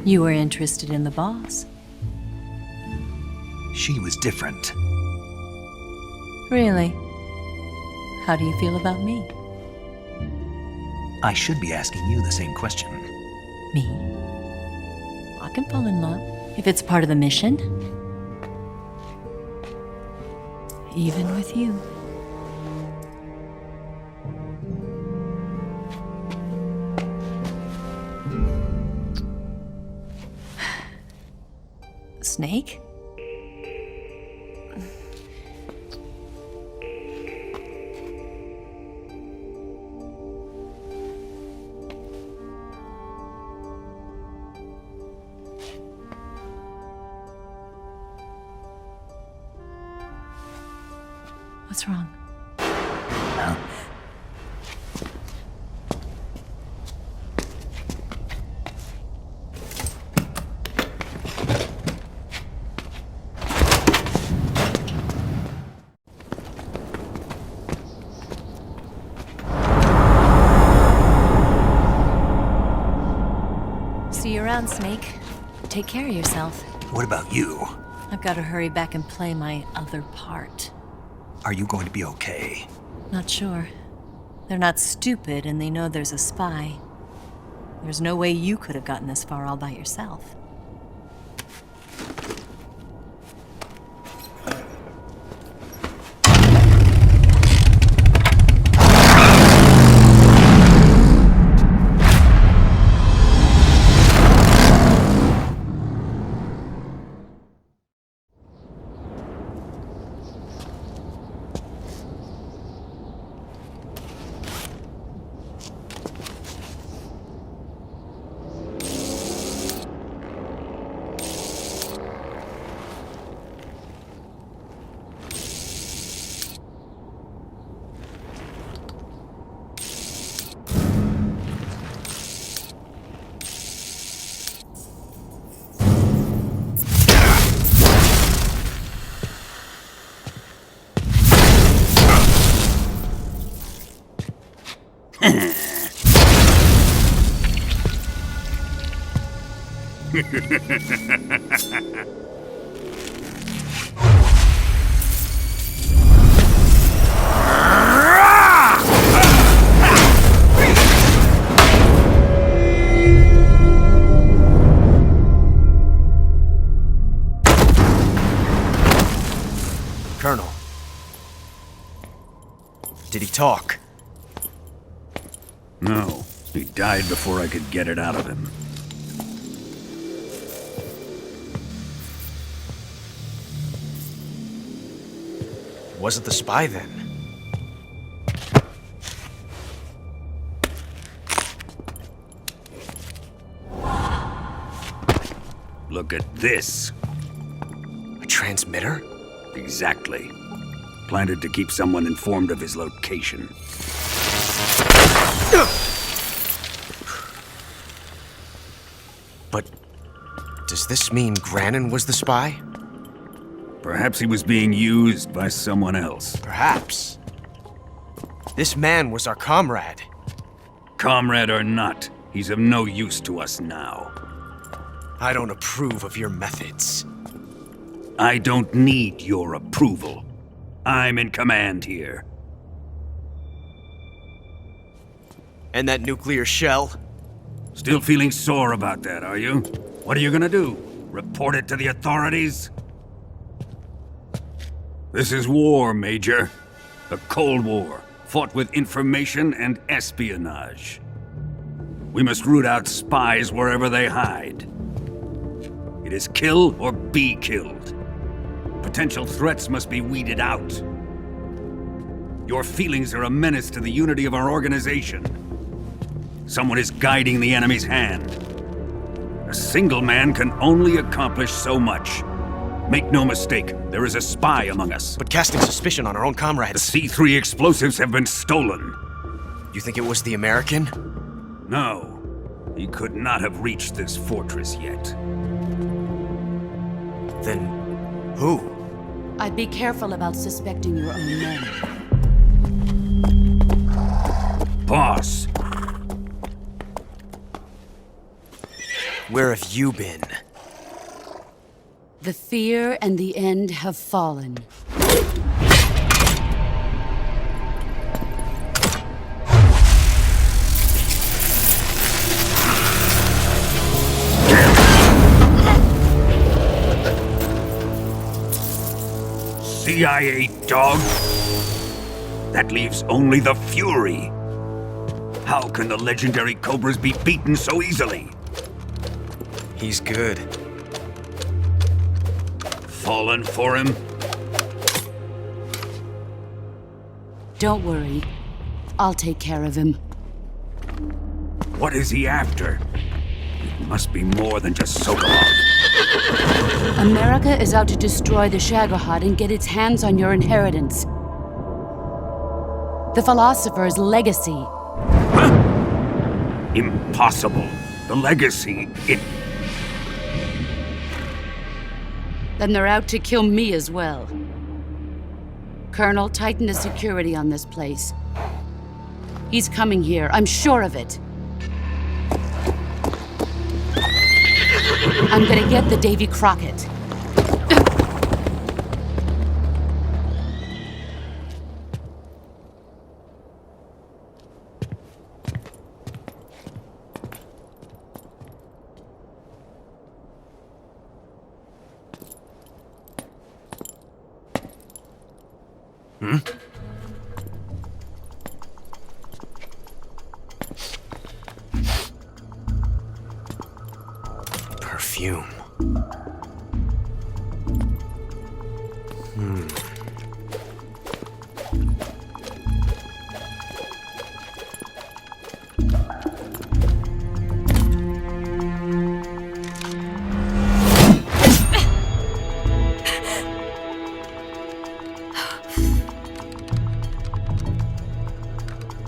Speaker 13: You were interested in the boss.
Speaker 5: She was different.
Speaker 13: Really? How do you feel about me?
Speaker 5: I should be asking you the same question.
Speaker 13: Me? I can fall in love if it's part of the mission. Even with you. Snake? What's wrong?
Speaker 12: Huh?
Speaker 13: See you around, Snake. Take care of yourself.
Speaker 5: What about you?
Speaker 13: I've got to hurry back and play my other part.
Speaker 5: Are you going to be okay?
Speaker 13: Not sure. They're not stupid, and they know there's a spy. There's no way you could have gotten this far all by yourself.
Speaker 10: Colonel. Did he talk?
Speaker 12: No, he died before I could get it out of him.
Speaker 10: Wasn't the spy then?
Speaker 12: Look at this.
Speaker 10: A transmitter?
Speaker 12: Exactly. Planted to keep someone informed of his location.
Speaker 10: But does this mean Granin was the spy?
Speaker 12: Perhaps he was being used by someone else.
Speaker 10: Perhaps. This man was our comrade.
Speaker 12: Comrade or not, he's of no use to us now.
Speaker 10: I don't approve of your methods.
Speaker 12: I don't need your approval. I'm in command here.
Speaker 10: And that nuclear shell?
Speaker 12: Still feeling sore about that, are you? What are you gonna do? Report it to the authorities? This is war, Major. The Cold War, fought with information and espionage. We must root out spies wherever they hide. It is kill or be killed. Potential threats must be weeded out. Your feelings are a menace to the unity of our organization. Someone is guiding the enemy's hand. A single man can only accomplish so much. Make no mistake, there is a spy among us.
Speaker 10: But casting suspicion on our own comrades.
Speaker 12: The C3 explosives have been stolen.
Speaker 10: You think it was the American?
Speaker 12: No. He could not have reached this fortress yet.
Speaker 10: Then who?
Speaker 7: I'd be careful about suspecting your own men.
Speaker 12: Boss!
Speaker 10: Where have you been?
Speaker 7: The fear and the end have fallen.
Speaker 12: CIA dog? That leaves only the Fury. How can the legendary Cobras be beaten so easily?
Speaker 10: He's good.
Speaker 12: Fallen for him?
Speaker 7: Don't worry. I'll take care of him.
Speaker 12: What is he after? It must be more than just Sokolov.
Speaker 7: America is out to destroy the Shagohod and get its hands on your inheritance. The philosopher's legacy.
Speaker 12: Huh? Impossible. The legacy,
Speaker 7: Then they're out to kill me as well. Colonel, tighten the security on this place. He's coming here, I'm sure of it. I'm gonna get the Davy Crockett.
Speaker 10: Perfume.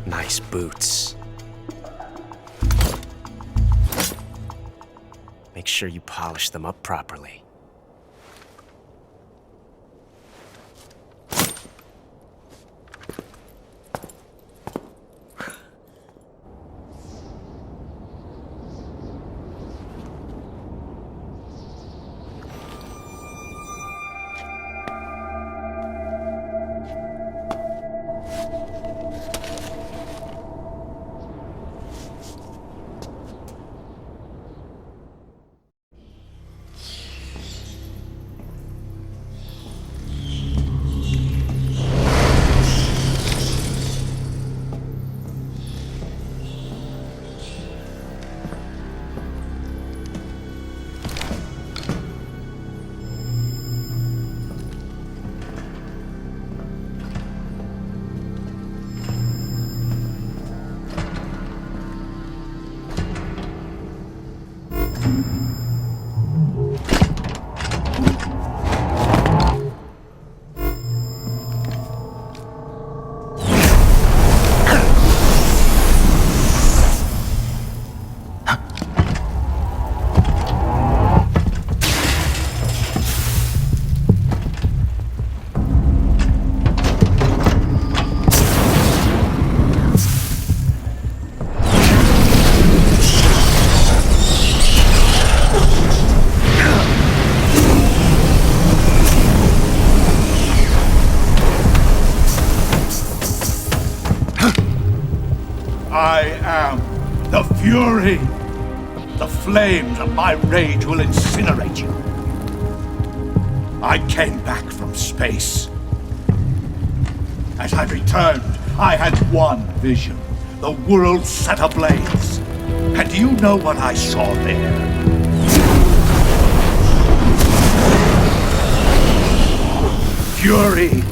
Speaker 10: Nice boots. Make sure you polish them up properly.
Speaker 8: Fury! The flames of my rage will incinerate you. I came back from space. As I returned, I had one vision. The world set ablaze. And do you know what I saw there? Fury!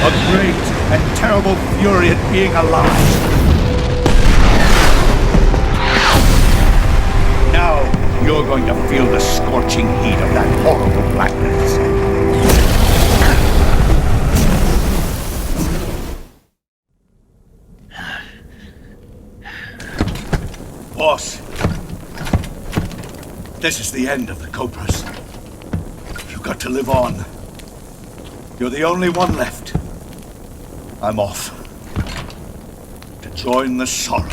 Speaker 8: A great and terrible fury at being alive. Now you're going to feel the scorching heat of that horrible blackness. Boss, this is the end of the Cobras. You've got to live on. You're the only one left. I'm off to join the sorrow.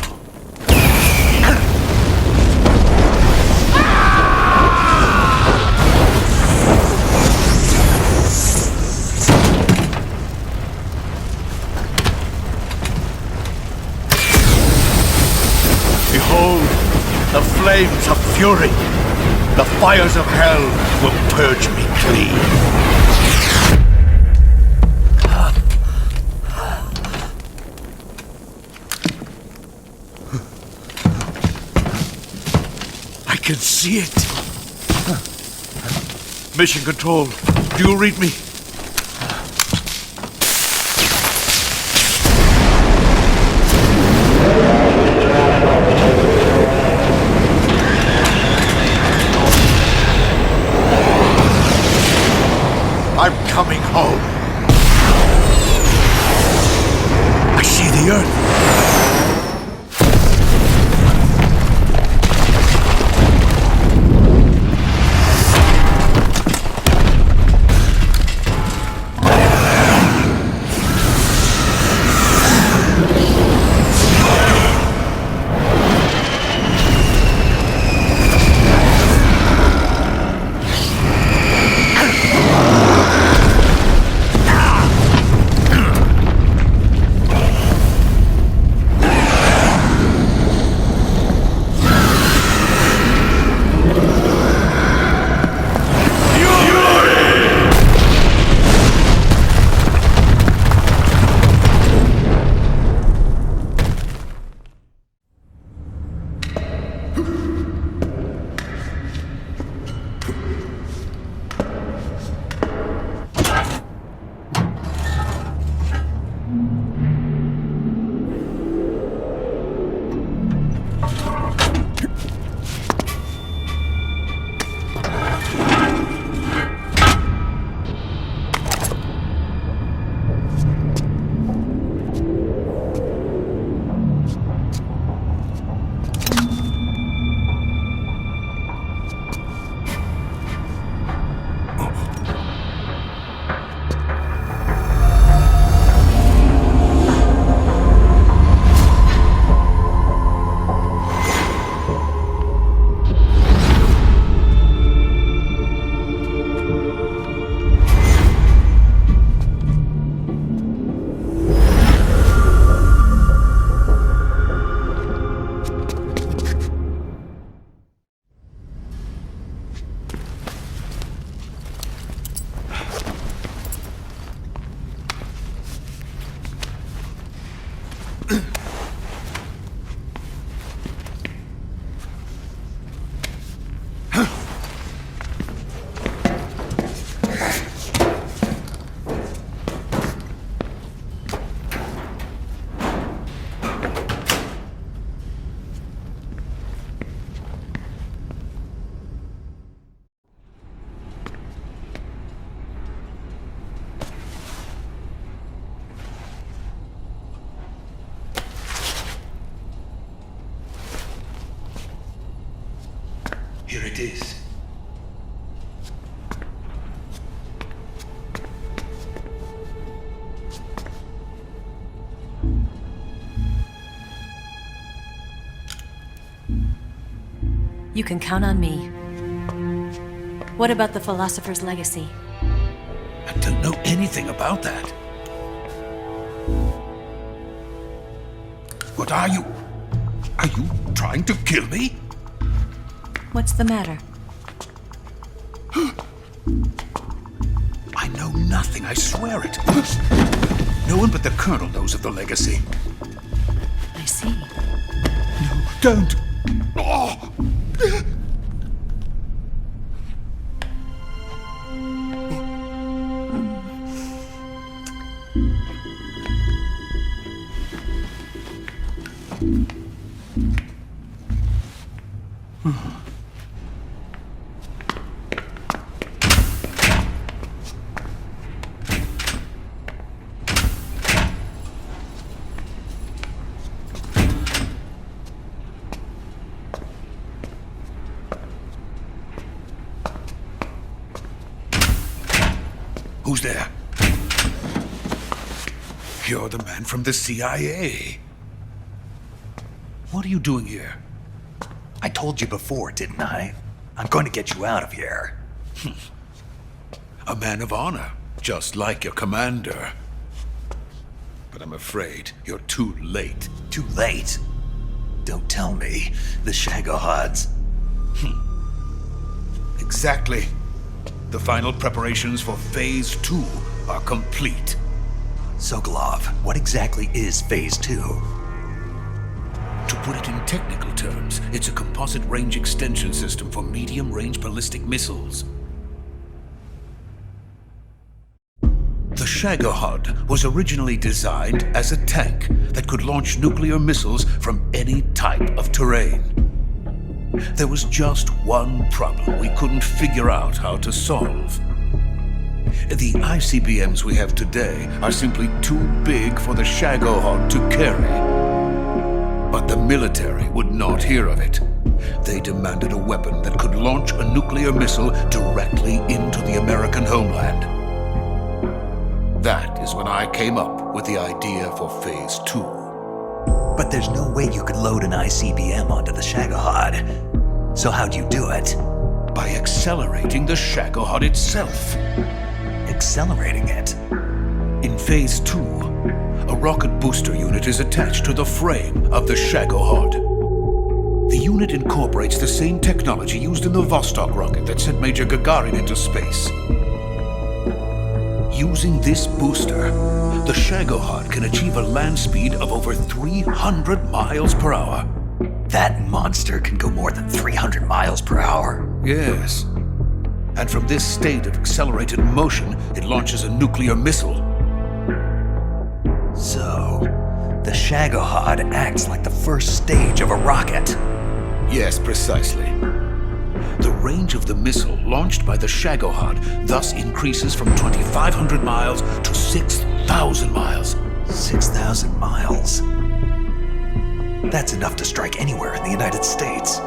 Speaker 8: Behold, the flames of fury. The fires of hell will purge me clean. I can see it. Mission Control, do you read me?
Speaker 13: You can count on me. What about the philosopher's legacy?
Speaker 8: I don't know anything about that. What are you? Are you trying to kill me?
Speaker 13: What's the matter?
Speaker 8: I know nothing, I swear it. No one but the Colonel knows of the legacy.
Speaker 13: I see.
Speaker 8: No, don't! Oh. Who's there? You're the man from the CIA. What are you doing here?
Speaker 5: I told you before, didn't I? I'm going to get you out of here.
Speaker 8: A man of honor, just like your commander. But I'm afraid you're too late.
Speaker 5: Too late? Don't tell me. The Shagohods.
Speaker 8: Exactly. The final preparations for Phase 2 are complete.
Speaker 5: Sokolov, what exactly is Phase 2?
Speaker 8: To put it in technical terms, it's a composite range extension system for medium-range ballistic missiles. The Shagohod was originally designed as a tank that could launch nuclear missiles from any type of terrain. There was just one problem we couldn't figure out how to solve. The ICBMs we have today are simply too big for the Shagohod to carry. But the military would not hear of it. They demanded a weapon that could launch a nuclear missile directly into the American homeland. That is when I came up with the idea for Phase 2.
Speaker 5: But there's no way you could load an ICBM onto the Shagohod. So how'd you do it?
Speaker 8: By accelerating the Shagohod itself.
Speaker 5: Accelerating it?
Speaker 8: In Phase 2, a rocket booster unit is attached to the frame of the Shagohod. The unit incorporates the same technology used in the Vostok rocket that sent Major Gagarin into space. Using this booster, the Shagohod can achieve a land speed of over 300 miles per hour.
Speaker 5: That monster can go more than 300 miles per hour?
Speaker 8: Yes. And from this state of accelerated motion, it launches a nuclear missile.
Speaker 5: So, the Shagohod acts like the first stage of a rocket.
Speaker 8: Yes, precisely. The range of the missile launched by the Shagohod thus increases from 2,500 miles to 6,000 miles.
Speaker 5: 6,000 miles? That's enough to strike anywhere in the United States.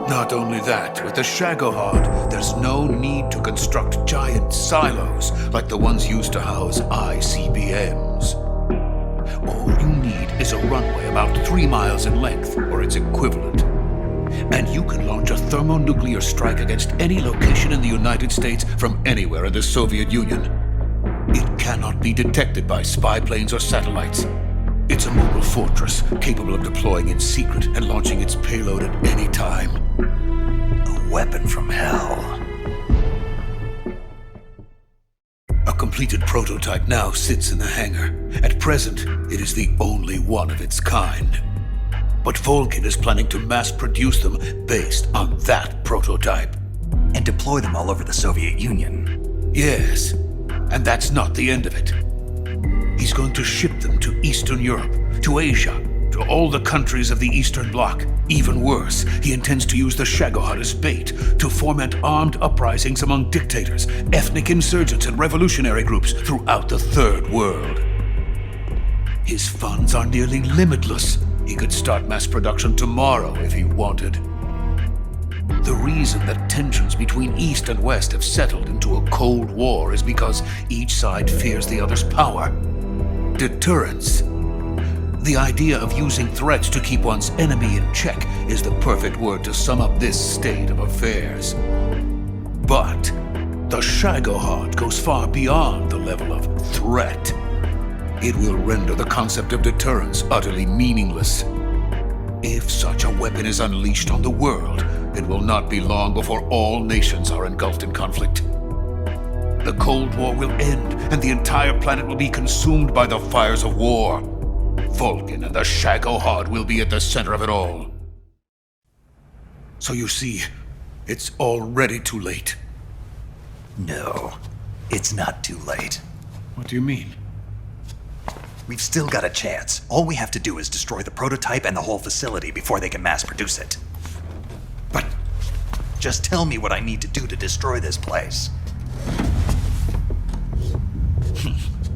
Speaker 8: Not only that, with the Shagohod, there's no need to construct giant silos like the ones used to house ICBMs. All you need is a runway about 3 miles in length, or its equivalent. And you can launch a thermonuclear strike against any location in the United States from anywhere in the Soviet Union. It cannot be detected by spy planes or satellites. It's a mobile fortress capable of deploying in secret and launching its payload at any time.
Speaker 5: A weapon from hell.
Speaker 8: A completed prototype now sits in the hangar. At present, it is the only one of its kind. But Volkin is planning to mass produce them based on that prototype.
Speaker 5: And deploy them all over the Soviet Union.
Speaker 8: Yes, and that's not the end of it. He's going to ship them to Eastern Europe, to Asia, to all the countries of the Eastern Bloc. Even worse, he intends to use the Shagohod as bait to foment armed uprisings among dictators, ethnic insurgents, and revolutionary groups throughout the Third World. His funds are nearly limitless. He could start mass production tomorrow if he wanted. The reason that tensions between East and West have settled into a Cold War is because each side fears the other's power. Deterrence. The idea of using threats to keep one's enemy in check is the perfect word to sum up this state of affairs. But the Shagohod goes far beyond the level of threat. It will render the concept of deterrence utterly meaningless. If such a weapon is unleashed on the world, it will not be long before all nations are engulfed in conflict. The Cold War will end, and the entire planet will be consumed by the fires of war. Vulcan and the Shagohod will be at the center of it all. So you see, it's already too late.
Speaker 5: No, it's not too late.
Speaker 8: What do you mean?
Speaker 5: We've still got a chance. All we have to do is destroy the prototype and the whole facility before they can mass produce it.
Speaker 8: But...
Speaker 5: just tell me what I need to do to destroy this place.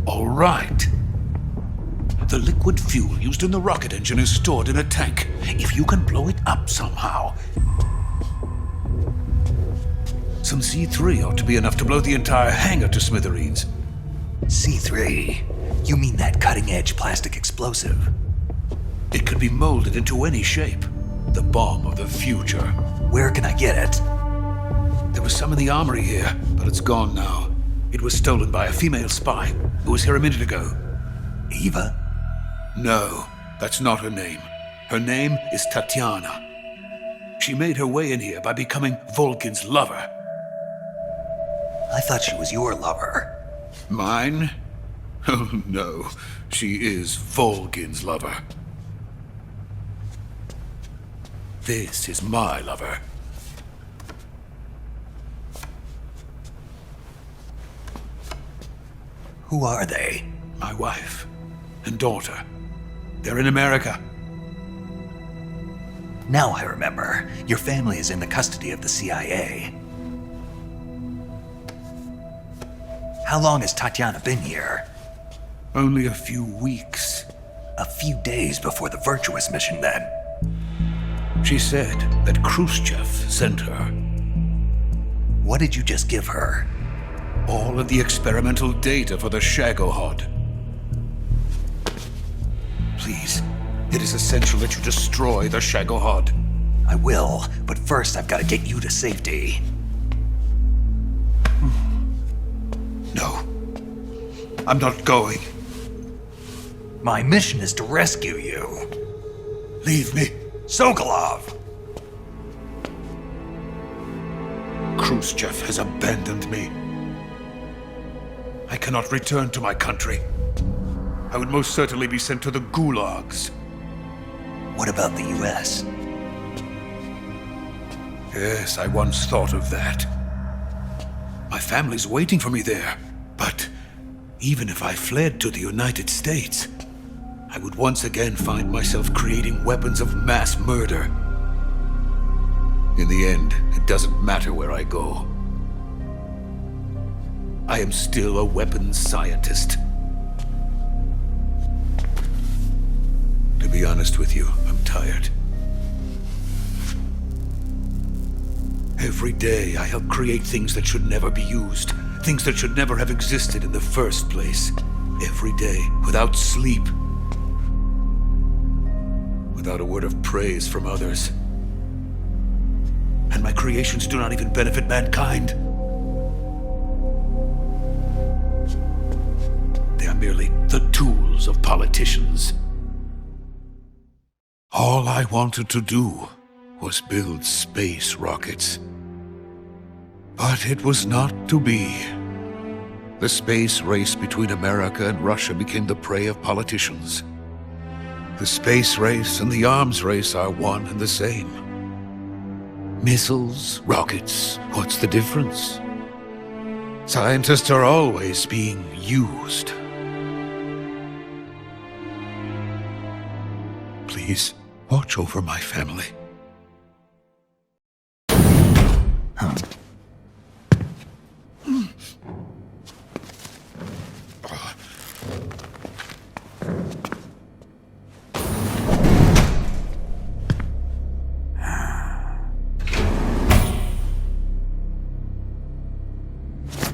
Speaker 8: All right. The liquid fuel used in the rocket engine is stored in a tank. If you can blow it up somehow... some C3 ought to be enough to blow the entire hangar to smithereens.
Speaker 5: C3? You mean that cutting-edge plastic explosive?
Speaker 8: It could be molded into any shape. The bomb of the future.
Speaker 5: Where can I get it?
Speaker 8: There was some in the armory here, but it's gone now. It was stolen by a female spy who was here a minute ago.
Speaker 5: Eva?
Speaker 8: No, that's not her name. Her name is Tatiana. She made her way in here by becoming Vulcan's lover.
Speaker 5: I thought she was your lover.
Speaker 8: Mine? Oh no, she is Vulcan's lover. This is my lover.
Speaker 5: Who are they?
Speaker 8: My wife and daughter. They're in America.
Speaker 5: Now I remember. Your family is in the custody of the CIA. How long has Tatiana been here?
Speaker 8: Only a few weeks.
Speaker 5: A few days before the Virtuous mission, then.
Speaker 8: She said that Khrushchev sent her.
Speaker 5: What did you just give her?
Speaker 8: All of the experimental data for the Shagohod. Please, it is essential that you destroy the Shagohod.
Speaker 5: I will, but first I've got to get you to safety.
Speaker 8: No. I'm not going.
Speaker 5: My mission is to rescue you.
Speaker 8: Leave me.
Speaker 5: Sokolov!
Speaker 8: Khrushchev has abandoned me. I cannot return to my country. I would most certainly be sent to the gulags.
Speaker 5: What about the US?
Speaker 8: Yes, I once thought of that. My family's waiting for me there. But even if I fled to the United States, I would once again find myself creating weapons of mass murder. In the end, it doesn't matter where I go. I am still a weapons scientist. To be honest with you, I'm tired. Every day I help create things that should never be used, things that should never have existed in the first place. Every day, without sleep. Without a word of praise from others. And my creations do not even benefit mankind. They are merely the tools of politicians. All I wanted to do was build space rockets. But it was not to be. The space race between America and Russia became the prey of politicians. The space race and the arms race are one and the same. Missiles, rockets, what's the difference? Scientists are always being used. Please, watch over my family.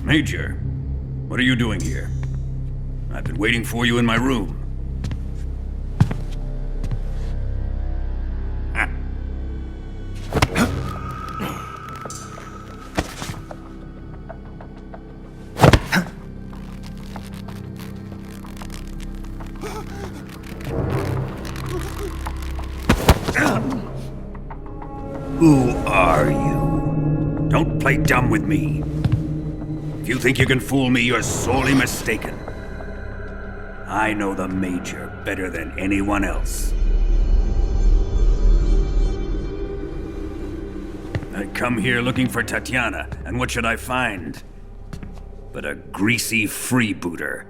Speaker 12: Major, what are you doing here? I've been waiting for you in my room. Who are you? Don't play dumb with me. If you think you can fool me, you're sorely mistaken. I know the Major better than anyone else. I come here looking for Tatiana, and what should I find? But a greasy freebooter.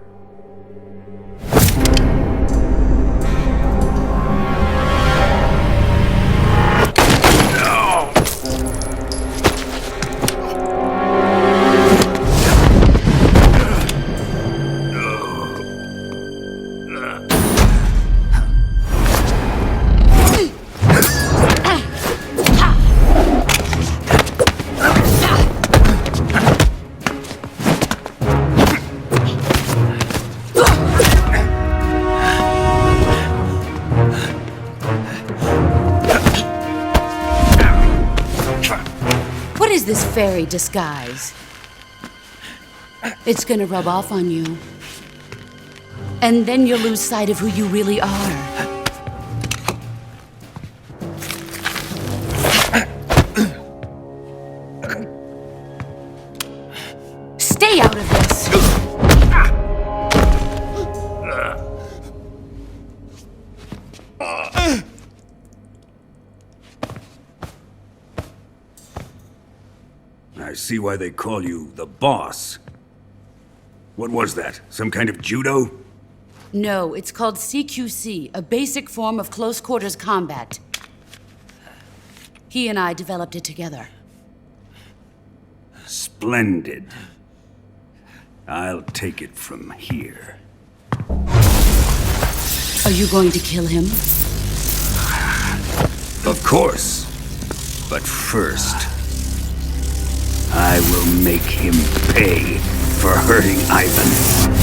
Speaker 7: This fairy disguise. It's gonna rub off on you. And then you'll lose sight of who you really are. Stay out of this!
Speaker 12: I see why they call you the boss. What was that? Some kind of judo?
Speaker 7: No, it's called CQC, a basic form of close quarters combat. He and I developed it together.
Speaker 12: Splendid. I'll take it from here.
Speaker 7: Are you going to kill him?
Speaker 12: Of course. But first, I will make him pay for hurting Ivan.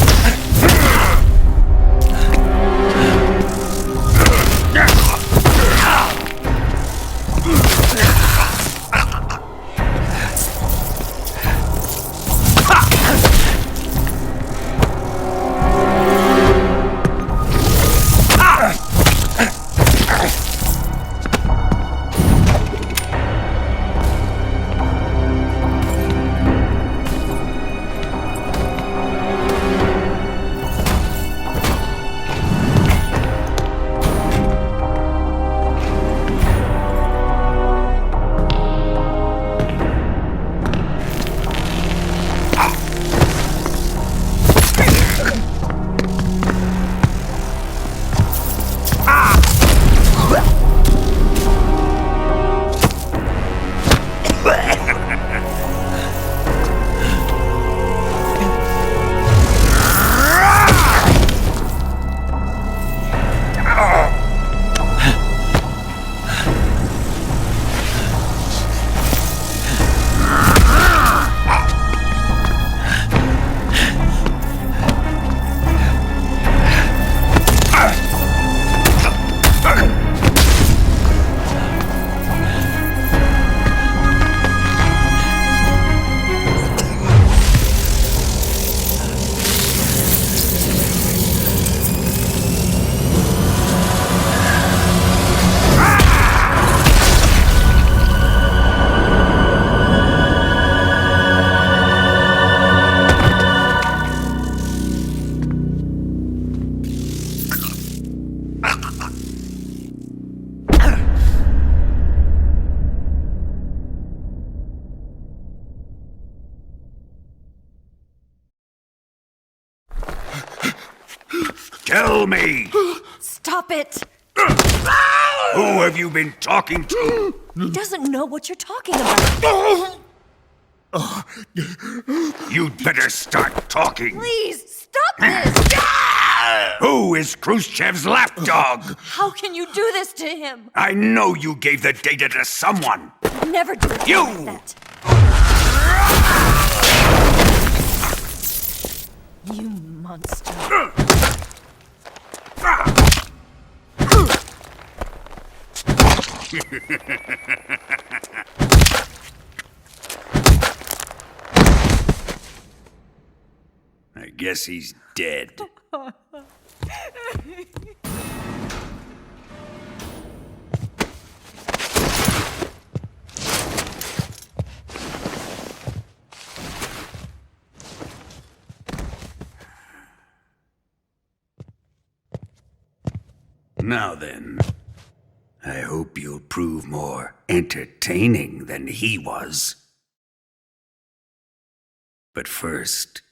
Speaker 12: Tell me!
Speaker 13: Stop it!
Speaker 12: Who have you been talking to?
Speaker 13: He doesn't know what you're talking about.
Speaker 12: You'd better start talking.
Speaker 13: Please, stop this!
Speaker 12: Who is Khrushchev's lapdog?
Speaker 13: How can you do this to him?
Speaker 12: I know you gave the data to someone.
Speaker 13: I'd never do it
Speaker 12: You!
Speaker 13: like that. You monster.
Speaker 12: I guess he's dead. Now then, I hope you'll prove more entertaining than he was. But first,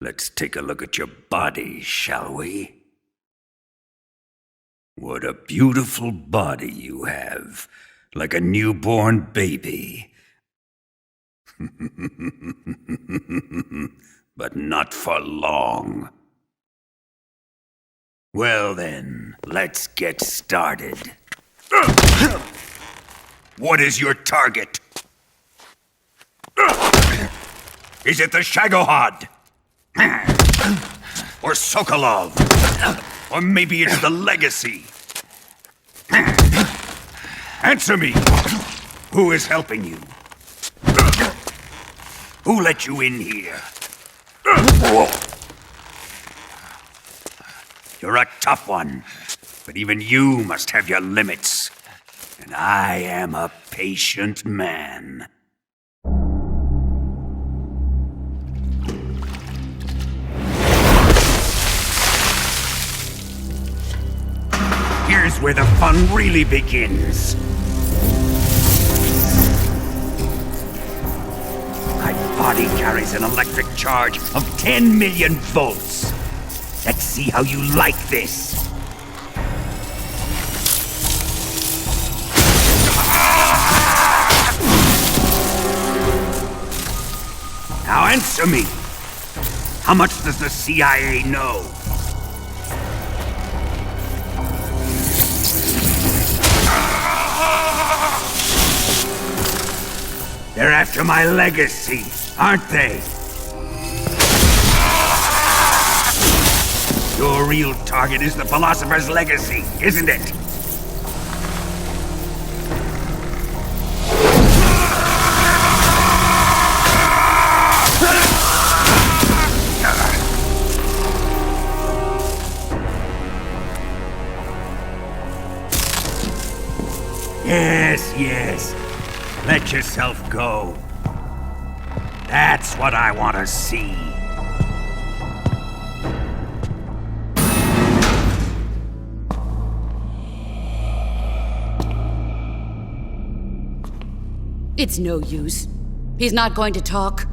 Speaker 12: let's take a look at your body, shall we? What a beautiful body you have, like a newborn baby. But not for long. Well then, let's get started. What is your target? Is it the Shagohod? Or Sokolov? Or maybe it's the Legacy? Answer me! Who is helping you? Who let you in here? You're a tough one, but even you must have your limits. And I am a patient man. Here's where the fun really begins. My body carries an electric charge of 10 million volts. Let's see how you like this. Now answer me. How much does the CIA know? They're after my legacy, aren't they? Your real target is the philosopher's legacy, isn't it? Yes, yes. Let yourself go. That's what I want to see.
Speaker 7: It's no use. He's not going to talk.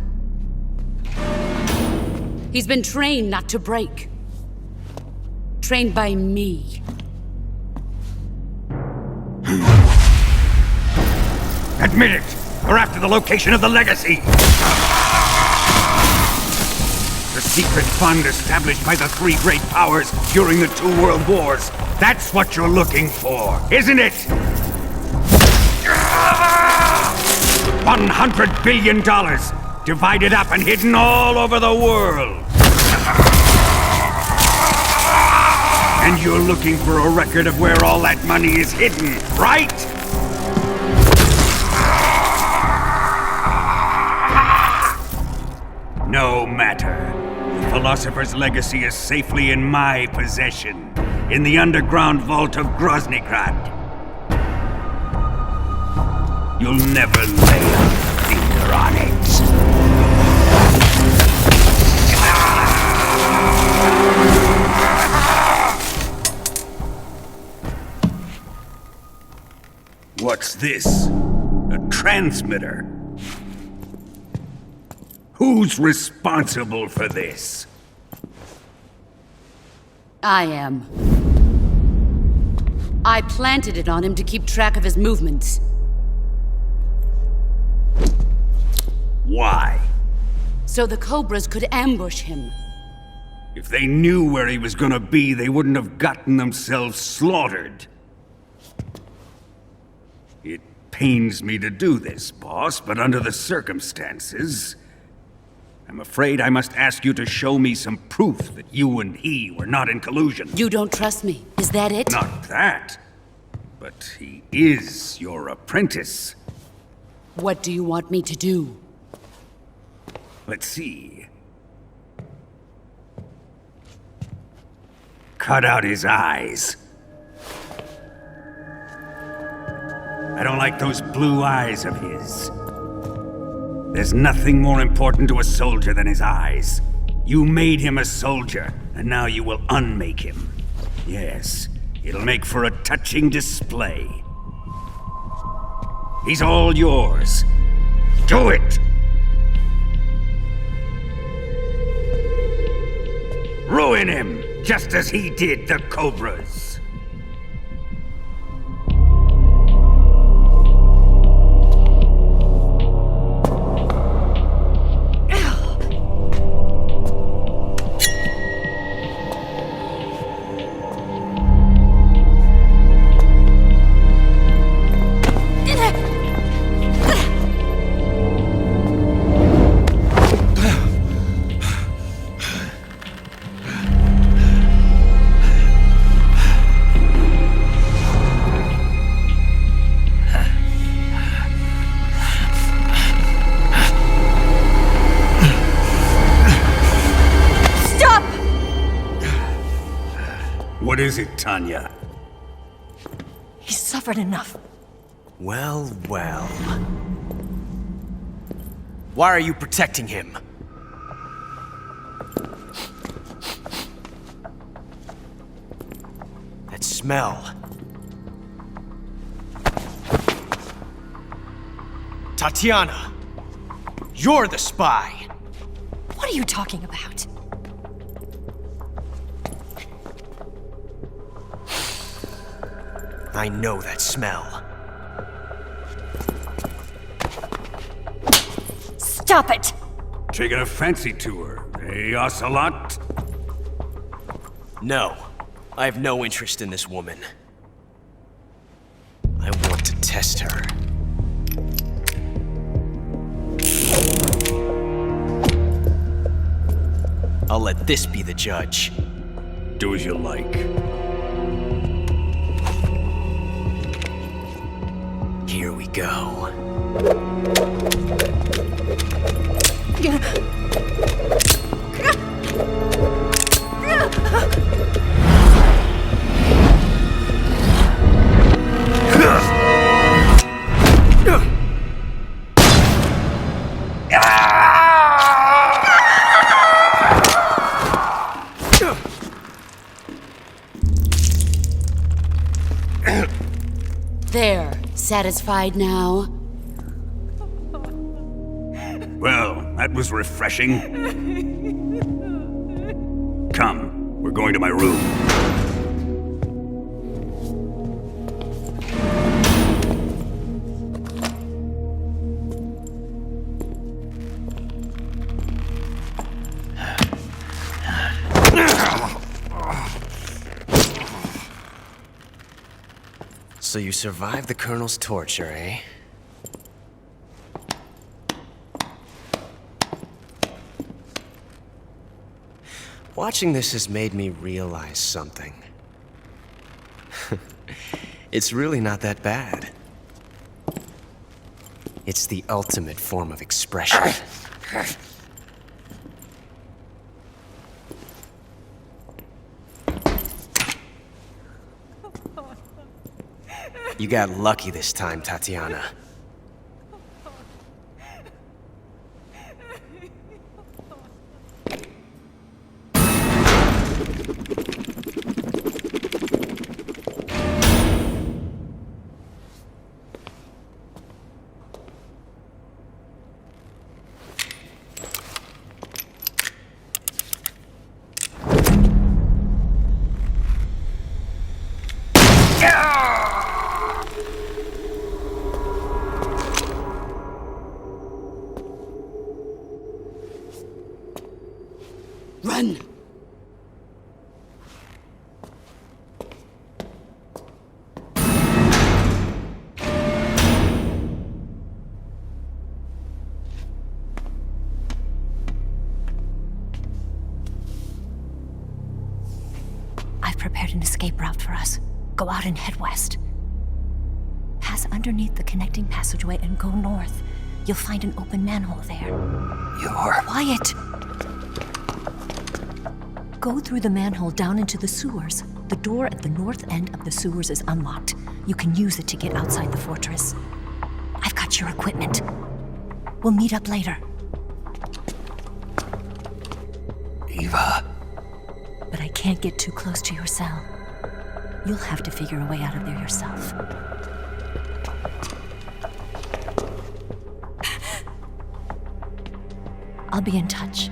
Speaker 7: He's been trained not to break. Trained by me.
Speaker 12: Admit it! We're after the location of the legacy! The secret fund established by the three great powers during the 2 world wars. That's what you're looking for, isn't it? $100 billion, divided up and hidden all over the world. And you're looking for a record of where all that money is hidden, right? No matter. The philosopher's legacy is safely in my possession, in the underground vault of Groznygrad. You'll never lay a finger on it. What's this? A transmitter? Who's responsible for this?
Speaker 7: I am. I planted it on him to keep track of his movements.
Speaker 12: Why?
Speaker 7: So the Cobras could ambush him.
Speaker 12: If they knew where he was gonna be, they wouldn't have gotten themselves slaughtered. It pains me to do this, boss, but under the circumstances, I'm afraid I must ask you to show me some proof that you and he were not in collusion.
Speaker 7: You don't trust me, is that it?
Speaker 12: Not that. But he is your apprentice.
Speaker 7: What do you want me to do?
Speaker 12: Let's see. Cut out his eyes. I don't like those blue eyes of his. There's nothing more important to a soldier than his eyes. You made him a soldier, and now you will unmake him. Yes, It'll make for a touching display. He's all yours. Do it! Ruin him, just as he did the Cobras. What is it, Tanya?
Speaker 13: He's suffered enough.
Speaker 10: Well, well. Why are you protecting him? That smell. Tatiana! You're the spy!
Speaker 13: What are you talking about?
Speaker 10: I know that smell.
Speaker 13: Stop it!
Speaker 12: Taking a fancy to her, eh, Ocelot?
Speaker 10: No. I have no interest in this woman. I want to test her. I'll let this be the judge.
Speaker 12: Do as you like.
Speaker 10: Here we go.
Speaker 7: There. Satisfied now?
Speaker 12: Well, that was refreshing. Come, we're going to my room.
Speaker 10: So you survived the Colonel's torture, eh? Watching this has made me realize something. It's really not that bad. It's the ultimate form of expression. You got lucky this time, Tatiana.
Speaker 7: Run!
Speaker 13: I've prepared an escape route for us. Go out and head west. Pass underneath the connecting passageway and go north. You'll find an open manhole there.
Speaker 5: You're...
Speaker 13: Quiet! Go through the manhole down into the sewers. The door at the north end of the sewers is unlocked. You can use it to get outside the fortress. I've got your equipment. We'll meet up later.
Speaker 5: Eva.
Speaker 13: But I can't get too close to your cell. You'll have to figure a way out of there yourself. I'll be in touch.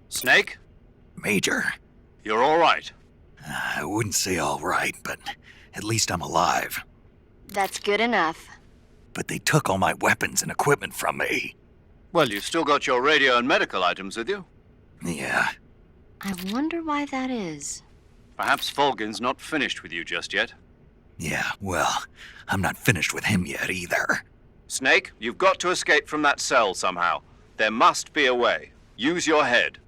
Speaker 3: Snake?
Speaker 5: Major.
Speaker 3: You're all right.
Speaker 5: I wouldn't say all right, but at least I'm alive.
Speaker 6: That's good enough.
Speaker 5: But they took all my weapons and equipment from me.
Speaker 3: Well, you've still got your radio and medical items with you.
Speaker 5: Yeah.
Speaker 6: I wonder why that is.
Speaker 3: Perhaps Volgin's not finished with you just yet.
Speaker 5: Yeah, well, I'm not finished with him yet either.
Speaker 3: Snake, you've got to escape from that cell somehow. There must be a way. Use your head.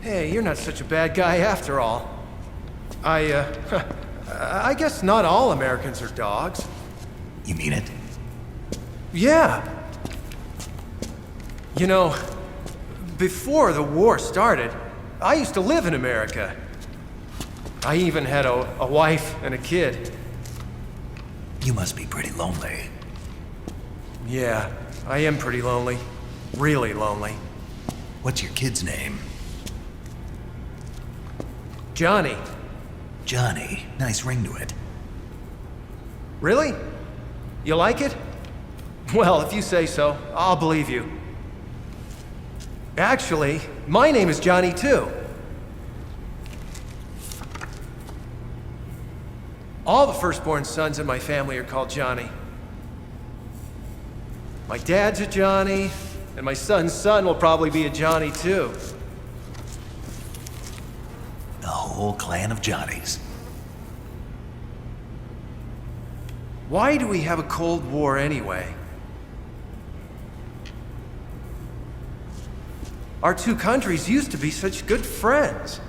Speaker 17: Hey, you're not such a bad guy after all. I guess not all Americans are dogs.
Speaker 5: You mean it?
Speaker 17: Yeah. You know, before the war started, I used to live in America. I even had a wife and a kid.
Speaker 5: You must be pretty lonely.
Speaker 17: Yeah, I am pretty lonely. Really lonely.
Speaker 5: What's your kid's name?
Speaker 17: Johnny.
Speaker 5: Johnny. Nice ring to it.
Speaker 17: Really? You like it? Well, if you say so, I'll believe you. Actually, my name is Johnny too. All the firstborn sons in my family are called Johnny. My dad's a Johnny, and my son's son will probably be a Johnny too.
Speaker 5: A whole clan of Johnnies.
Speaker 17: Why do we have a Cold War anyway? Our two countries used to be such good friends.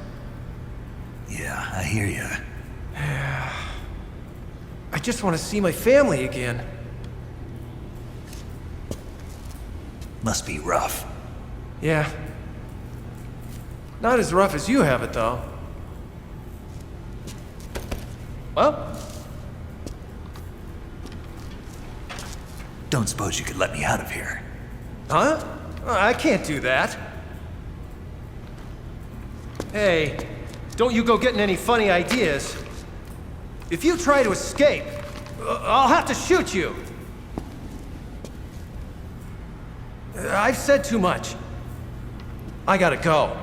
Speaker 5: Yeah, I hear you.
Speaker 17: I just want to see my family again.
Speaker 5: Must be rough.
Speaker 17: Yeah. Not as rough as you have it, though. Well?
Speaker 5: Don't suppose you could let me out of here?
Speaker 17: Huh? I can't do that. Hey, don't you go getting any funny ideas. If you try to escape, I'll have to shoot you. I've said too much. I gotta go.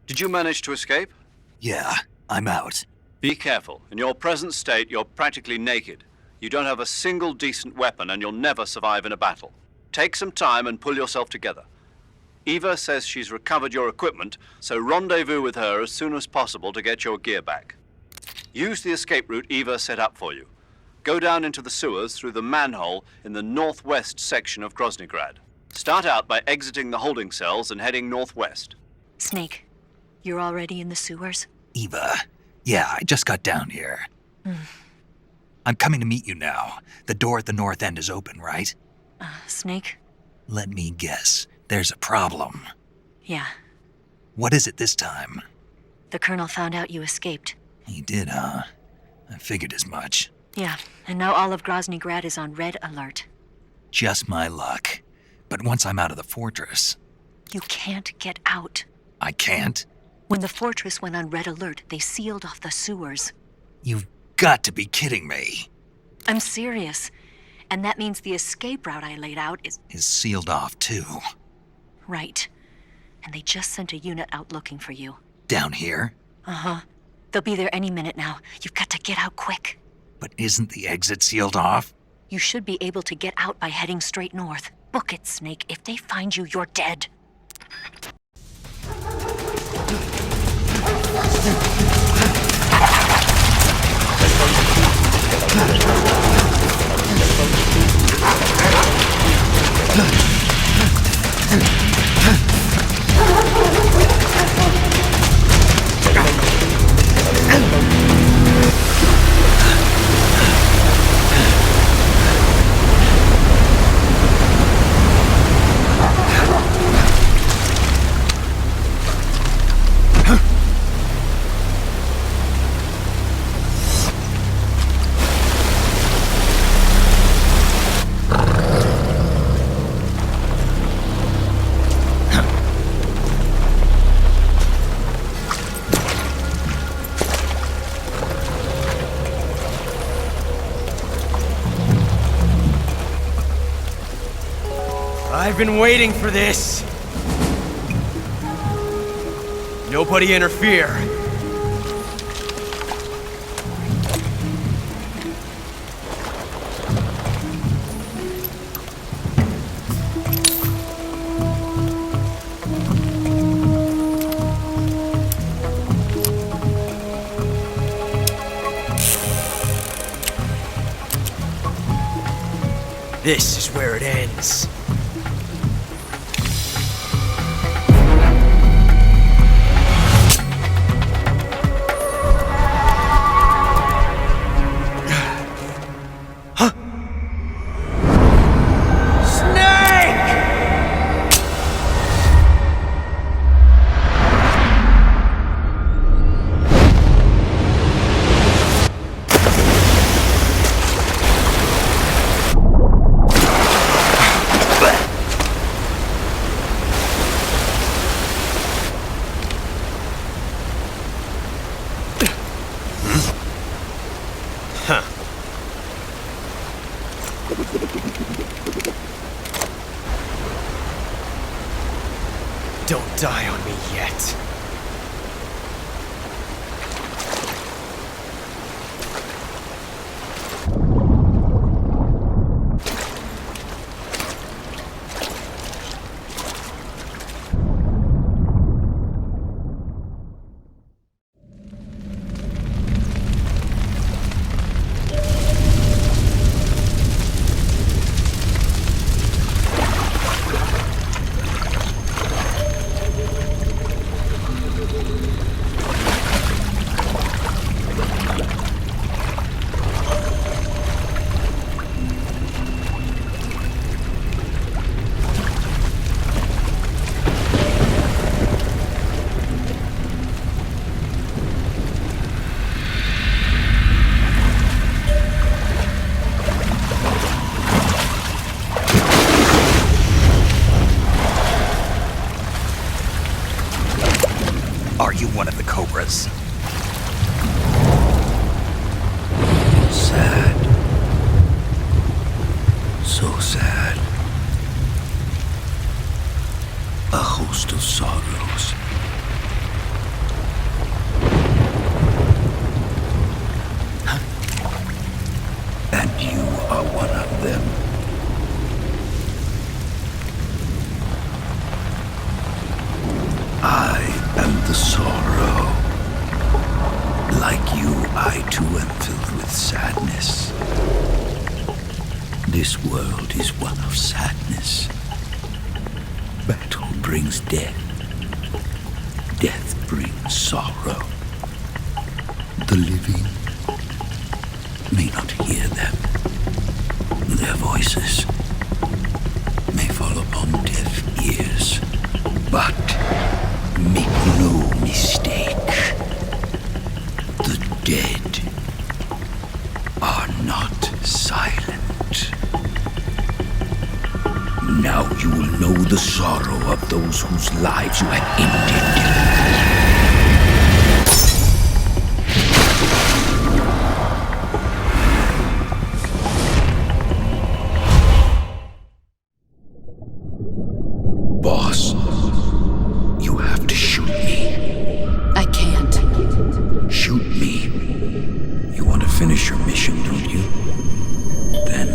Speaker 3: Did you manage to escape?
Speaker 5: Yeah, I'm out.
Speaker 3: Be careful. In your present state, you're practically naked. You don't have a single decent weapon, and you'll never survive in a battle. Take some time and pull yourself together. Eva says she's recovered your equipment, so rendezvous with her as soon as possible to get your gear back. Use the escape route Eva set up for you. Go down into the sewers through the manhole in the northwest section of Groznygrad. Start out by exiting the holding cells and heading northwest.
Speaker 13: Snake, you're already in the sewers?
Speaker 5: Eva. Yeah, I just got down here. I'm coming to meet you now. The door at the north end is open, right?
Speaker 13: Snake?
Speaker 5: Let me guess. There's a problem.
Speaker 13: Yeah.
Speaker 5: What is it this time?
Speaker 13: The Colonel found out you escaped.
Speaker 5: He did, huh? I figured as much.
Speaker 13: Yeah, and now all of Groznygrad is on red alert.
Speaker 5: Just my luck. But once I'm out of the fortress...
Speaker 13: You can't get out.
Speaker 5: I can't?
Speaker 13: When the fortress went on red alert, they sealed off the sewers.
Speaker 5: You've got to be kidding me.
Speaker 13: I'm serious. And that means the escape route I laid out is
Speaker 5: sealed off, too.
Speaker 13: Right. And they just sent a unit out looking for you.
Speaker 5: Down here?
Speaker 13: Uh-huh. They'll be there any minute now. You've got to get out quick.
Speaker 5: But isn't the exit sealed off?
Speaker 13: You should be able to get out by heading straight north. Book it, Snake. If they find you, you're dead.
Speaker 17: I've been waiting for this. Nobody interfere. This is where it ends. Don't die on me yet.
Speaker 5: One of the Cobras.
Speaker 16: Sad. So sad. A host of sorrows. And you are one of them. I am the sorrow. Like you, I too am filled with sadness. This world is one of sadness. Battle brings death. Death brings sorrow. The living may not hear them. Their voices may fall upon deaf ears. But make no mistake, the dead are not silent. Now you will know the sorrow of those whose lives you have ended. Boss, you have to shoot me.
Speaker 7: I can't.
Speaker 16: Shoot me. You want to finish your mission, don't you? Then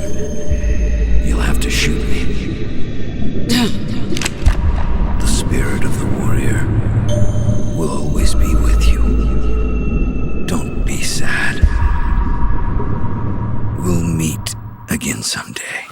Speaker 16: you'll have to shoot me. The spirit of the warrior will always be with you. Don't be sad. We'll meet again someday.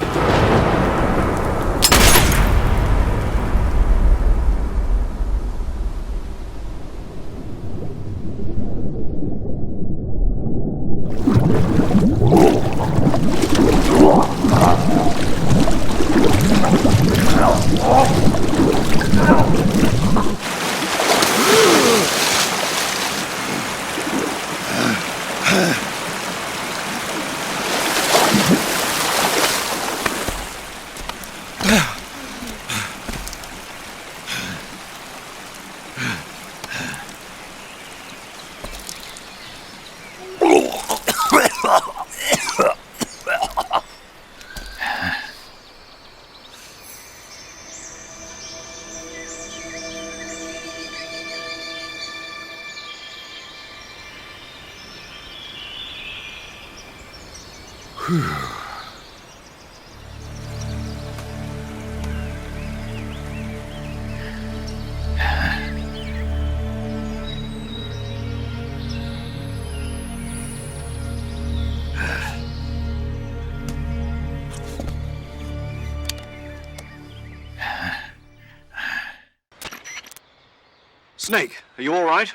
Speaker 3: Snake, are you all right?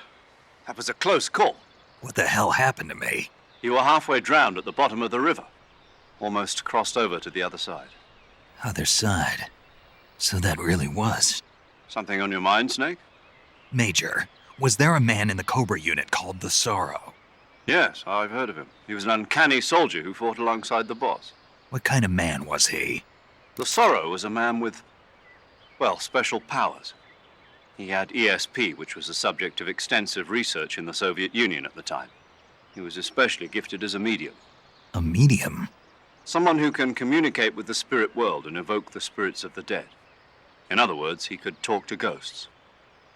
Speaker 3: That was a close call.
Speaker 5: What the hell happened to me?
Speaker 3: You were halfway drowned at the bottom of the river. Almost crossed over to the other side.
Speaker 5: Other side? So that really was.
Speaker 3: Something on your mind, Snake?
Speaker 5: Major, was there a man in the Cobra unit called the Sorrow?
Speaker 3: Yes, I've heard of him. He was an uncanny soldier who fought alongside the boss.
Speaker 5: What kind of man was he?
Speaker 3: The Sorrow was a man with, well, special powers. He had ESP, which was the subject of extensive research in the Soviet Union at the time. He was especially gifted as a medium.
Speaker 5: A medium?
Speaker 3: Someone who can communicate with the spirit world and evoke the spirits of the dead. In other words, he could talk to ghosts.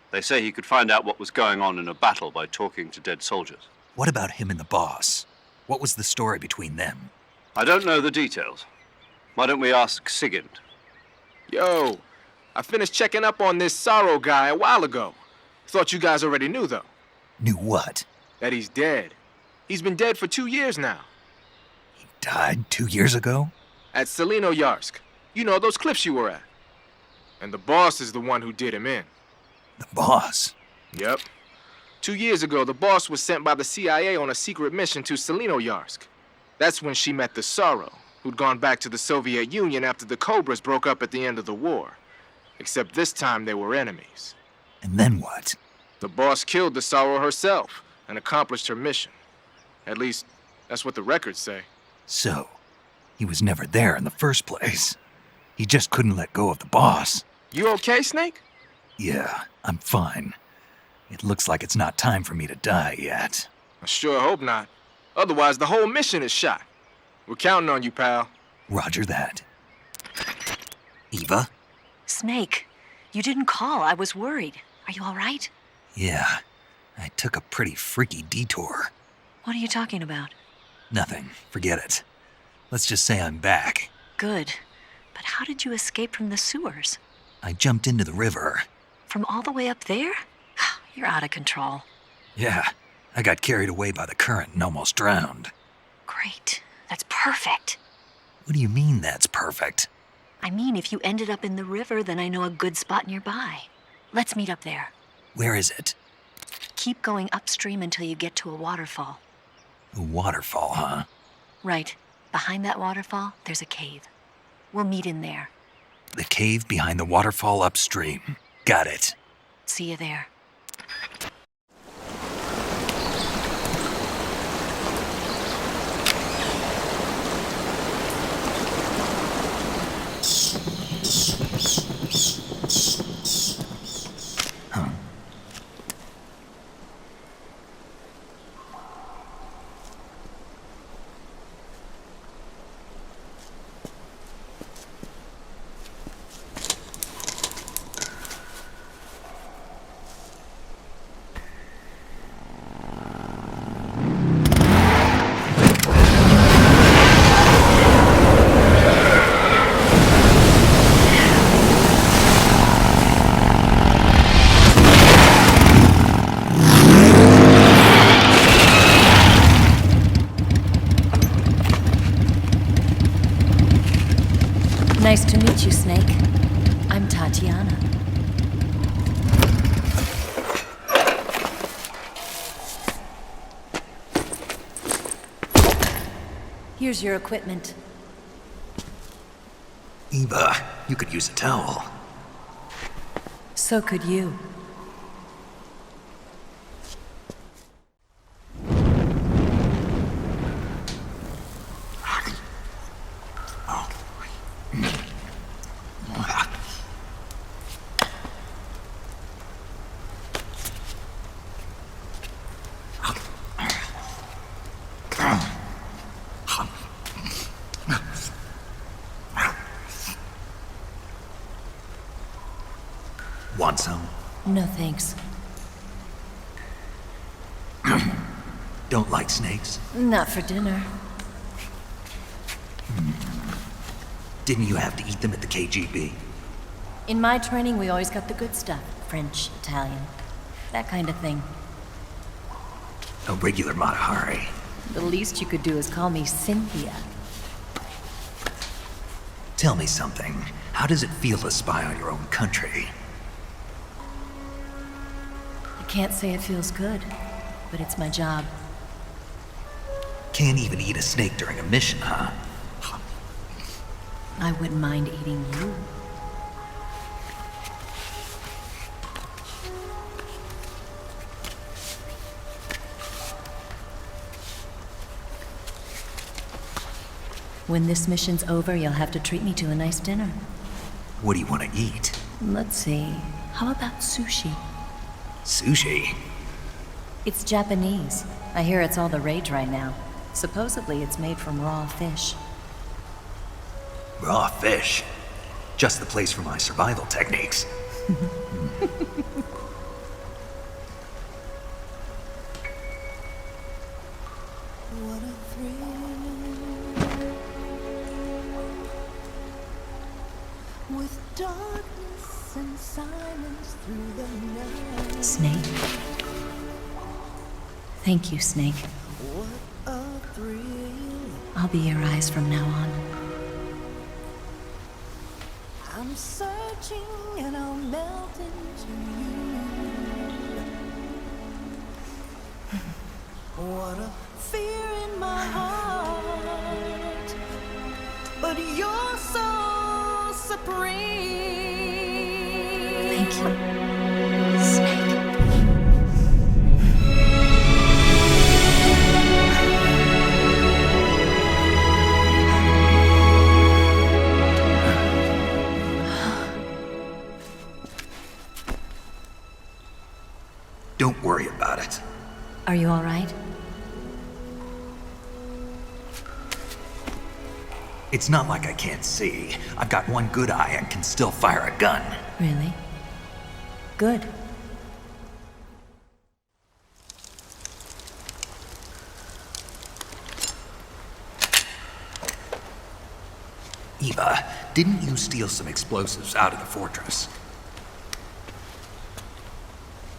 Speaker 3: They say he could find out what was going on in a battle by talking to dead soldiers.
Speaker 5: What about him and the boss? What was the story between them?
Speaker 3: I don't know the details. Why don't we ask Sigint?
Speaker 18: Yo, I finished checking up on this Sorrow guy a while ago. Thought you guys already knew, though.
Speaker 5: Knew what?
Speaker 18: That he's dead. He's been dead for 2 years now.
Speaker 5: He died 2 years ago?
Speaker 18: At Tselinoyarsk. You know, those cliffs you were at. And the boss is the one who did him in.
Speaker 5: The boss?
Speaker 18: Yep. 2 years ago, the boss was sent by the CIA on a secret mission to Tselinoyarsk. That's when she met the Sorrow, who'd gone back to the Soviet Union after the Cobras broke up at the end of the war. Except this time they were enemies.
Speaker 5: And then what?
Speaker 18: The boss killed the Sorrow herself and accomplished her mission. At least, that's what the records say.
Speaker 5: So, he was never there in the first place. He just couldn't let go of the boss.
Speaker 18: You okay, Snake?
Speaker 5: Yeah, I'm fine. It looks like it's not time for me to die yet.
Speaker 18: I sure hope not. Otherwise, the whole mission is shot. We're counting on you, pal.
Speaker 5: Roger that. Eva?
Speaker 13: Snake, you didn't call. I was worried. Are you all right?
Speaker 5: Yeah, I took a pretty freaky detour.
Speaker 13: What are you talking about?
Speaker 5: Nothing. Forget it. Let's just say I'm back.
Speaker 13: Good. But how did you escape from the sewers?
Speaker 5: I jumped into the river.
Speaker 13: From all the way up there? You're out of control.
Speaker 5: Yeah, I got carried away by the current and almost drowned.
Speaker 13: Great. That's perfect.
Speaker 5: What do you mean that's perfect?
Speaker 13: I mean, if you ended up in the river, then I know a good spot nearby. Let's meet up there.
Speaker 5: Where is it?
Speaker 13: Keep going upstream until you get to a waterfall.
Speaker 5: A waterfall, huh?
Speaker 13: Right. Behind that waterfall, there's a cave. We'll meet in there.
Speaker 5: The cave behind the waterfall upstream. Got it.
Speaker 13: See you there. Nice to meet you, Snake. I'm Tatiana. Here's your equipment.
Speaker 5: Eva, you could use a towel.
Speaker 13: So could you.
Speaker 5: Want some?
Speaker 13: No thanks.
Speaker 5: Don't like snakes?
Speaker 13: Not for dinner.
Speaker 5: Didn't you have to eat them at the KGB?
Speaker 13: In my training, we always got the good stuff. French, Italian, that kind of thing.
Speaker 5: A regular Matahari.
Speaker 13: The least you could do is call me Cynthia.
Speaker 5: Tell me something. How does it feel to spy on your own country?
Speaker 13: I can't say it feels good, but it's my job.
Speaker 5: Can't even eat a snake during a mission, huh?
Speaker 13: I wouldn't mind eating you. When this mission's over, you'll have to treat me to a nice dinner.
Speaker 5: What do you want to eat?
Speaker 13: Let's see. How about sushi?
Speaker 5: Sushi?
Speaker 13: It's Japanese. I hear it's all the rage right now. Supposedly it's made from raw fish.
Speaker 5: Raw fish? Just the place for my survival techniques.
Speaker 1: With darkness and silence through the night.
Speaker 13: Snake. Thank you, Snake.
Speaker 1: What a thrill.
Speaker 13: I'll be your eyes from now on.
Speaker 1: I'm searching and I'll melt into you. What a fear in my heart. But you're so supreme.
Speaker 13: Thank you, Snake.
Speaker 5: Don't worry about it.
Speaker 13: Are you all right?
Speaker 5: It's not like I can't see. I've got one good eye and can still fire a gun.
Speaker 13: Really? Good.
Speaker 5: Eva, didn't you steal some explosives out of the fortress?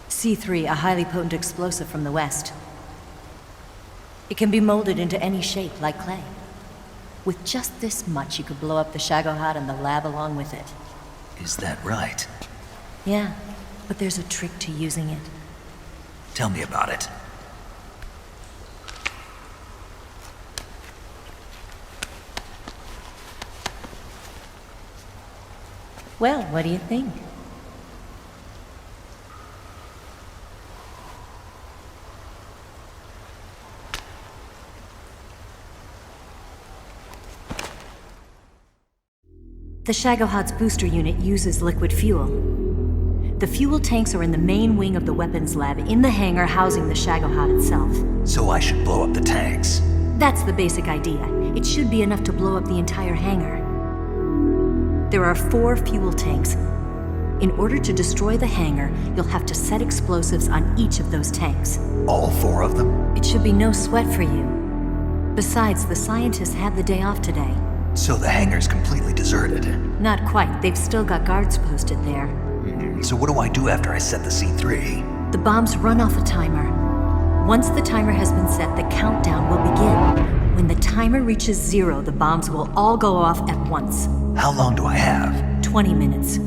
Speaker 13: C3, a highly potent explosive from the west. It can be molded into any shape, like clay. With just this much, you could blow up the Shagohod and the lab along with it.
Speaker 5: Is that right?
Speaker 13: Yeah, but there's a trick to using it.
Speaker 5: Tell me about it.
Speaker 13: Well, what do you think? The Shagohod's booster unit uses liquid fuel. The fuel tanks are in the main wing of the weapons lab in the hangar housing the Shagohod itself.
Speaker 5: So I should blow up the tanks.
Speaker 13: That's the basic idea. It should be enough to blow up the entire hangar. There are 4 fuel tanks. In order to destroy the hangar, you'll have to set explosives on each of those tanks.
Speaker 5: All 4 of them?
Speaker 13: It should be no sweat for you. Besides, the scientists had the day off today.
Speaker 5: So the hangar's completely deserted.
Speaker 13: Not quite. They've still got guards posted there.
Speaker 5: So what do I do after I set the C3?
Speaker 13: The bombs run off a timer. Once the timer has been set, the countdown will begin. When the timer reaches 0, the bombs will all go off at once.
Speaker 5: How long do I have?
Speaker 13: 20 minutes.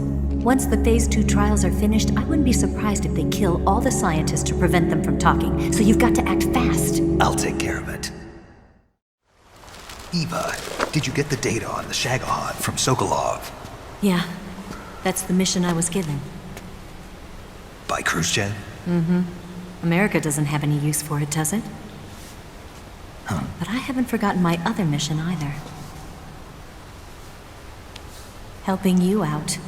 Speaker 13: Once the Phase 2 trials are finished, I wouldn't be surprised if they kill all the scientists to prevent them from talking. So you've got to act fast.
Speaker 5: I'll take care of it. Eva, did you get the data on the Shagohod from Sokolov?
Speaker 13: Yeah, that's the mission I was given.
Speaker 5: By Khrushchev?
Speaker 13: Mm-hmm. America doesn't have any use for it, does it?
Speaker 5: Huh.
Speaker 13: But I haven't forgotten my other mission either. Helping you out.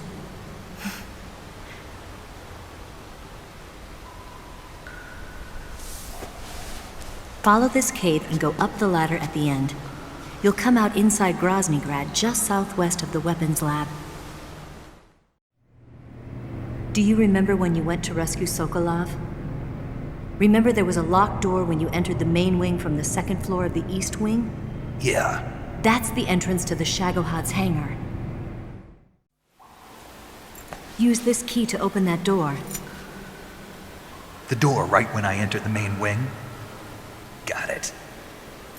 Speaker 13: Follow this cave and go up the ladder at the end. You'll come out inside Groznygrad, just southwest of the weapons lab. Do you remember when you went to rescue Sokolov? Remember there was a locked door when you entered the main wing from the second floor of the east wing?
Speaker 5: Yeah.
Speaker 13: That's the entrance to the Shagohod's hangar. Use this key to open that door.
Speaker 5: The door right when I enter the main wing? Got it.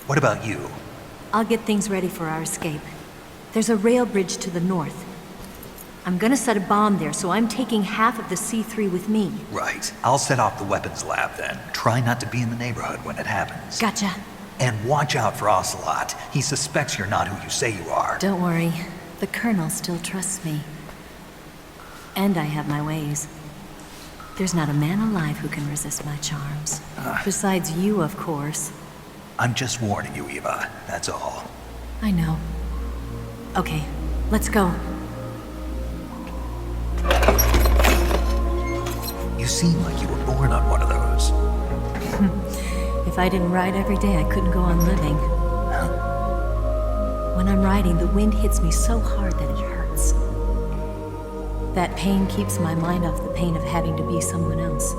Speaker 5: What about you?
Speaker 13: I'll get things ready for our escape. There's a rail bridge to the north. I'm gonna set a bomb there, so I'm taking half of the C3 with me.
Speaker 5: Right. I'll set off the weapons lab then. Try not to be in the neighborhood when it happens.
Speaker 13: Gotcha.
Speaker 5: And watch out for Ocelot. He suspects you're not who you say you are.
Speaker 13: Don't worry. The Colonel still trusts me. And I have my ways. There's not a man alive who can resist my charms. Besides you, of course.
Speaker 5: I'm just warning you, Eva. That's all.
Speaker 13: I know. Okay, let's go.
Speaker 5: You seem like you were born on one of those.
Speaker 13: If I didn't ride every day, I couldn't go on living. When I'm riding, the wind hits me so hard that it hurts. That pain keeps my mind off the pain of having to be someone else.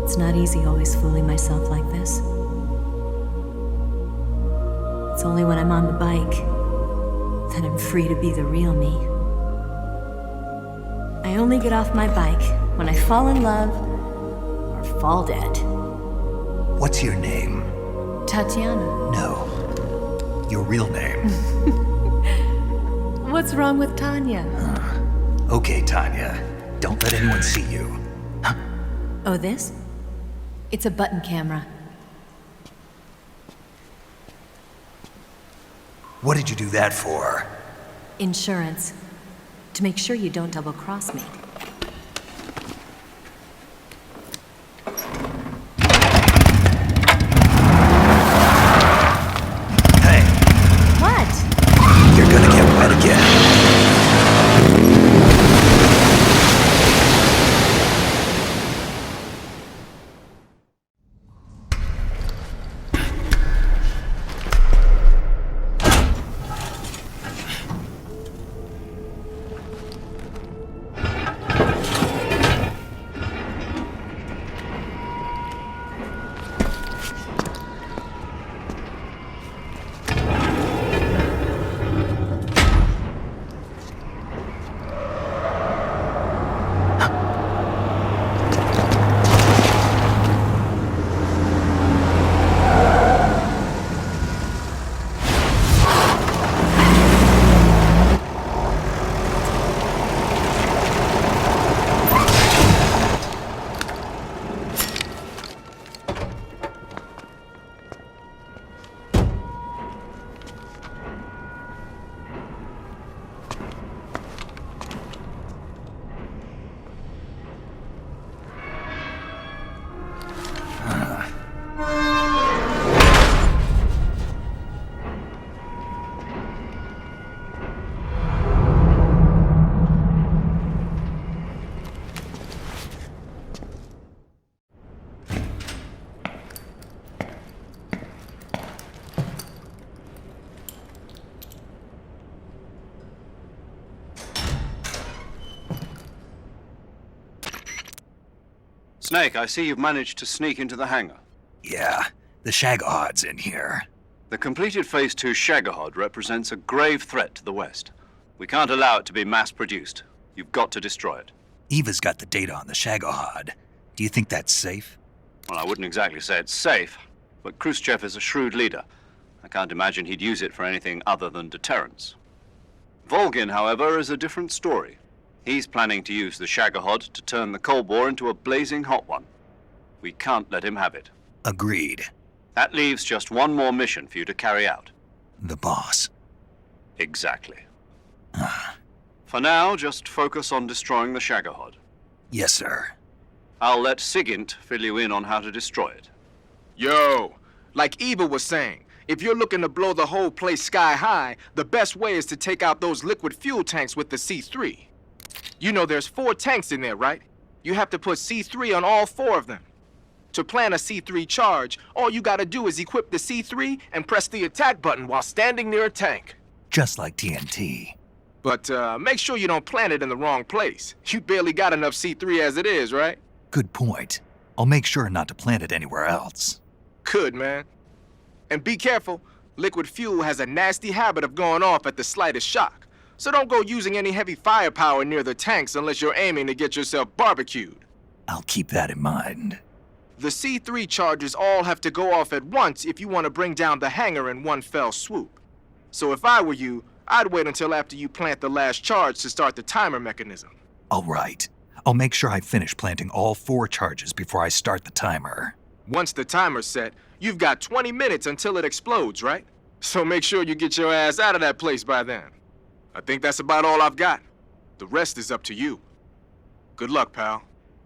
Speaker 13: It's not easy always fooling myself like this. It's only when I'm on the bike that I'm free to be the real me. I only get off my bike when I fall in love or fall dead.
Speaker 5: What's your name?
Speaker 13: Tatiana.
Speaker 5: No. Your real name.
Speaker 13: What's wrong with Tanya?
Speaker 5: Okay, Tanya. Don't let anyone see you.
Speaker 13: Oh, this? It's a button camera.
Speaker 5: What did you do that for?
Speaker 13: Insurance. To make sure you don't double-cross me.
Speaker 5: Hey.
Speaker 13: What?
Speaker 5: You're gonna get wet again.
Speaker 3: Snake, I see you've managed to sneak into the hangar.
Speaker 5: Yeah, the Shagohod's in here.
Speaker 3: The completed Phase 2 Shagohod represents a grave threat to the West. We can't allow it to be mass-produced. You've got to destroy it.
Speaker 5: Eva's got the data on the Shagohod. Do you think that's safe?
Speaker 3: Well, I wouldn't exactly say it's safe, but Khrushchev is a shrewd leader. I can't imagine he'd use it for anything other than deterrence. Volgin, however, is a different story. He's planning to use the Shagohod to turn the Cold War into a blazing hot one. We can't let him have it.
Speaker 5: Agreed.
Speaker 3: That leaves just one more mission for you to carry out.
Speaker 5: The boss.
Speaker 3: Exactly. For now, just focus on destroying the Shagohod.
Speaker 5: Yes, sir.
Speaker 3: I'll let Sigint fill you in on how to destroy it.
Speaker 18: Yo, like Eva was saying, if you're looking to blow the whole place sky high, the best way is to take out those liquid fuel tanks with the C3. You know there's 4 tanks in there, right? You have to put C3 on all 4 of them. To plan a C3 charge, all you gotta do is equip the C3 and press the attack button while standing near a tank.
Speaker 5: Just like TNT.
Speaker 18: But make sure you don't plant it in the wrong place. You barely got enough C3 as it is, right?
Speaker 5: Good point. I'll make sure not to plant it anywhere else.
Speaker 18: Good, man. And be careful. Liquid fuel has a nasty habit of going off at the slightest shock. So don't go using any heavy firepower near the tanks unless you're aiming to get yourself barbecued.
Speaker 5: I'll keep that in mind.
Speaker 18: The C3 charges all have to go off at once if you want to bring down the hangar in one fell swoop. So if I were you, I'd wait until after you plant the last charge to start the timer mechanism.
Speaker 5: All right. I'll make sure I finish planting all 4 charges before I start the timer.
Speaker 18: Once the timer's set, you've got 20 minutes until it explodes, right? So make sure you get your ass out of that place by then. I think that's about all I've got. The rest is up to you. Good luck, pal.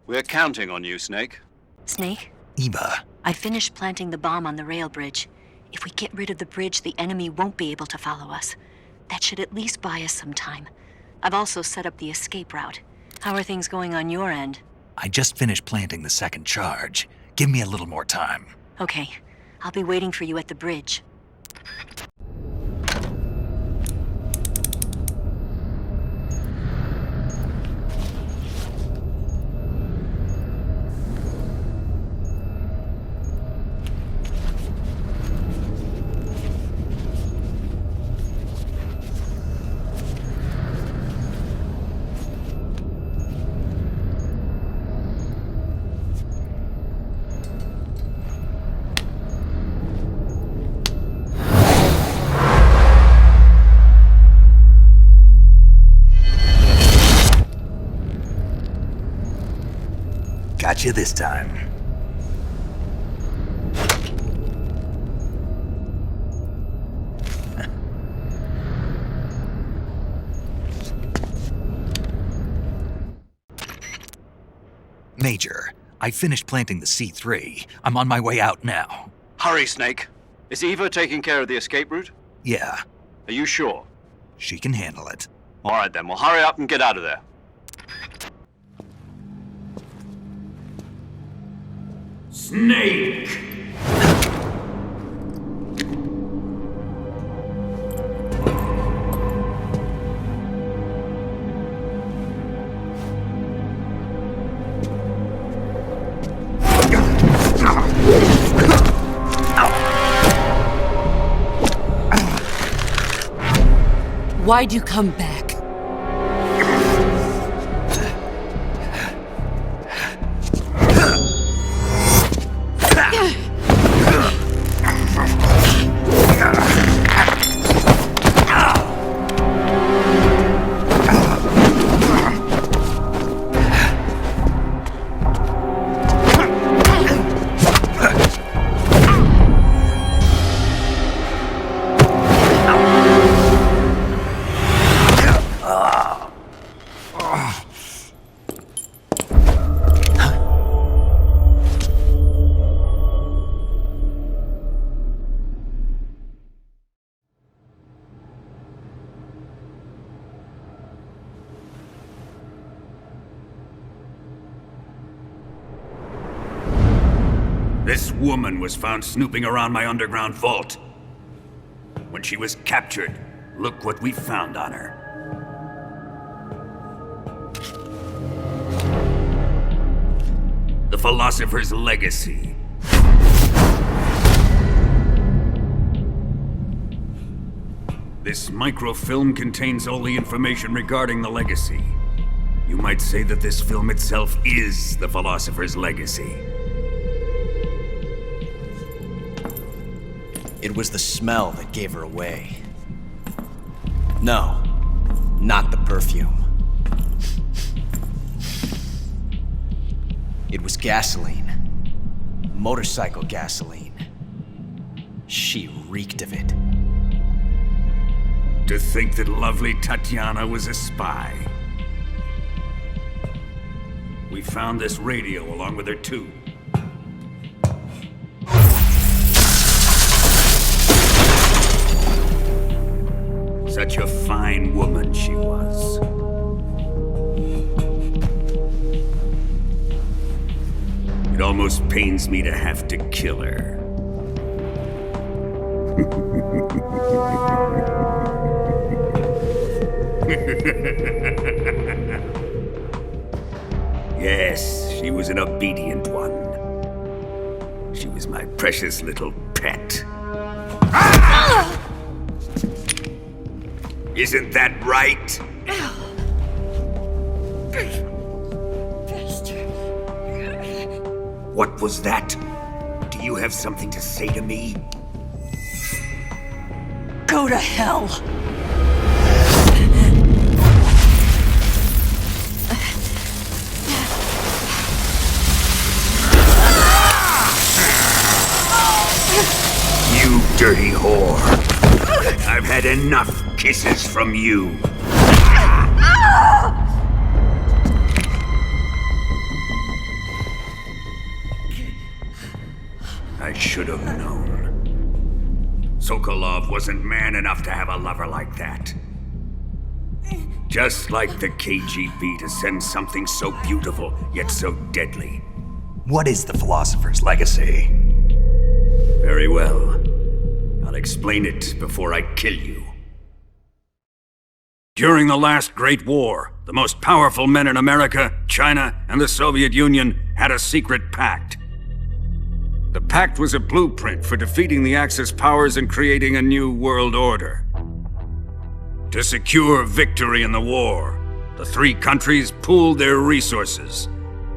Speaker 3: We're counting on you, Snake.
Speaker 13: Snake?
Speaker 5: Eva.
Speaker 13: I finished planting the bomb on the rail bridge. If we get rid of the bridge, the enemy won't be able to follow us. That should at least buy us some time. I've also set up the escape route. How are things going on your end?
Speaker 5: I just finished planting the 2nd charge. Give me a little more time.
Speaker 13: Okay. I'll be waiting for you at the bridge.
Speaker 5: Got you this time. Major, I finished planting the C3. I'm on my way out now.
Speaker 3: Hurry, Snake. Is Eva taking care of the escape route?
Speaker 5: Yeah.
Speaker 3: Are you sure?
Speaker 5: She can handle it.
Speaker 3: All right, then. Well, hurry up and get out of there.
Speaker 12: Snake!
Speaker 7: Why'd you come back?
Speaker 12: This woman was found snooping around my underground vault. When she was captured, look what we found on her. The philosopher's legacy. This microfilm contains all the information regarding the legacy. You might say that this film itself is the philosopher's legacy.
Speaker 10: It was the smell that gave her away. No, not the perfume. It was gasoline. Motorcycle gasoline. She reeked of it.
Speaker 12: To think that lovely Tatiana was a spy. We found this radio along with her too. Such a fine woman she was. It almost pains me to have to kill her. Yes, she was an obedient one. She was my precious little pet. Ah! Isn't that right? What was that? Do you have something to say to me?
Speaker 1: Go to hell!
Speaker 12: You dirty whore. I've had enough kisses from you. I should have known. Sokolov wasn't man enough to have a lover like that. Just like the KGB to send something so beautiful, yet so deadly.
Speaker 5: What is the philosopher's legacy?
Speaker 12: Very well. I'll explain it before I kill you. During the last Great War, the most powerful men in America, China, and the Soviet Union had a secret pact. The pact was a blueprint for defeating the Axis powers and creating a new world order. To secure victory in the war, the three countries pooled their resources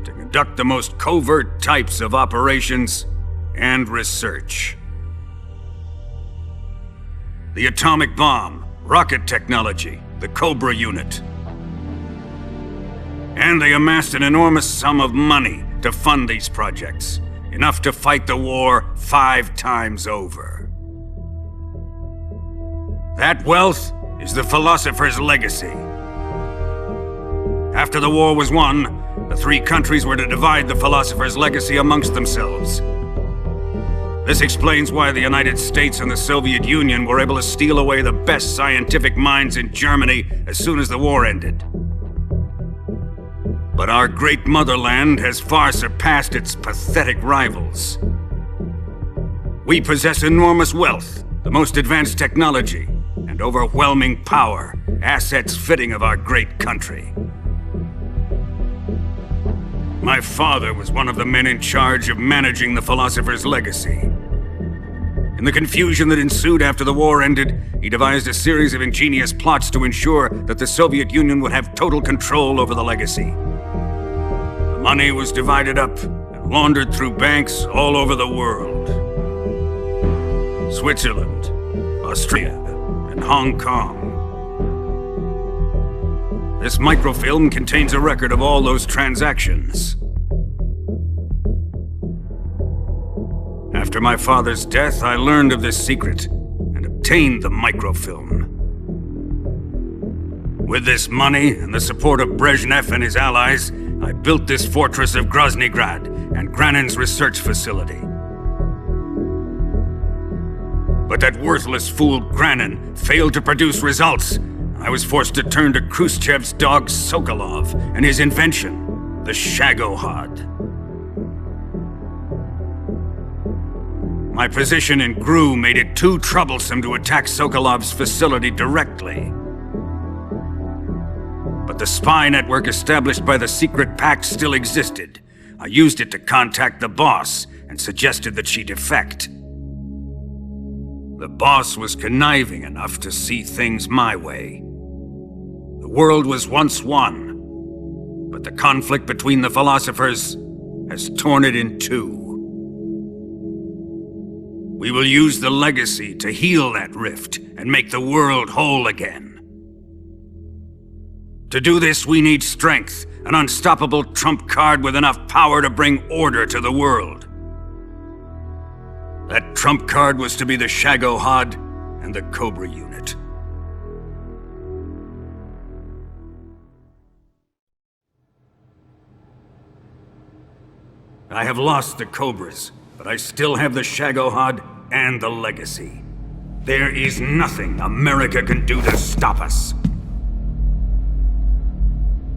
Speaker 12: to conduct the most covert types of operations and research. The atomic bomb, rocket technology, the Cobra unit. And they amassed an enormous sum of money to fund these projects, enough to fight the war 5 times over. That wealth is the philosopher's legacy. After the war was won, the three countries were to divide the philosopher's legacy amongst themselves. This explains why the United States and the Soviet Union were able to steal away the best scientific minds in Germany as soon as the war ended. But our great motherland has far surpassed its pathetic rivals. We possess enormous wealth, the most advanced technology, and overwhelming power, assets fitting of our great country. My father was one of the men in charge of managing the philosopher's legacy. In the confusion that ensued after the war ended, he devised a series of ingenious plots to ensure that the Soviet Union would have total control over the legacy. The money was divided up and laundered through banks all over the world. Switzerland, Austria, and Hong Kong. This microfilm contains a record of all those transactions. After my father's death, I learned of this secret and obtained the microfilm. With this money and the support of Brezhnev and his allies, I built this fortress of Groznygrad and Granin's research facility. But that worthless fool Granin failed to produce results. I was forced to turn to Khrushchev's dog Sokolov and his invention, the Shagohod. My position in GRU made it too troublesome to attack Sokolov's facility directly. But the spy network established by the secret pact still existed. I used it to contact the boss and suggested that she defect. The boss was conniving enough to see things my way. The world was once one, but the conflict between the philosophers has torn it in two. We will use the legacy to heal that rift and make the world whole again. To do this, we need strength, an unstoppable trump card with enough power to bring order to the world. That trump card was to be the Shagohod and the Cobra unit. I have lost the Cobras, but I still have the Shagohod and the legacy. There is nothing America can do to stop us.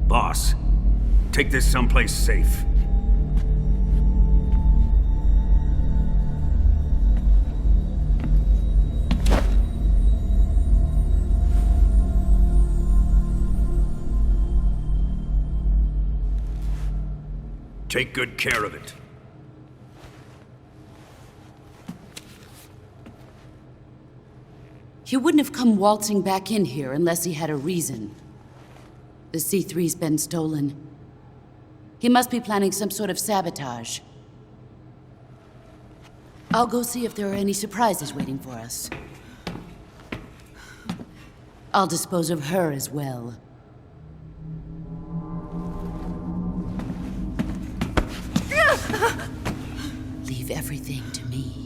Speaker 12: Boss, take this someplace safe. Take good care of it.
Speaker 7: He wouldn't have come waltzing back in here unless he had a reason. The C3's been stolen. He must be planning some sort of sabotage. I'll go see if there are any surprises waiting for us. I'll dispose of her as well. Leave everything to me.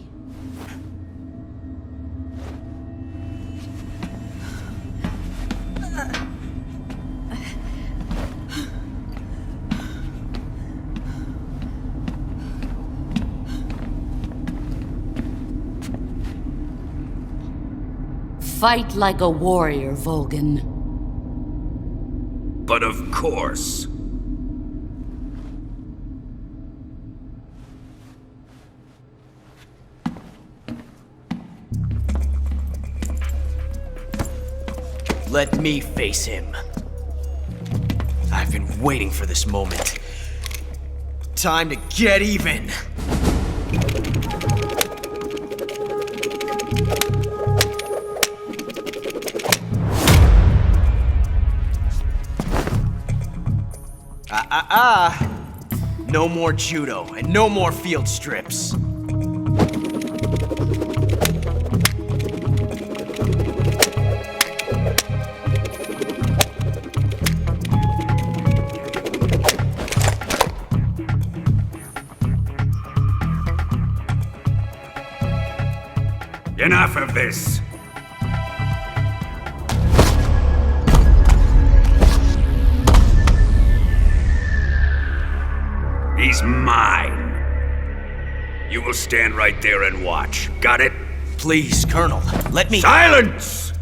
Speaker 7: Fight like a warrior, Volgan.
Speaker 12: But of course.
Speaker 10: Let me face him. I've been waiting for this moment. Time to get even. No more judo, and no more field strips.
Speaker 12: Enough of this! He's mine. You will stand right there and watch. Got it?
Speaker 10: Please, Colonel, let me—
Speaker 12: Silence!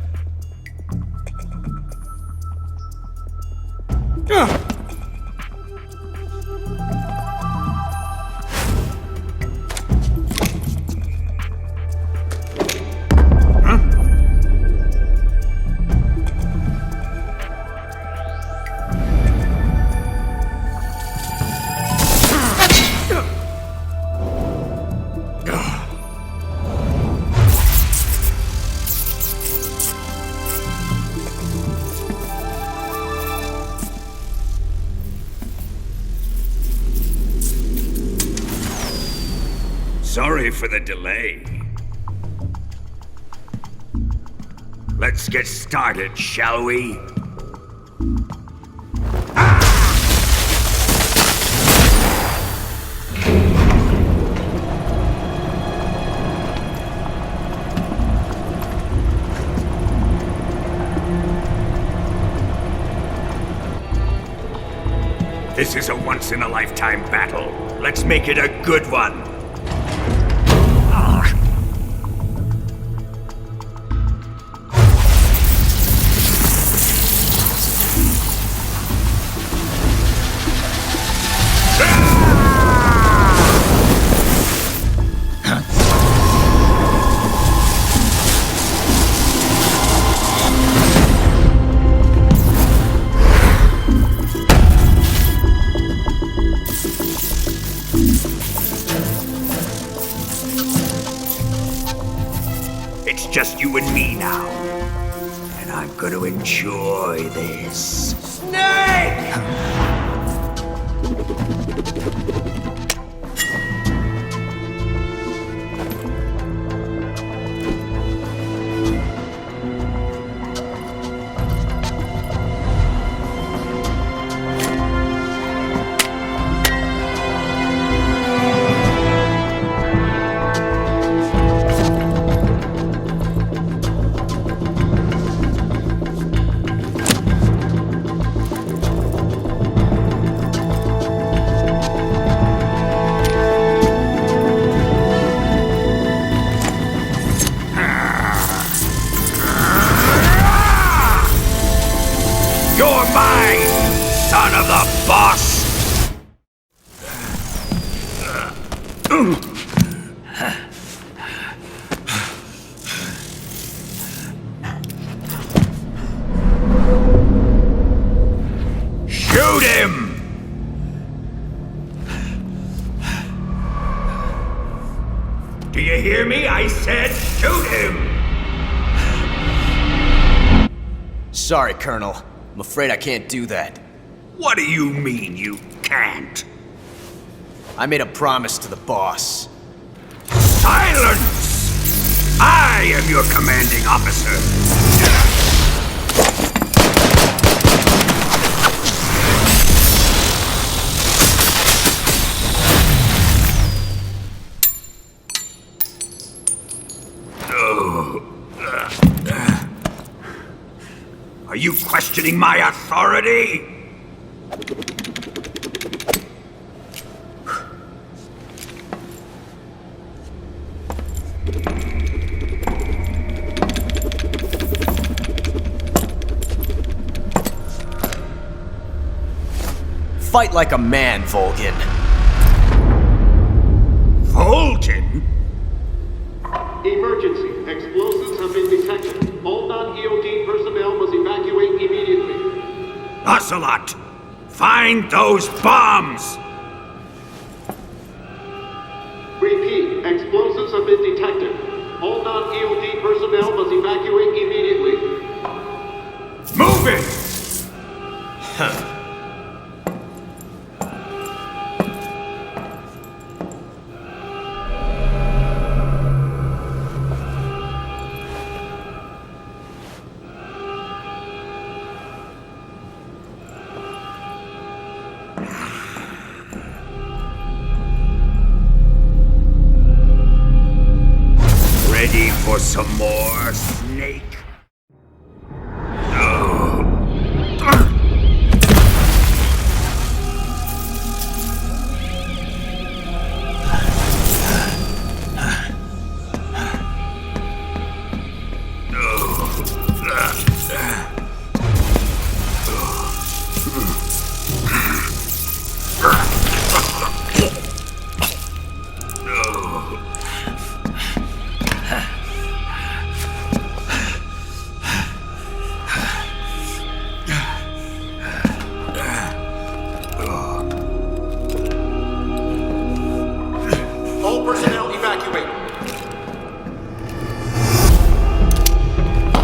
Speaker 12: Sorry for the delay. Let's get started, shall we? This is a once-in-a-lifetime battle. Let's make it a good one. It's just you and me now. And I'm gonna enjoy this.
Speaker 10: Snake!
Speaker 12: Son of the boss! Shoot him! Do you hear me? I said shoot him!
Speaker 10: Sorry, Colonel. I'm afraid I can't do that.
Speaker 12: What do you mean you can't?
Speaker 10: I made a promise to the boss.
Speaker 12: Silence! I am your commanding officer. Are you questioning my authority?
Speaker 10: Fight like a man, Volgin.
Speaker 12: Volgin?
Speaker 19: Emergency. Explosives have been detected. All non-EOD personnel must evacuate immediately.
Speaker 12: Ocelot! Find those bombs!
Speaker 19: Repeat. Explosives have been detected. All non-EOD personnel must evacuate immediately.
Speaker 12: Move it!
Speaker 10: Huh.
Speaker 12: Ready for some more, Snake?
Speaker 19: All personnel evacuate.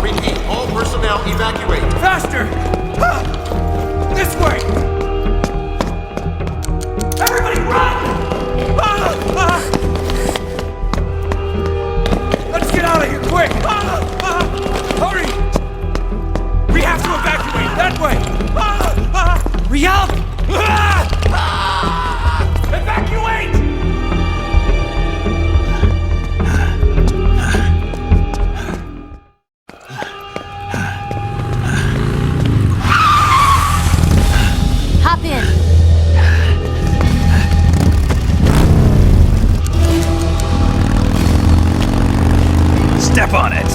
Speaker 19: Repeat. All personnel evacuate.
Speaker 17: Faster! This way! Everybody run! Let's get out of here, quick! Hurry! We have to evacuate that way! Riyadh! Evacuate!
Speaker 13: Hop in.
Speaker 5: Step on it.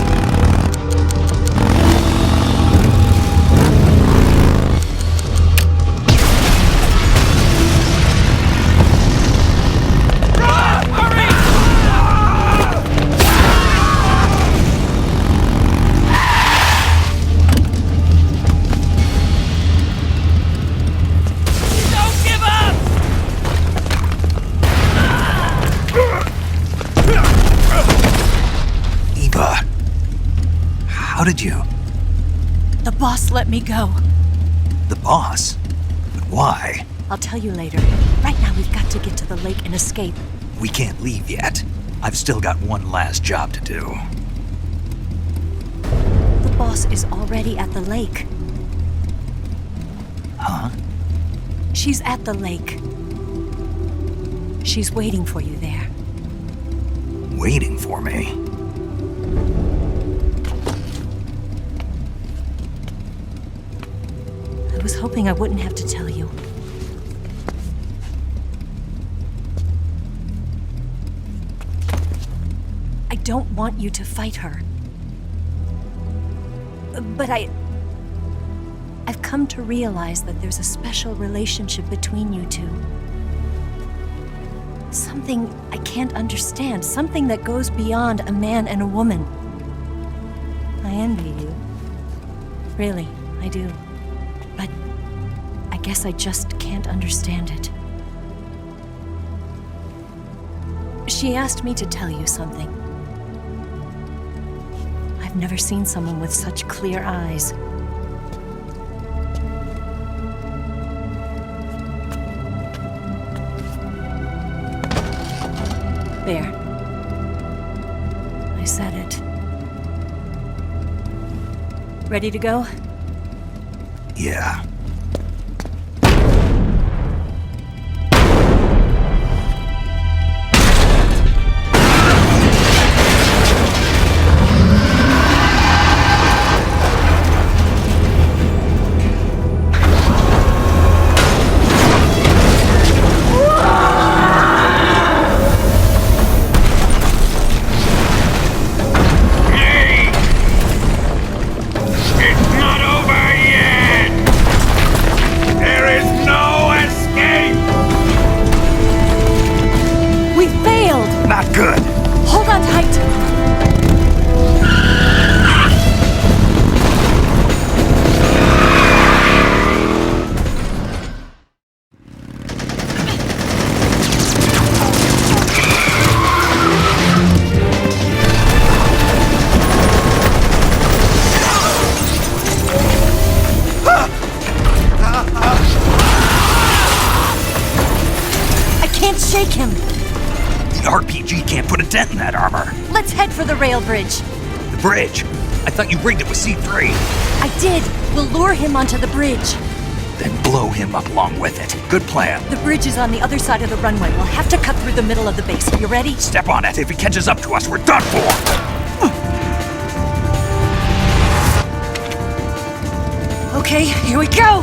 Speaker 5: How did you?
Speaker 13: The boss let me go.
Speaker 5: The boss? But why?
Speaker 13: I'll tell you later. Right now, we've got to get to the lake and escape.
Speaker 5: We can't leave yet. I've still got one last job to do.
Speaker 13: The boss is already at the lake.
Speaker 5: Huh?
Speaker 13: She's at the lake. She's waiting for you there.
Speaker 5: Waiting for me?
Speaker 13: I was hoping I wouldn't have to tell you. I don't want you to fight her. But I've come to realize that there's a special relationship between you two. Something I can't understand, something that goes beyond a man and a woman. I envy you. Really, I do. But I guess I just can't understand it. She asked me to tell you something. I've never seen someone with such clear eyes. Ready to go?
Speaker 5: Yeah.
Speaker 13: Shake him!
Speaker 5: The RPG can't put a dent in that armor.
Speaker 13: Let's head for the rail bridge.
Speaker 5: The bridge? I thought you rigged it with C3.
Speaker 13: I did. We'll lure him onto the bridge.
Speaker 5: Then blow him up along with it. Good plan.
Speaker 13: The bridge is on the other side of the runway. We'll have to cut through the middle of the base. You ready?
Speaker 5: Step on it. If he catches up to us, we're done for.
Speaker 13: Okay, here we go!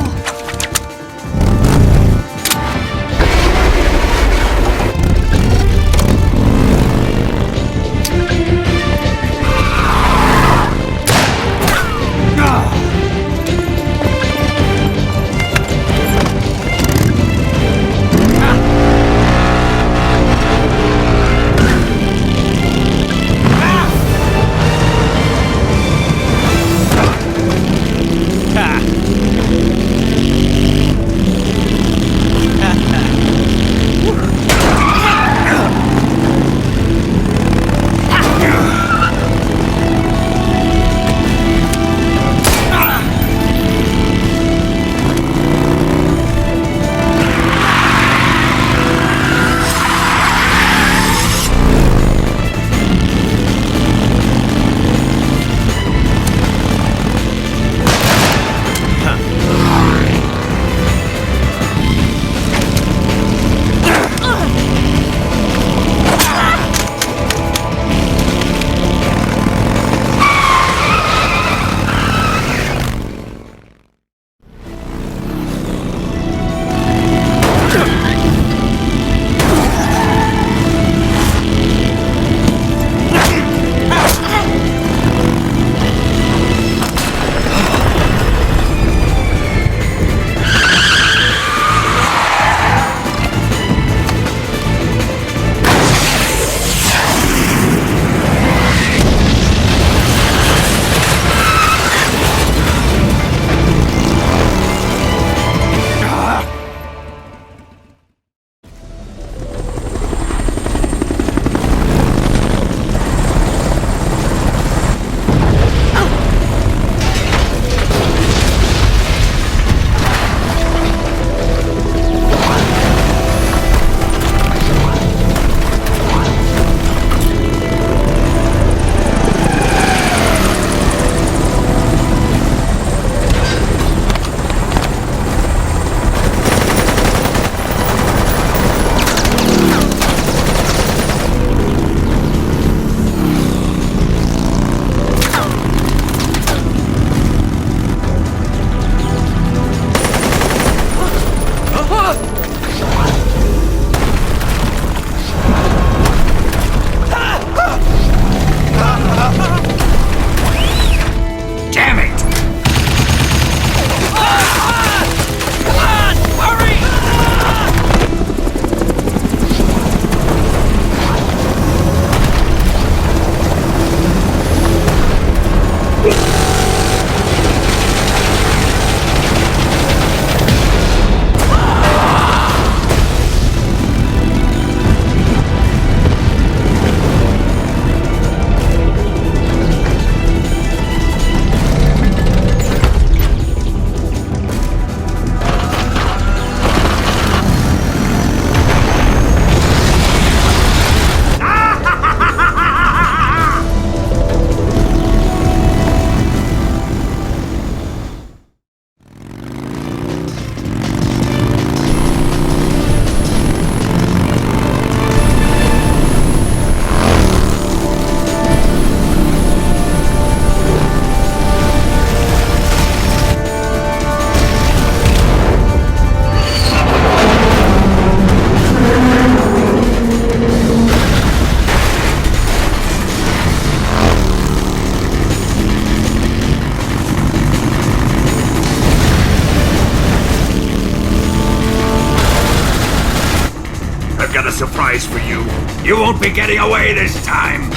Speaker 12: surprise for you. You won't be getting away this time.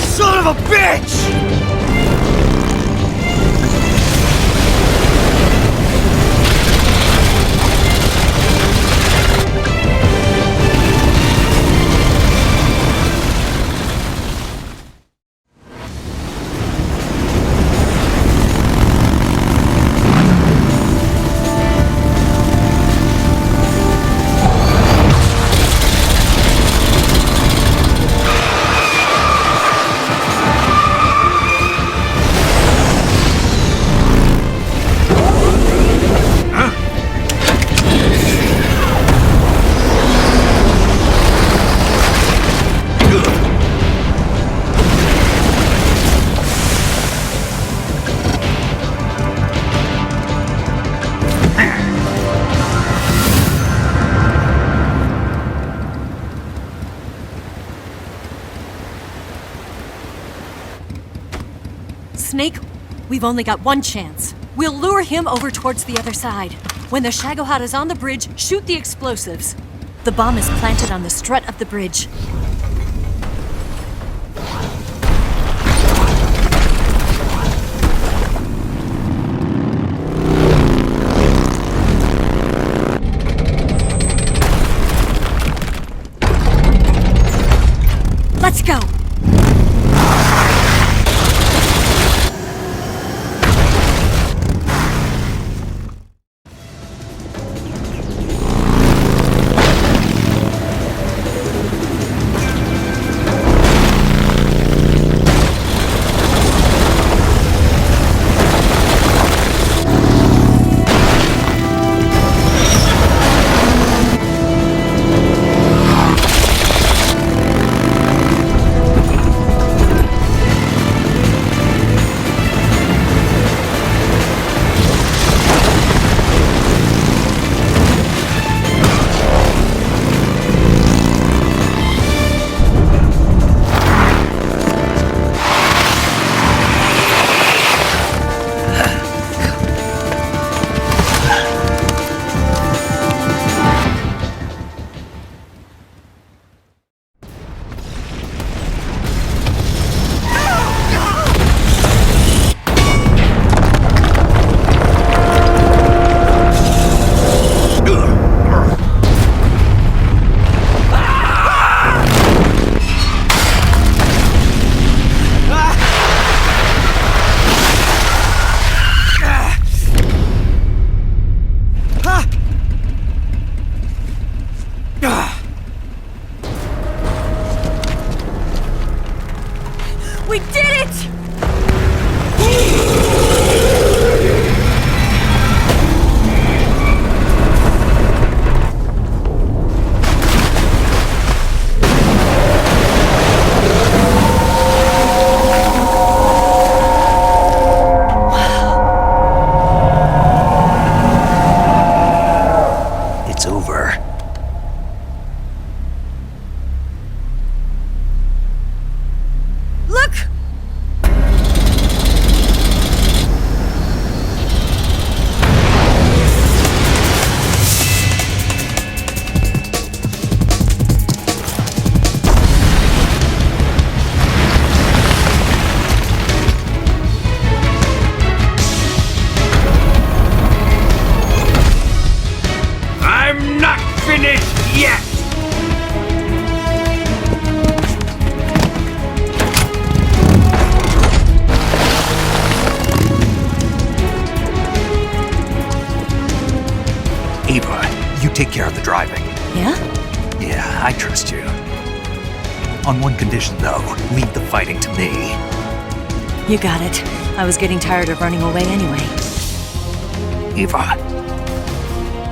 Speaker 10: Son of a bitch!
Speaker 13: Snake, we've only got one chance. We'll lure him over towards the other side. When the Shagohod is on the bridge, shoot the explosives. The bomb is planted on the strut of the bridge. Let's go! We did it!
Speaker 5: It's over.
Speaker 13: Look!
Speaker 12: I'm not finished yet!
Speaker 5: Ava, you take care of the driving.
Speaker 13: Yeah?
Speaker 5: Yeah, I trust you. On one condition, though, leave the fighting to me.
Speaker 13: You got it. I was getting tired of running away anyway.
Speaker 5: Ava,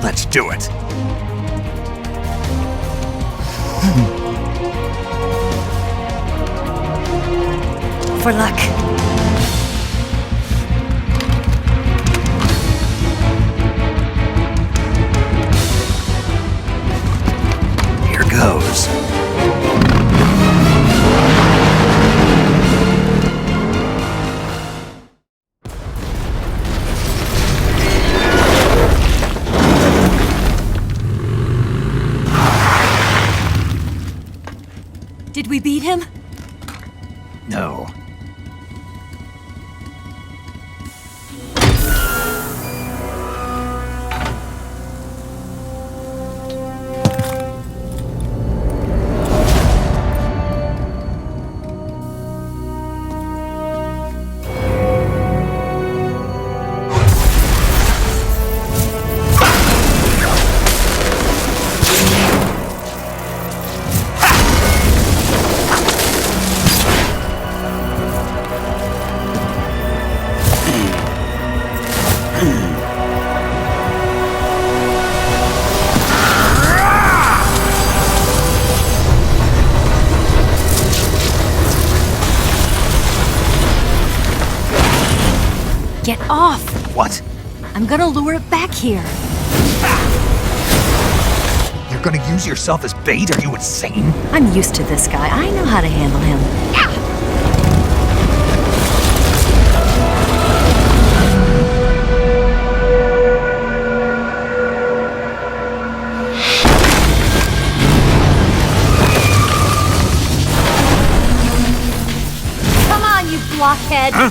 Speaker 5: let's do it.
Speaker 13: For luck.
Speaker 5: Here goes.
Speaker 13: Did we beat him?
Speaker 5: No.
Speaker 13: Get off!
Speaker 5: What?
Speaker 13: I'm gonna lure it back here.
Speaker 5: You're gonna use yourself as bait? Are you insane?
Speaker 13: I'm used to this guy. I know how to handle him. Come on, you blockhead!
Speaker 5: Huh?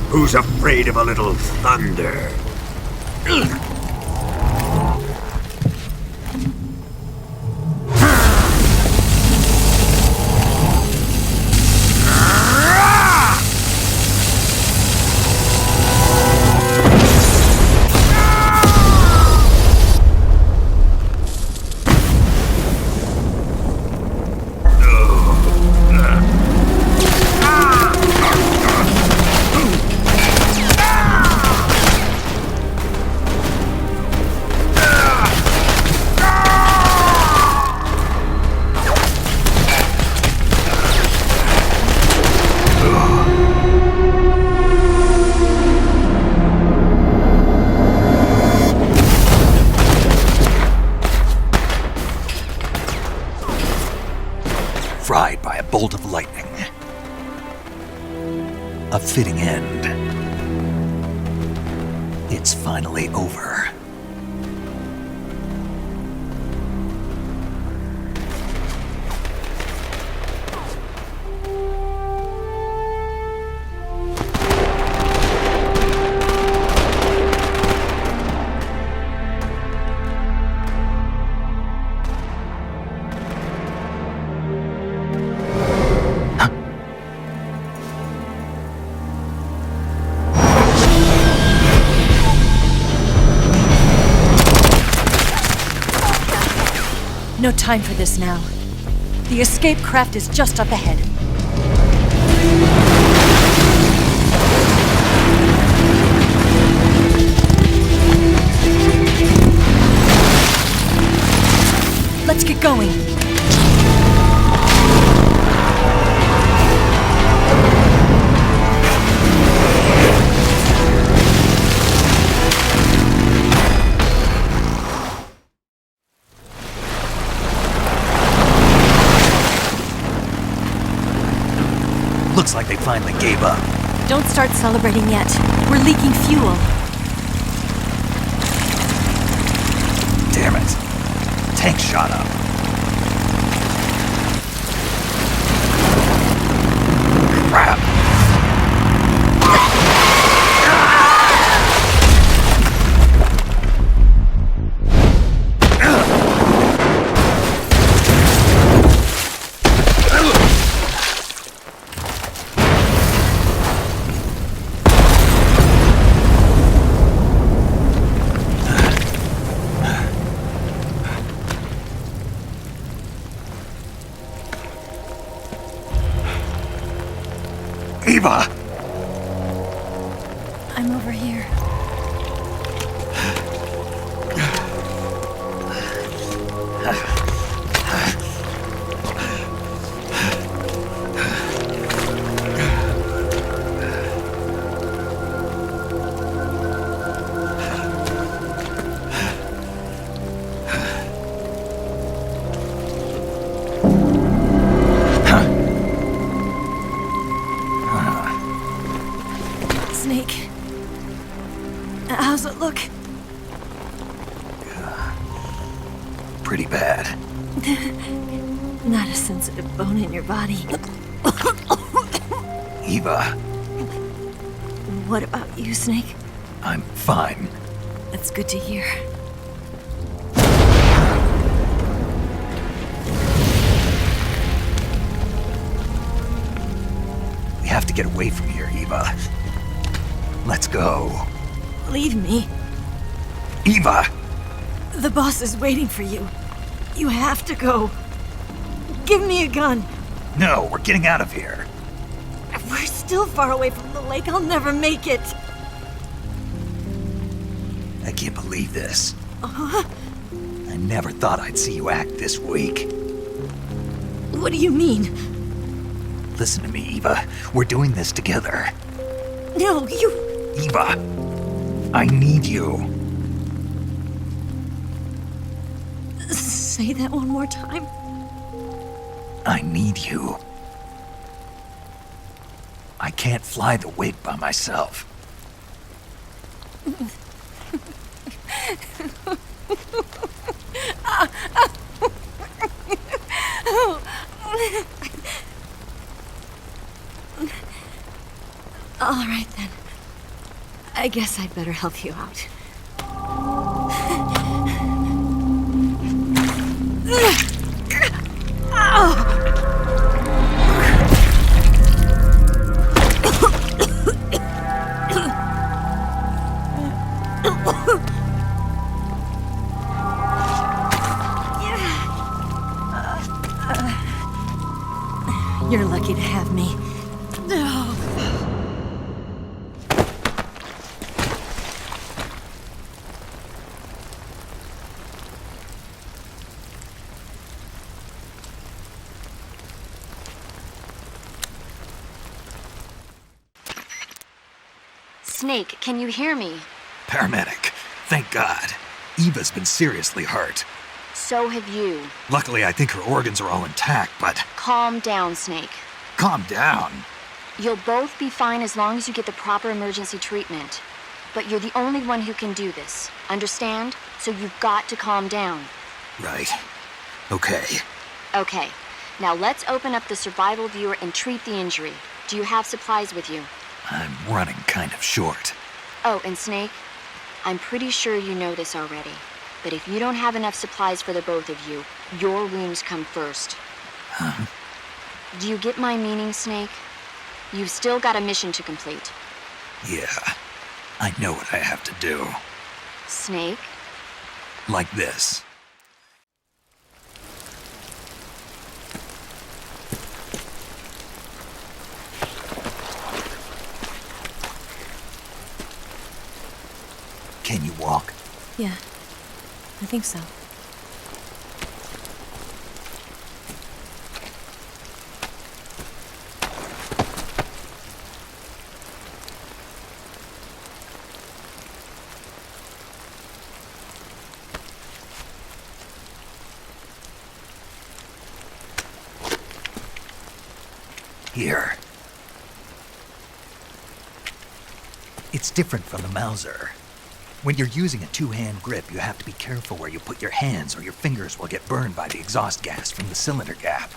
Speaker 12: Who's afraid of a little thunder?
Speaker 5: Fried by a bolt of lightning. A fitting end. It's finally over.
Speaker 13: No time for this now. The escape craft is just up ahead. Let's get going.
Speaker 5: Looks like they finally gave up.
Speaker 13: Don't start celebrating yet. We're leaking fuel.
Speaker 5: Damn it. Tank shot up. Crap.
Speaker 13: Snake. How's it look?
Speaker 5: Pretty bad.
Speaker 13: Not a sensitive bone in your body.
Speaker 5: Eva,
Speaker 13: What about you, Snake?
Speaker 5: I'm fine.
Speaker 13: That's good to hear.
Speaker 5: We have to get away from here, Eva. Let's go.
Speaker 13: Leave me.
Speaker 5: Eva!
Speaker 13: The boss is waiting for you. You have to go. Give me a gun.
Speaker 5: No, we're getting out of here.
Speaker 13: We're still far away from the lake. I'll never make it.
Speaker 5: I can't believe this.
Speaker 13: Uh-huh.
Speaker 5: I never thought I'd see you act this weak.
Speaker 13: What do you mean?
Speaker 5: Listen to me, Eva. We're doing this together.
Speaker 13: No, you...
Speaker 5: Eva, I need you.
Speaker 13: Say that one more time.
Speaker 5: I need you. I can't fly the wig by myself.
Speaker 13: All right, then. I guess I'd better help you out. You're lucky to have me.
Speaker 6: Snake, can you hear me?
Speaker 5: Paramedic, thank God. Eva's been seriously hurt.
Speaker 6: So have you.
Speaker 5: Luckily, I think her organs are all intact, but...
Speaker 6: Calm down, Snake.
Speaker 5: Calm down.
Speaker 6: You'll both be fine as long as you get the proper emergency treatment. But you're the only one who can do this. Understand? So you've got to calm down.
Speaker 5: Right. Okay.
Speaker 6: Okay. Now let's open up the survival viewer and treat the injury. Do you have supplies with you?
Speaker 5: I'm running kind of short.
Speaker 6: Oh, and Snake, I'm pretty sure you know this already. But if you don't have enough supplies for the both of you, your wounds come first.
Speaker 5: Huh?
Speaker 6: Do you get my meaning, Snake? You've still got a mission to complete.
Speaker 5: Yeah. I know what I have to do.
Speaker 6: Snake?
Speaker 5: Like this. Can you walk?
Speaker 13: Yeah, I think so.
Speaker 5: Here. It's different from the Mauser. When you're using a two-hand grip, you have to be careful where you put your hands or your fingers will get burned by the exhaust gas from the cylinder gap.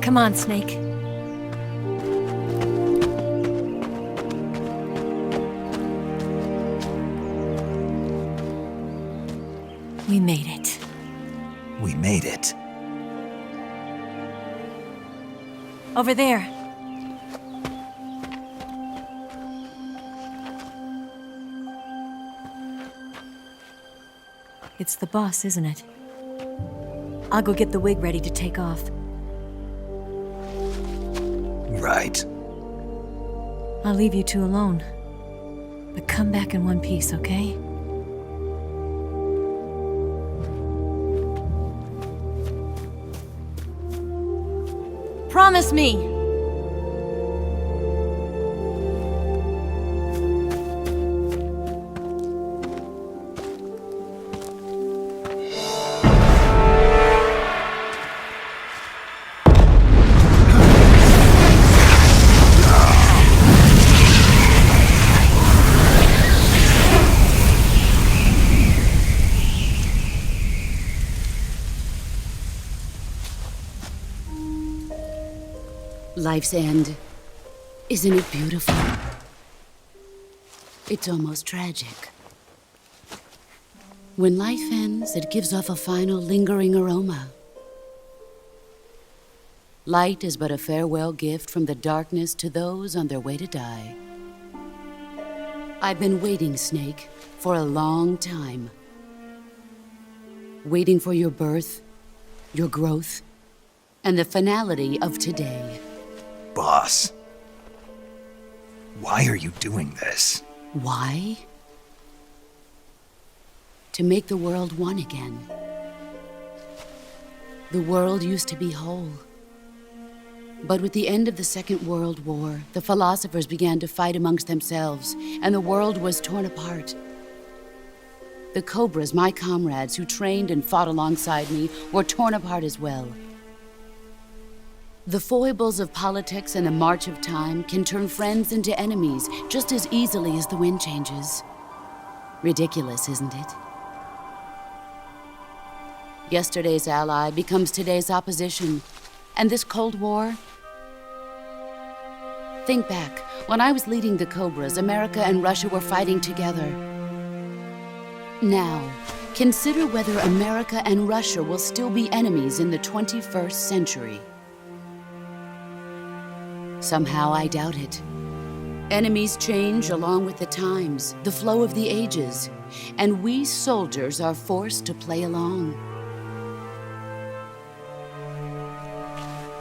Speaker 13: Come on, Snake. We made it.
Speaker 5: We made it.
Speaker 13: Over there. It's the boss, isn't it? I'll go get the wig ready to take off.
Speaker 5: Right.
Speaker 13: I'll leave you two alone. But come back in one piece, okay? Promise me!
Speaker 7: Life's end. Isn't it beautiful? It's almost tragic. When life ends, it gives off a final lingering aroma. Light is but a farewell gift from the darkness to those on their way to die. I've been waiting, Snake, for a long time. Waiting for your birth, your growth, and the finality of today.
Speaker 5: Boss, why are you doing this?
Speaker 7: Why? To make the world one again. The world used to be whole. But with the end of the Second World War, the philosophers began to fight amongst themselves, and the world was torn apart. The Cobras, my comrades who trained and fought alongside me, were torn apart as well. The foibles of politics and the march of time can turn friends into enemies just as easily as the wind changes. Ridiculous, isn't it? Yesterday's ally becomes today's opposition, and this Cold War? Think back. When I was leading the Cobras, America and Russia were fighting together. Now, consider whether America and Russia will still be enemies in the 21st century. Somehow I doubt it. Enemies change along with the times, the flow of the ages, and we soldiers are forced to play along.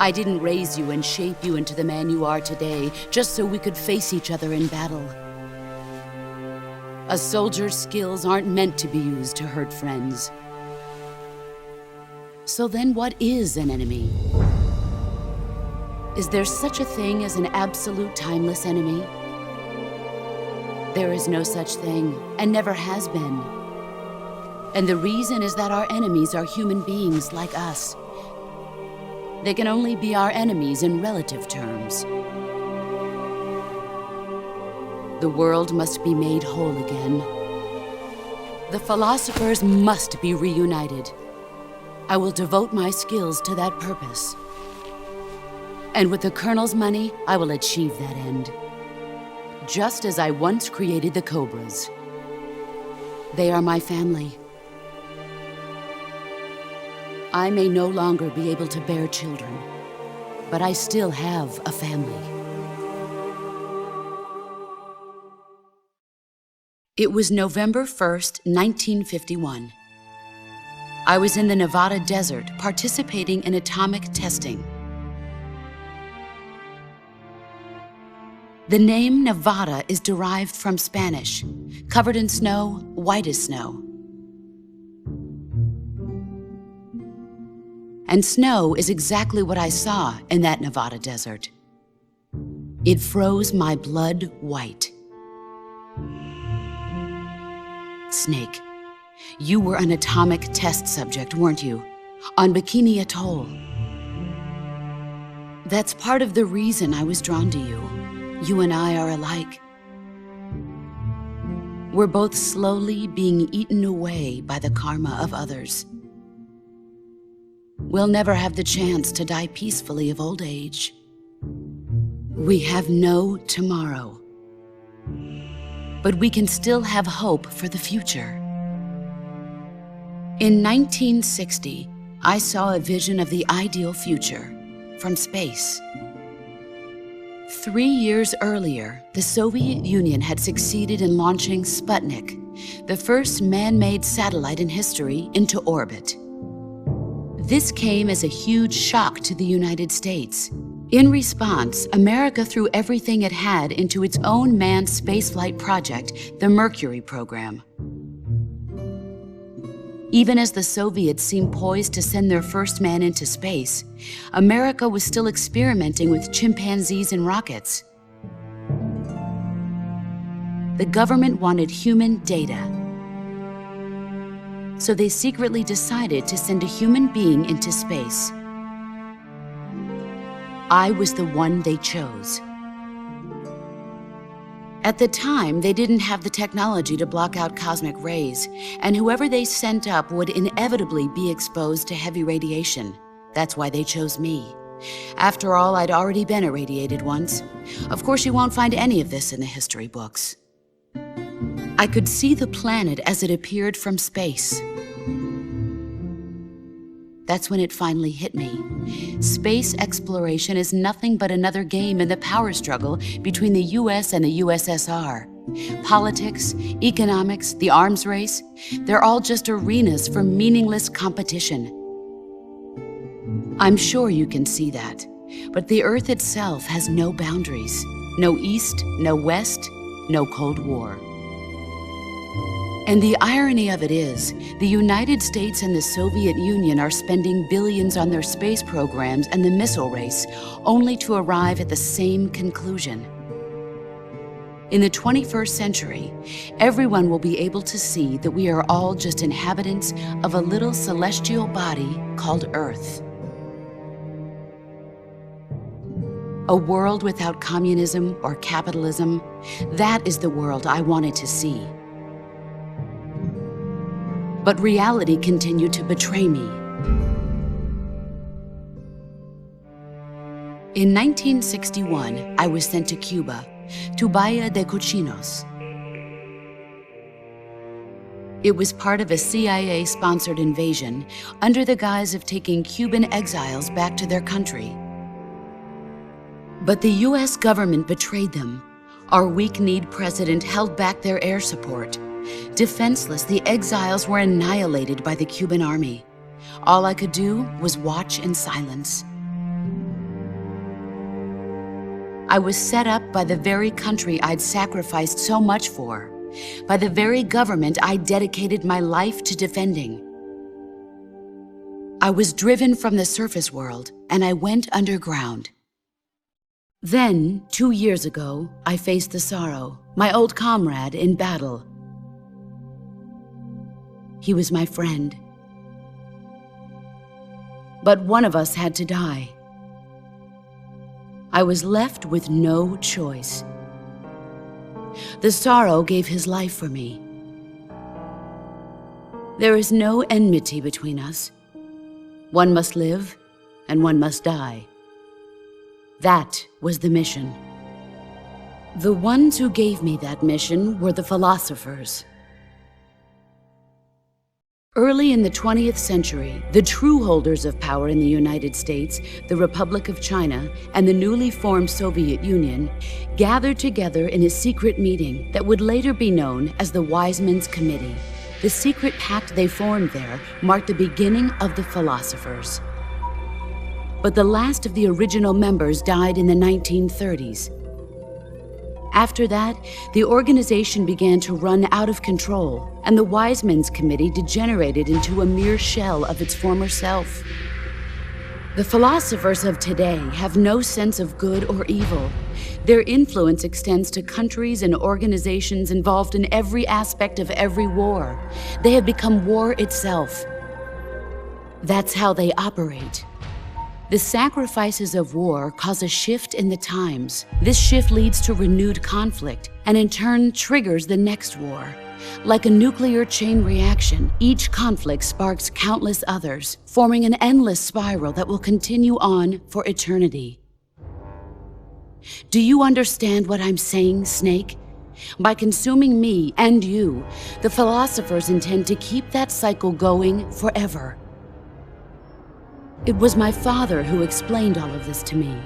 Speaker 7: I didn't raise you and shape you into the man you are today just so we could face each other in battle. A soldier's skills aren't meant to be used to hurt friends. So then what is an enemy? Is there such a thing as an absolute timeless enemy? There is no such thing, and never has been. And the reason is that our enemies are human beings like us. They can only be our enemies in relative terms. The world must be made whole again. The philosophers must be reunited. I will devote my skills to that purpose. And with the Colonel's money, I will achieve that end. Just as I once created the Cobras. They are my family. I may no longer be able to bear children, but I still have a family. It was November 1st, 1951. I was in the Nevada desert participating in atomic testing. The name Nevada is derived from Spanish, covered in snow, white as snow. And snow is exactly what I saw in that Nevada desert. It froze my blood white. Snake, you were an atomic test subject, weren't you? On Bikini Atoll. That's part of the reason I was drawn to you. You and I are alike. We're both slowly being eaten away by the karma of others. we'll never have the chance to die peacefully of old age. We have no tomorrow. But we can still have hope for the future. In 1960, I saw a vision of the ideal future from space. 3 years earlier, the Soviet Union had succeeded in launching Sputnik, the first man-made satellite in history, into orbit. This came as a huge shock to the United States. In response, America threw everything it had into its own manned spaceflight project, the Mercury program. Even as the Soviets seemed poised to send their first man into space, America was still experimenting with chimpanzees and rockets. The government wanted human data, so they secretly decided to send a human being into space. I was the one they chose. At the time, they didn't have the technology to block out cosmic rays, and whoever they sent up would inevitably be exposed to heavy radiation. That's why they chose me. After all, I'd already been irradiated once. Of course, you won't find any of this in the history books. I could see the planet as it appeared from space. That's when it finally hit me. Space exploration is nothing but another game in the power struggle between the US and the USSR. Politics, economics, the arms race, they're all just arenas for meaningless competition. I'm sure you can see that, but the Earth itself has no boundaries. No East, no West, no Cold War. And the irony of it is, the United States and the Soviet Union are spending billions on their space programs and the missile race, only to arrive at the same conclusion. In the 21st century, everyone will be able to see that we are all just inhabitants of a little celestial body called Earth. A world without communism or capitalism, that is the world I wanted to see. But reality continued to betray me. In 1961, I was sent to Cuba, to Bahia de Cochinos. It was part of a CIA-sponsored invasion under the guise of taking Cuban exiles back to their country. But the US government betrayed them. Our weak-kneed president held back their air support. Defenseless, the exiles were annihilated by the Cuban army. All I could do was watch in silence. I was set up by the very country I'd sacrificed so much for, by the very government I dedicated my life to defending. I was driven from the surface world, and I went underground. Then, 2 years ago, I faced the sorrow, my old comrade in battle. He was my friend. But one of us had to die. I was left with no choice. The sorrow gave his life for me. There is no enmity between us. One must live, and one must die. That was the mission. The ones who gave me that mission were the philosophers. Early in the 20th century, the true holders of power in the United States, the Republic of China, and the newly formed Soviet Union gathered together in a secret meeting that would later be known as the Wise Men's Committee. The secret pact they formed there marked the beginning of the philosophers. But the last of the original members died in the 1930s. After that, the organization began to run out of control, and the Wise Men's Committee degenerated into a mere shell of its former self. The philosophers of today have no sense of good or evil. Their influence extends to countries and organizations involved in every aspect of every war. They have become war itself. That's how they operate. The sacrifices of war cause a shift in the times. This shift leads to renewed conflict, and in turn triggers the next war. Like a nuclear chain reaction, each conflict sparks countless others, forming an endless spiral that will continue on for eternity. Do you understand what I'm saying, Snake? By consuming me and you, the philosophers intend to keep that cycle going forever. It was my father who explained all of this to me.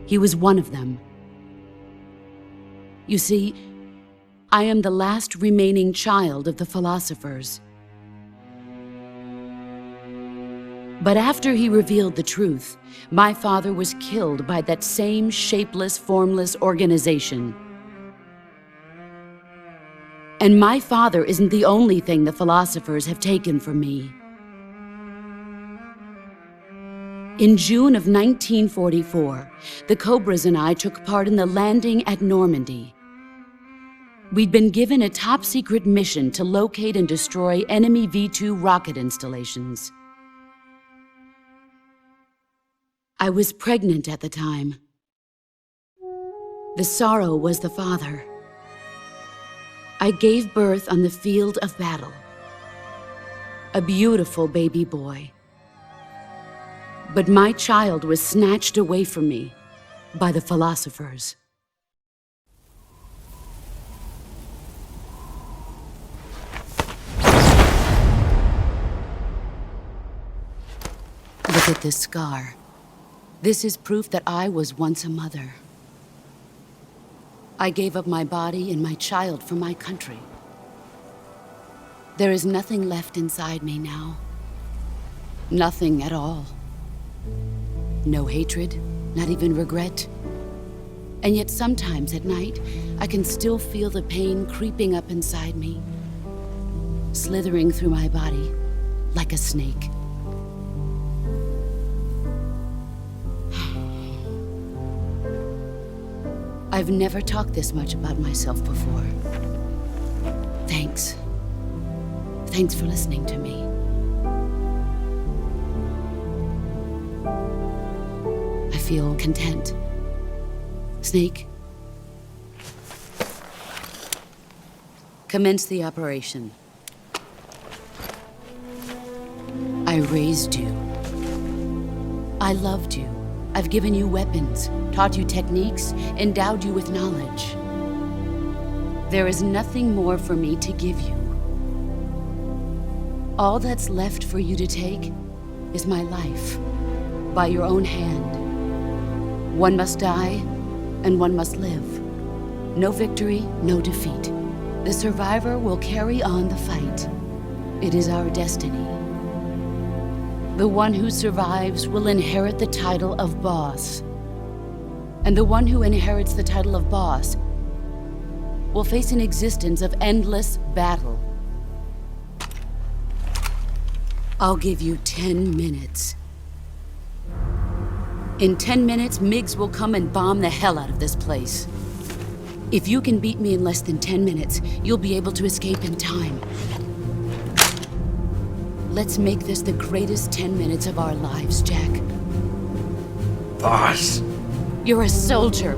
Speaker 7: He was one of them. You see, I am the last remaining child of the philosophers. But after he revealed the truth, my father was killed by that same shapeless, formless organization. And my father isn't the only thing the philosophers have taken from me. In June of 1944, the Cobras and I took part in the landing at Normandy. We'd been given a top-secret mission to locate and destroy enemy V-2 rocket installations. I was pregnant at the time. The sorrow was the father. I gave birth on the field of battle. A beautiful baby boy. But my child was snatched away from me by the philosophers. Look at this scar. This is proof that I was once a mother. I gave up my body and my child for my country. There is nothing left inside me now. Nothing at all. No hatred, not even regret. And yet sometimes at night, I can still feel the pain creeping up inside me, slithering through my body like a snake. I've never talked this much about myself before. Thanks. Thanks for listening to me. I feel content. Snake, commence the operation. I raised you. I loved you. I've given you weapons, taught you techniques, endowed you with knowledge. There is nothing more for me to give you. All that's left for you to take is my life, by your own hand. One must die, and one must live. No victory, no defeat. The survivor will carry on the fight. It is our destiny. The one who survives will inherit the title of boss. And the one who inherits the title of boss will face an existence of endless battle. I'll give you 10 minutes. In 10 minutes, MiGs will come and bomb the hell out of this place. If you can beat me in less than 10 minutes, you'll be able to escape in time. Let's make this the greatest 10 minutes of our lives, Jack.
Speaker 5: Boss.
Speaker 7: You're a soldier.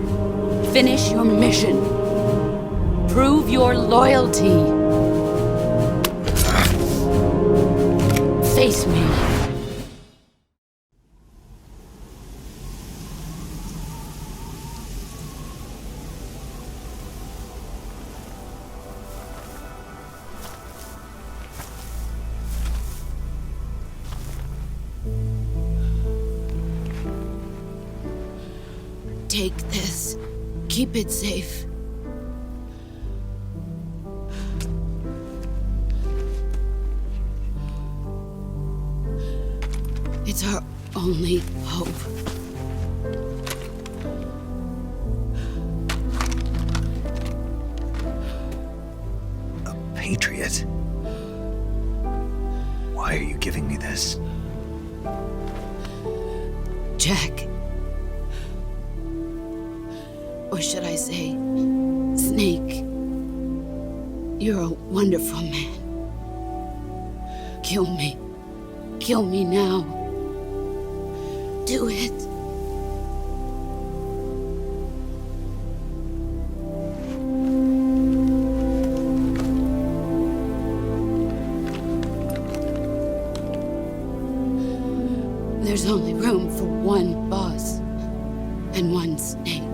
Speaker 7: Finish your mission. Prove your loyalty. Face me. Take this. Keep it safe. It's our only hope.
Speaker 5: A patriot? Why are you giving me this?
Speaker 7: Jack. Or should I say, Snake, you're a wonderful man. Kill me. Kill me now. Do it. There's only room for one boss and one snake.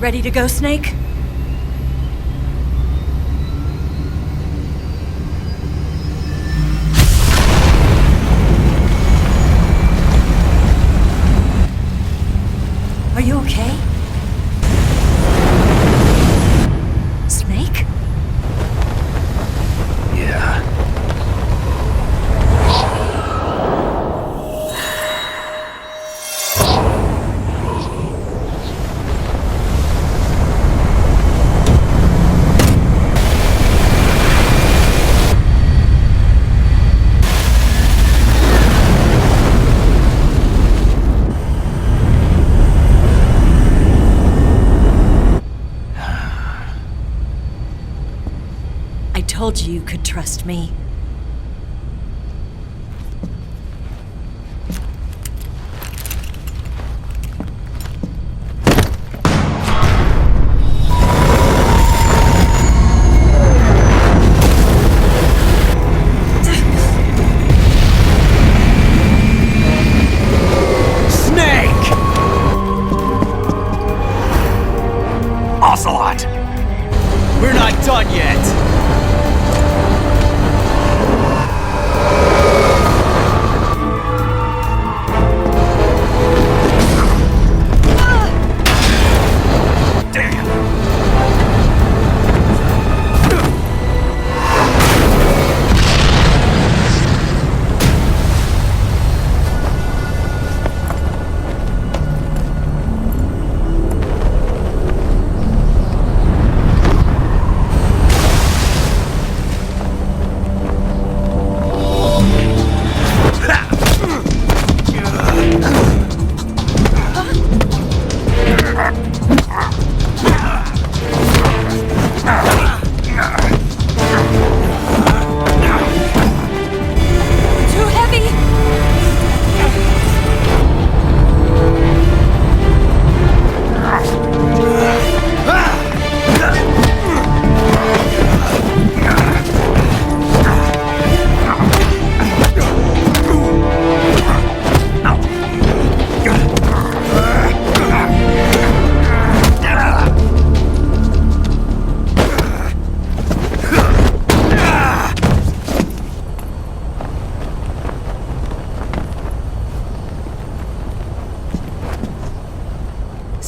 Speaker 13: Ready to go, Snake? Are you okay? Snake?
Speaker 5: Yeah.
Speaker 13: I told you you could trust me.
Speaker 5: Snake! Ocelot! We're not done yet!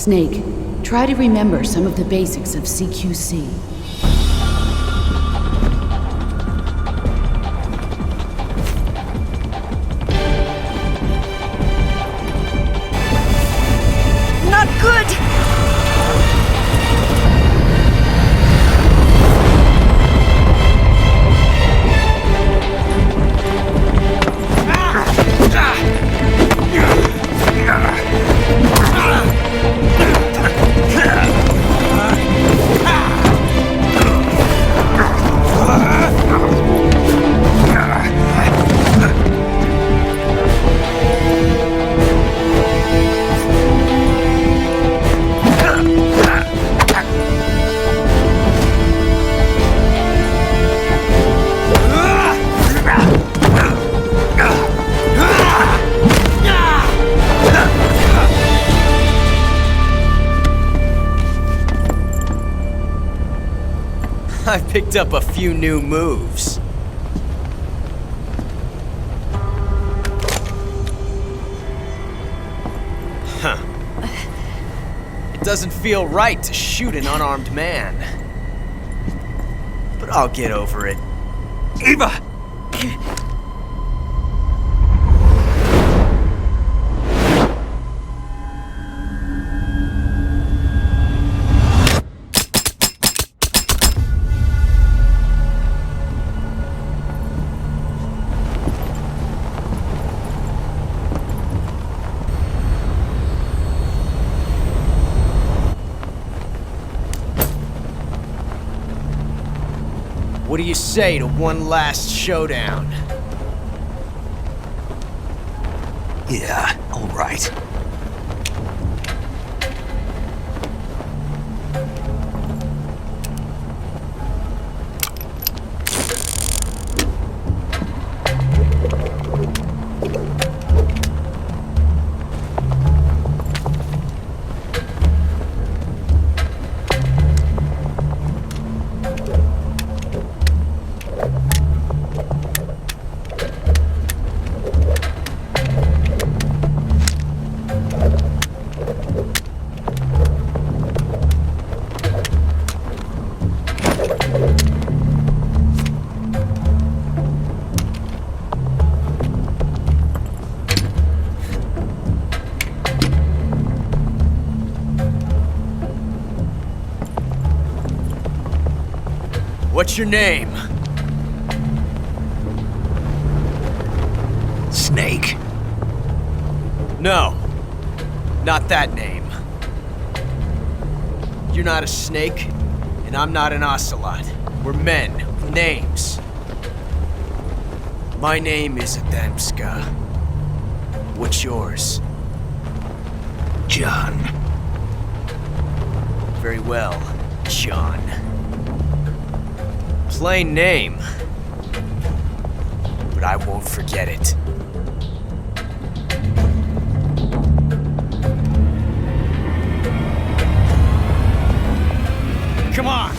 Speaker 7: Snake, try to remember some of the basics of CQC.
Speaker 1: Not good!
Speaker 10: I picked up a few new moves. Huh. It doesn't feel right to shoot an unarmed man. But I'll get over it.
Speaker 5: Eva!
Speaker 10: What do you say to one last showdown?
Speaker 5: Yeah, all right.
Speaker 10: What's your name?
Speaker 5: Snake.
Speaker 10: No, not that name. You're not a snake, and I'm not an ocelot. We're men with names. My name is Adamska. What's yours?
Speaker 5: John.
Speaker 10: Very well, John. Plain name, but I won't forget it. Come on!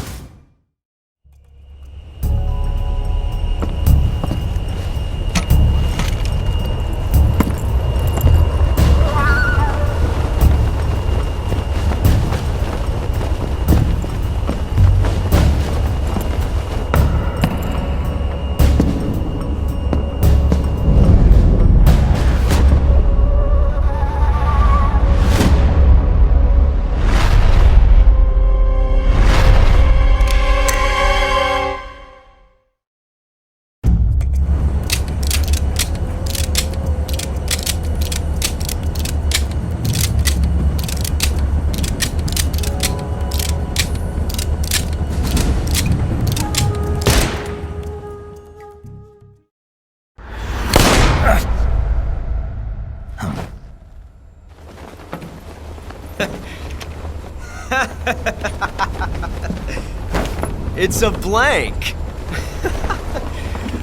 Speaker 10: It's a blank!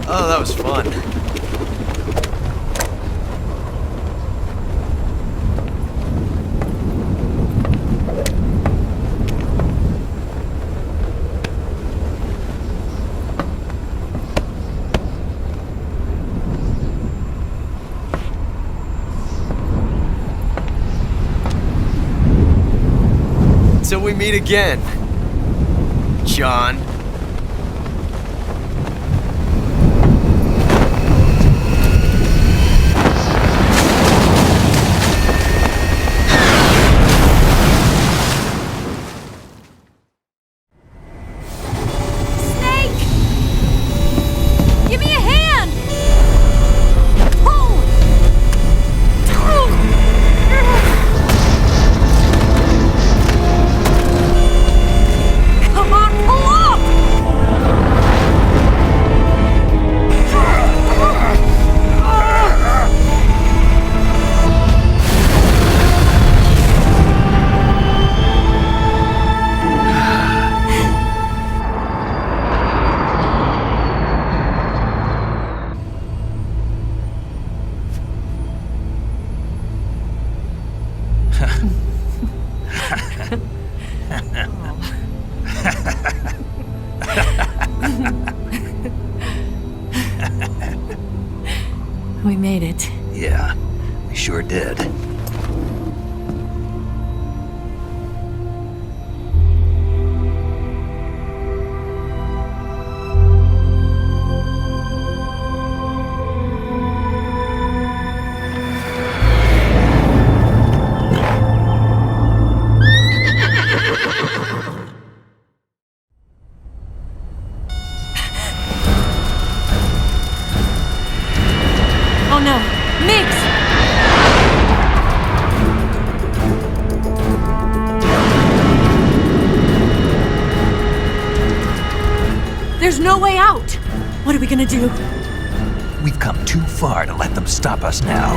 Speaker 10: Oh, that was fun. Until we meet again, John.
Speaker 13: We made it.
Speaker 5: Yeah, we sure did.
Speaker 13: There's no way out! What are we gonna do?
Speaker 5: We've come too far to let them stop us now.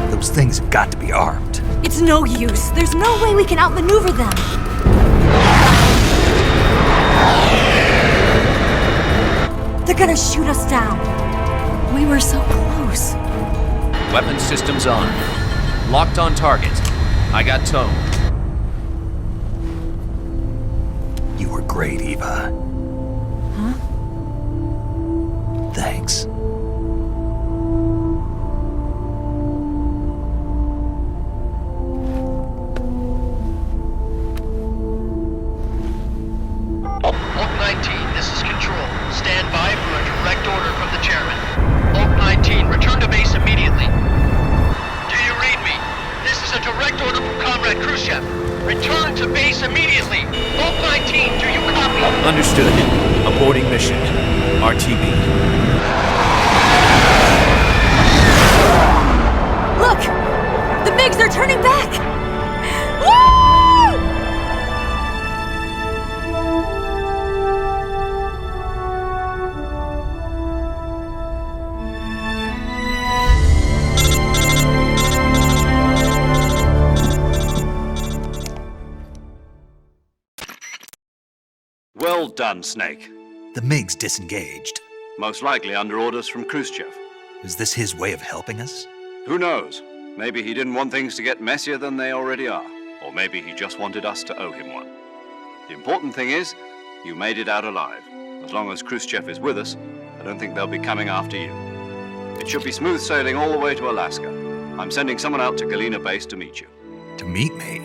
Speaker 5: Those things have got to be armed.
Speaker 13: It's no use. There's no way we can outmaneuver them. They're gonna shoot us down. We were so close.
Speaker 2: Weapons systems on. Locked on target. I got tone.
Speaker 5: You were great, Eva.
Speaker 13: Huh?
Speaker 5: Thanks.
Speaker 20: Oak 19, this is Control. Stand by for a direct order from the chairman. Oak 19, return to base immediately. Do you read me? This is a direct order from Comrade Khrushchev. Return to base immediately. Oak 19, do you copy?
Speaker 2: Understood. Aborting mission. RTB.
Speaker 13: Look! The MiGs are turning back! Woo!
Speaker 3: Well done, Snake.
Speaker 5: The MiGs disengaged.
Speaker 3: Most likely under orders from Khrushchev.
Speaker 5: Is this his way of helping us?
Speaker 3: Who knows? Maybe he didn't want things to get messier than they already are. Or maybe he just wanted us to owe him one. The important thing is, you made it out alive. As long as Khrushchev is with us, I don't think they'll be coming after you. It should be smooth sailing all the way to Alaska. I'm sending someone out to Galena Base to meet you.
Speaker 5: To meet me?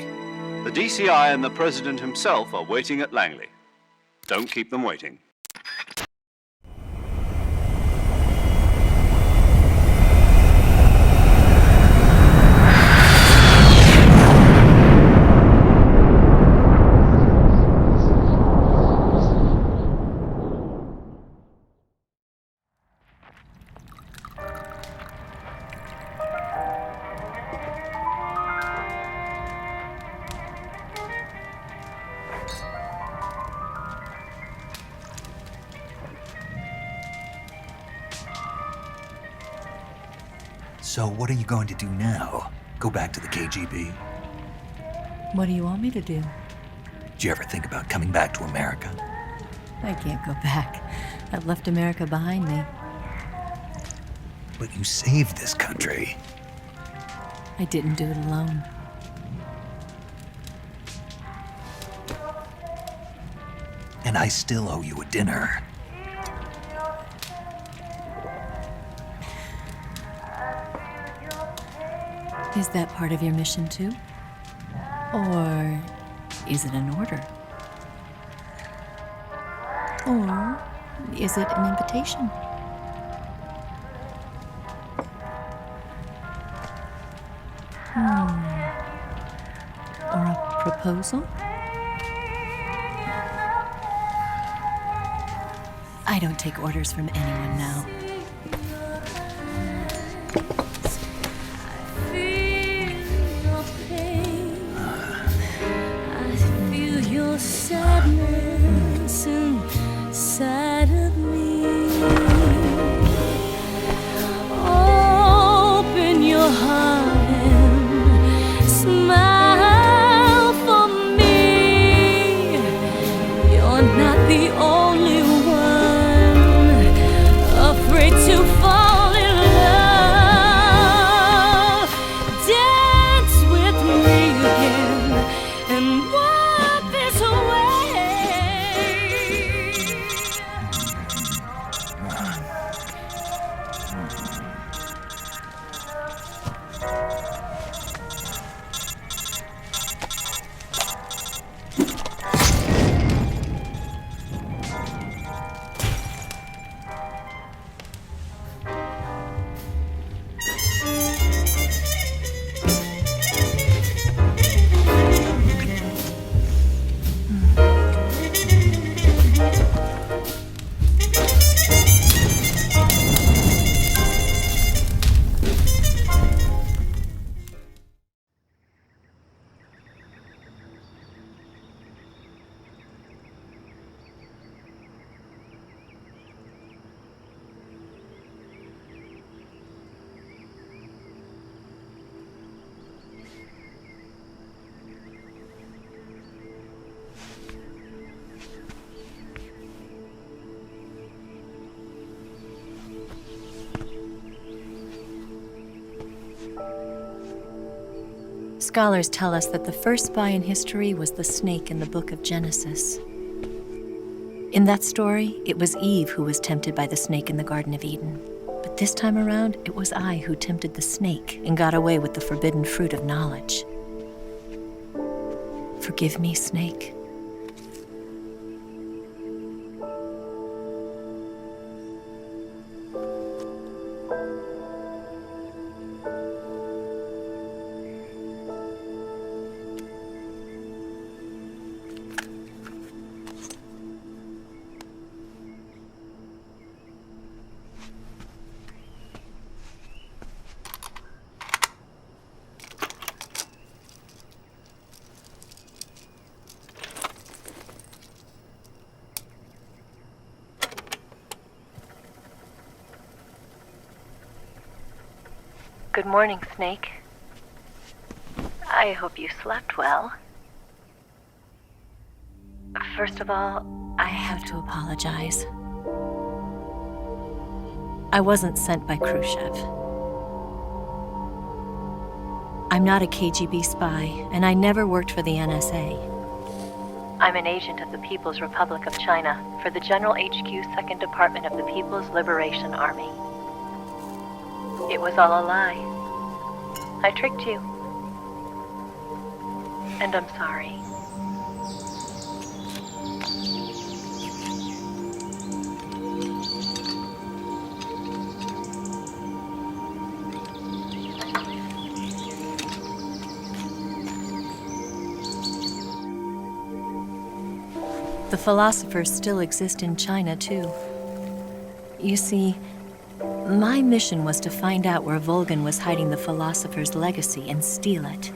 Speaker 3: The DCI and the President himself are waiting at Langley. Don't keep them waiting.
Speaker 5: So what are you going to do now? Go back to the KGB?
Speaker 13: What do you want me to do?
Speaker 5: Did you ever think about coming back to America?
Speaker 13: I can't go back. I've left America behind me.
Speaker 5: But you saved this country.
Speaker 13: I didn't do it alone.
Speaker 5: And I still owe you a dinner.
Speaker 13: Is that part of your mission too? Or is it an order? Or is it an invitation? Or a proposal? I don't take orders from anyone now.
Speaker 1: Sadness inside of me. Open your heart and smile for me. You're not the only one afraid to fall in love. Dance with me again and wipe this away.
Speaker 13: Scholars tell us that the first spy in history was the snake in the book of Genesis. In that story, it was Eve who was tempted by the snake in the Garden of Eden. But this time around, it was I who tempted the snake and got away with the forbidden fruit of knowledge. Forgive me, snake. Good morning, Snake. I hope you slept well. First of all, I have to apologize. I wasn't sent by Khrushchev. I'm not a KGB spy, and I never worked for the NSA. I'm an agent of the People's Republic of China for the General HQ 2nd Department of the People's Liberation Army. It was all a lie. I tricked you. And I'm sorry. The philosophers still exist in China, too. You see, my mission was to find out where Volgin was hiding the philosopher's legacy and steal it.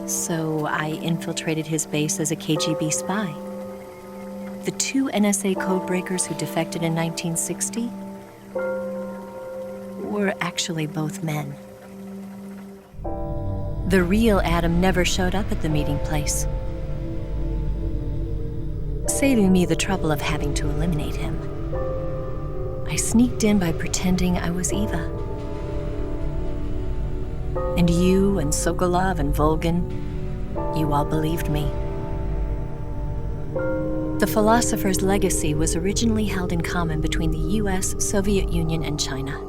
Speaker 13: So I infiltrated his base as a KGB spy. The 2 NSA codebreakers who defected in 1960 were actually both men. The real Adam never showed up at the meeting place, saving me the trouble of having to eliminate him. I sneaked in by pretending I was Eva. And you and Sokolov and Volgin, you all believed me. The philosopher's legacy was originally held in common between the US, Soviet Union, and China.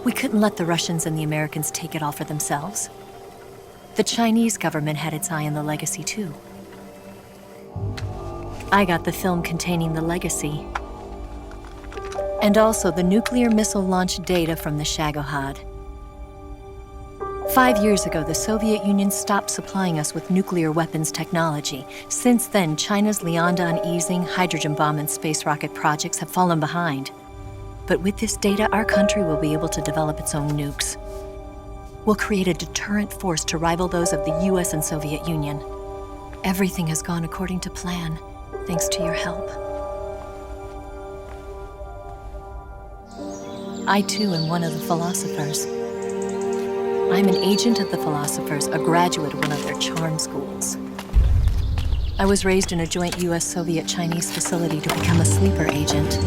Speaker 13: We couldn't let the Russians and the Americans take it all for themselves. The Chinese government had its eye on the legacy, too. I got the film containing the legacy, and also the nuclear missile launch data from the Shagohod. 5 years ago, the Soviet Union stopped supplying us with nuclear weapons technology. Since then, China's Liaodong easing, hydrogen bomb, and space rocket projects have fallen behind. But with this data, our country will be able to develop its own nukes. We'll create a deterrent force to rival those of the US and Soviet Union. Everything has gone according to plan, thanks to your help. I, too, am one of the philosophers. I'm an agent of the philosophers, a graduate of one of their charm schools. I was raised in a joint US-Soviet-Chinese facility to become a sleeper agent.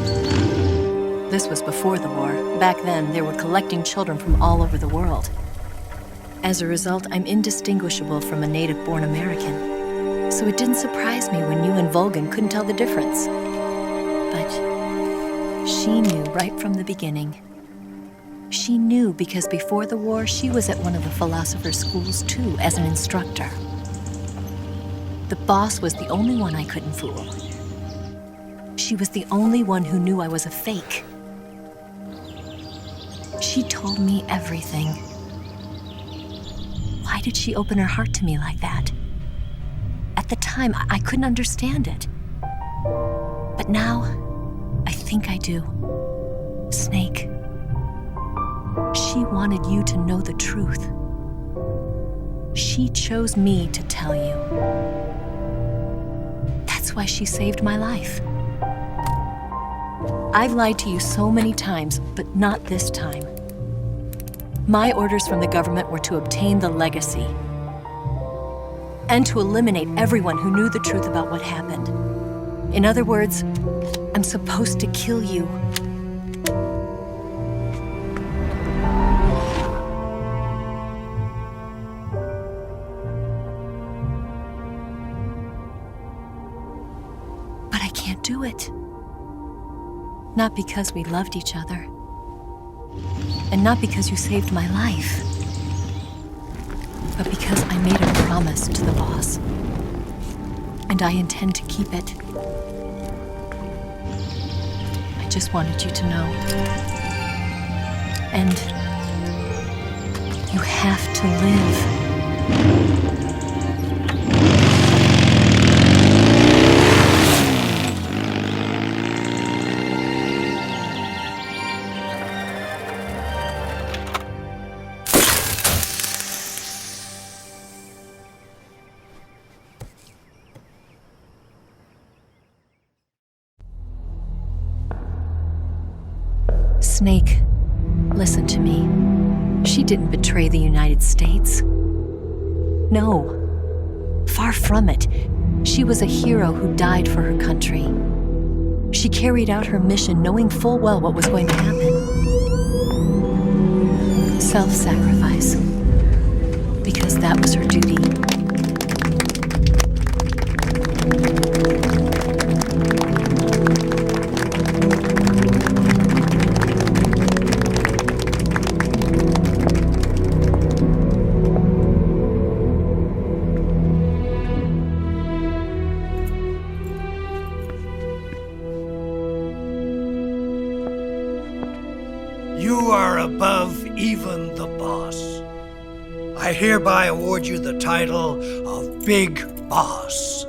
Speaker 13: This was before the war. Back then, they were collecting children from all over the world. As a result, I'm indistinguishable from a native-born American. So it didn't surprise me when you and Volgan couldn't tell the difference. But she knew right from the beginning. She knew because before the war, she was at one of the philosopher's schools too, as an instructor. The boss was the only one I couldn't fool. She was the only one who knew I was a fake. She told me everything. Why did she open her heart to me like that? At the time, I couldn't understand it. But now, I think I do. Snake. She wanted you to know the truth. She chose me to tell you. That's why she saved my life. I've lied to you so many times, but not this time. My orders from the government were to obtain the legacy and to eliminate everyone who knew the truth about what happened. In other words, I'm supposed to kill you. But I can't do it. Not because we loved each other. And not because you saved my life. But because I made a promise to the boss. And I intend to keep it. I just wanted you to know. And you have to live. Snake, listen to me. She didn't betray the United States. No, far from it. She was a hero who died for her country. She carried out her mission knowing full well what was going to happen. Self-sacrifice. Because that was her duty.
Speaker 21: Above even the boss. I hereby award you the title of Big Boss.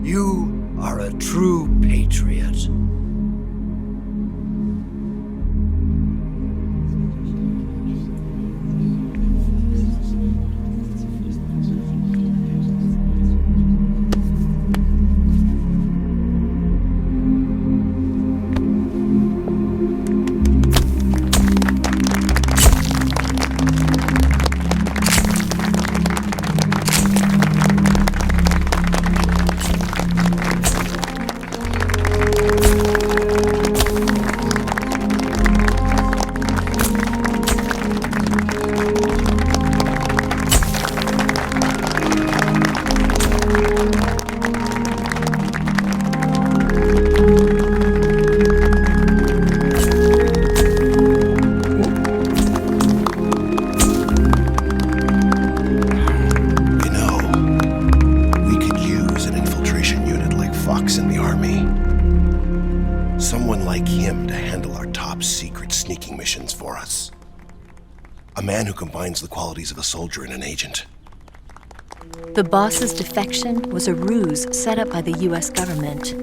Speaker 21: You are a true patriot.
Speaker 4: A man who combines the qualities of a soldier and an agent.
Speaker 13: The boss's defection was a ruse set up by the US government.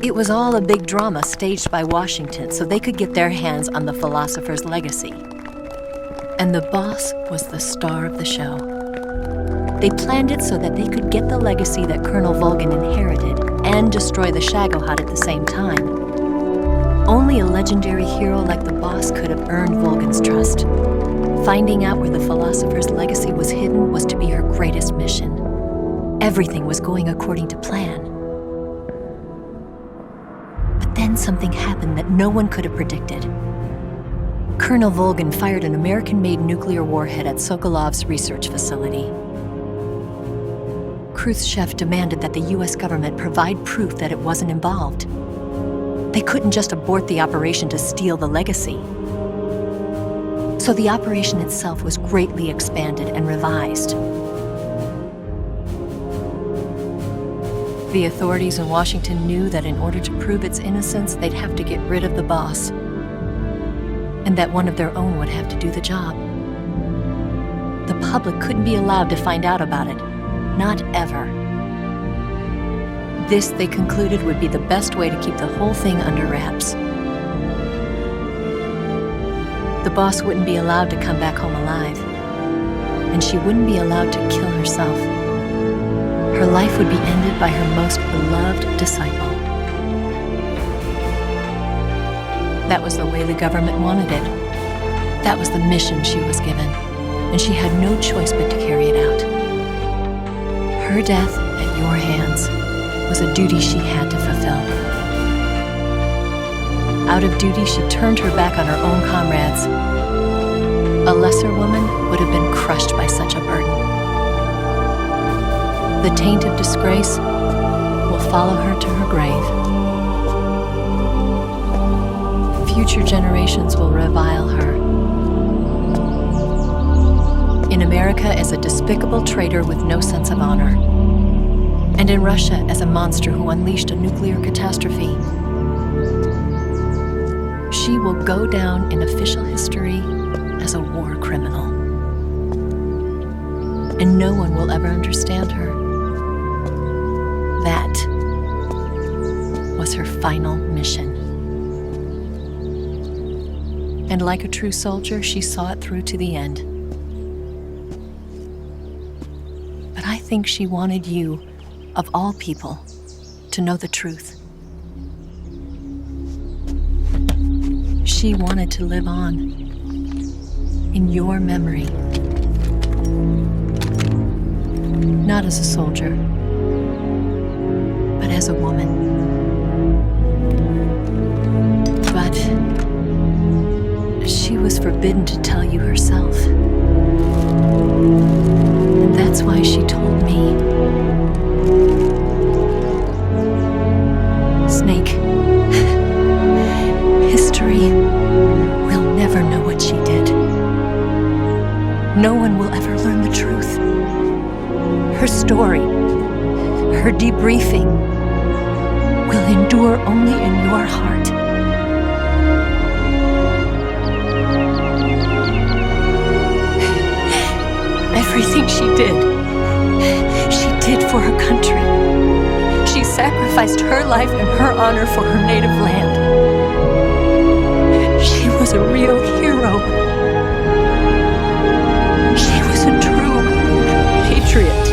Speaker 13: It was all a big drama staged by Washington so they could get their hands on the philosopher's legacy. And the boss was the star of the show. They planned it so that they could get the legacy that Colonel Volgin inherited and destroy the Shagohod at the same time. Only a legendary hero like the boss could have earned Volgin's trust. Finding out where the philosopher's legacy was hidden was to be her greatest mission. Everything was going according to plan. But then something happened that no one could have predicted. Colonel Volgin fired an American-made nuclear warhead at Sokolov's research facility. Khrushchev demanded that the US government provide proof that it wasn't involved. They couldn't just abort the operation to steal the legacy. So the operation itself was greatly expanded and revised. The authorities in Washington knew that in order to prove its innocence, they'd have to get rid of the boss, and that one of their own would have to do the job. The public couldn't be allowed to find out about it, not ever. This, they concluded, would be the best way to keep the whole thing under wraps. The boss wouldn't be allowed to come back home alive, and she wouldn't be allowed to kill herself. Her life would be ended by her most beloved disciple. That was the way the government wanted it. That was the mission she was given, and she had no choice but to carry it out. Her death at your hands was a duty she had to fulfill. Out of duty, she turned her back on her own comrades. A lesser woman would have been crushed by such a burden. The taint of disgrace will follow her to her grave. Future generations will revile her. In America as a despicable traitor with no sense of honor. And in Russia as a monster who unleashed a nuclear catastrophe. She will go down in official history as a war criminal. And no one will ever understand her. That was her final mission. And like a true soldier, she saw it through to the end. But I think she wanted you, of all people, to know the truth. She wanted to live on in your memory. Not as a soldier, but as a woman. But she was forbidden to tell you herself. And that's why she told me. Snake, history will never know what she did. No one will ever learn the truth. Her story, her debriefing, will endure only in your heart. Everything she did for her country. She sacrificed her life and her honor for her native land. She was a real hero. She was a true patriot.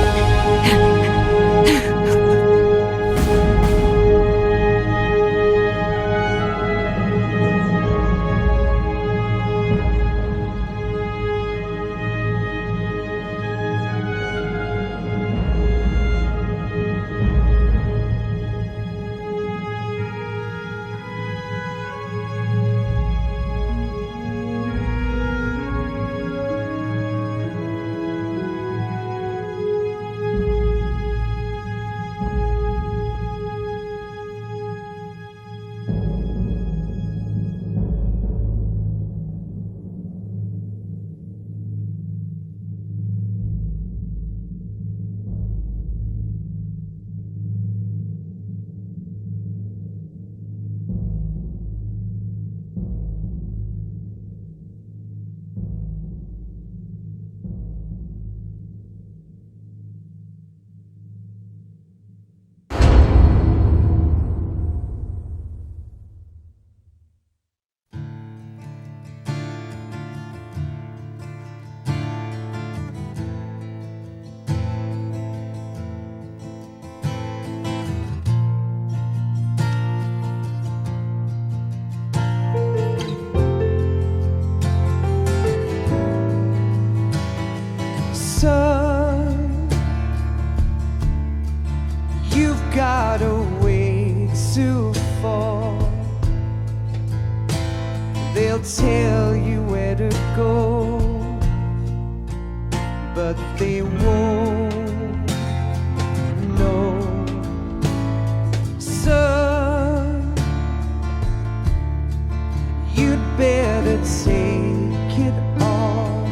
Speaker 14: it all.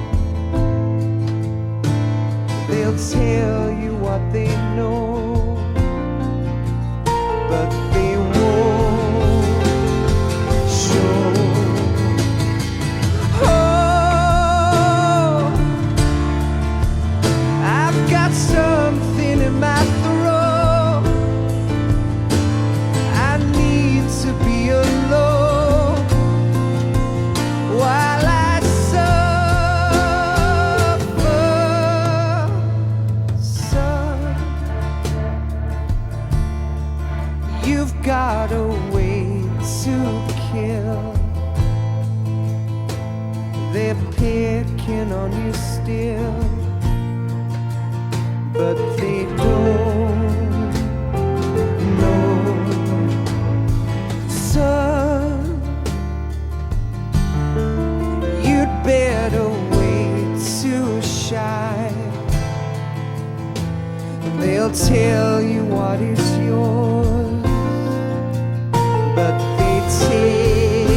Speaker 14: They'll tell you what they know, but they won't show. Oh, I've got something in my throat. I need to be alone while I suffer. Son, you've got a way to kill. They're picking on you still, but they don't know. Son, you'd better wait to shine. They'll tell you what is yours, but they take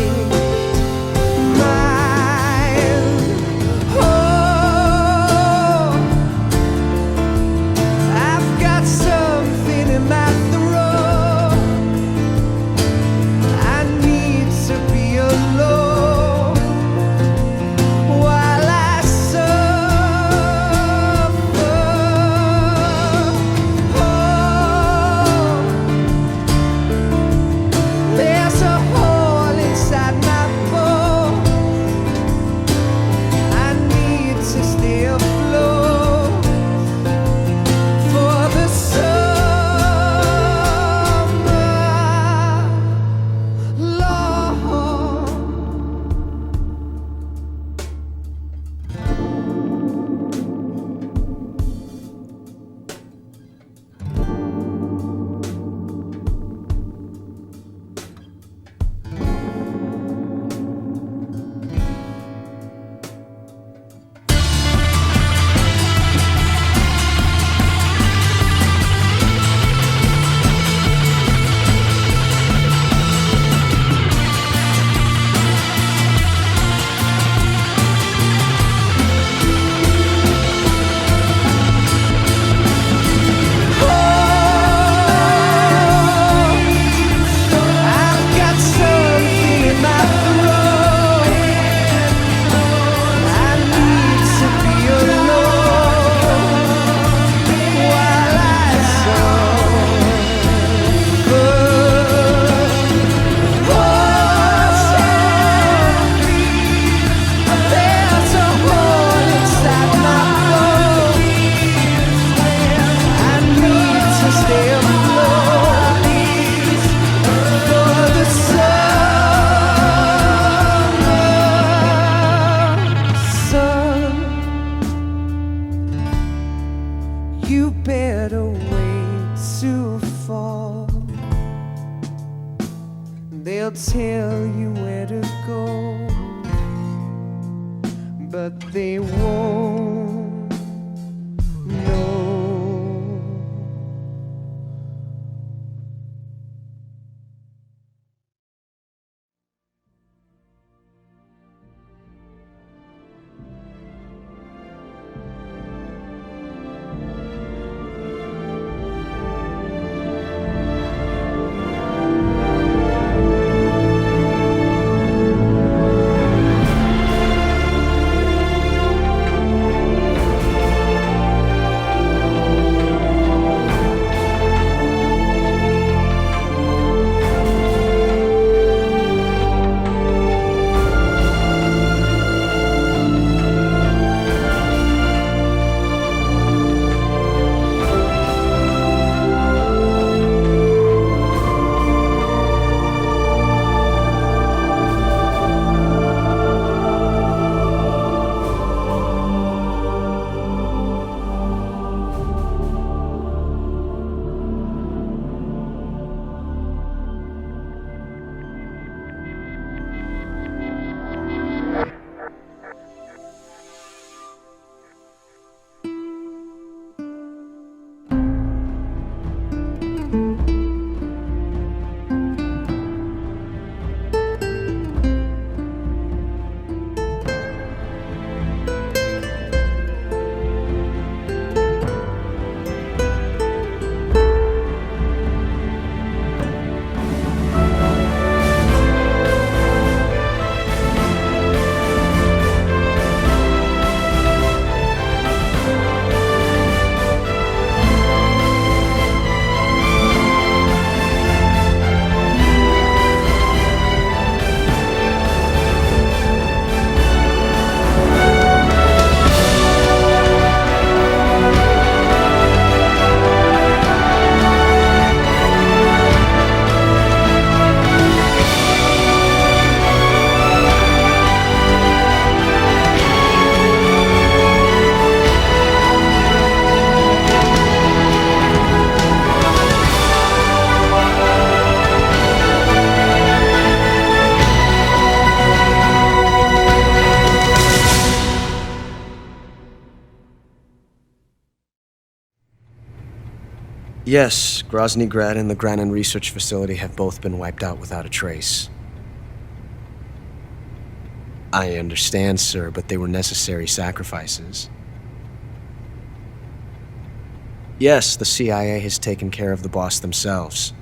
Speaker 14: mine. Oh, I've got something in my throat. I need to be alone while I suffer. Oh, there's a hole inside my bones. I need to stay afloat for the summer, Lord. I've got something in my throat. I need to be alone while I suffer. There's a hole inside my bones. I need to stay afloat for the summer. Son, you better wait to fall. They'll tell you where to go, but they won't know.
Speaker 10: Yes, Grozny Grad and the Granin Research Facility have both been wiped out without a trace. I understand, sir, but they were necessary sacrifices. Yes, the CIA has taken care of the boss themselves.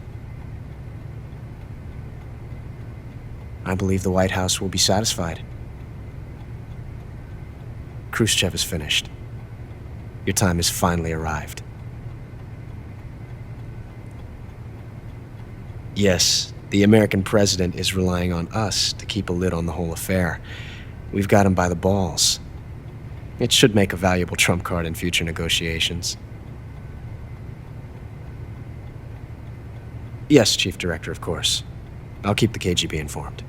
Speaker 10: I believe the White House will be satisfied. Khrushchev is finished. Your time has finally arrived. Yes, the American president is relying on us to keep a lid on the whole affair. We've got him by the balls. It should make a valuable trump card in future negotiations. Yes, Chief Director, of course. I'll keep the KGB informed.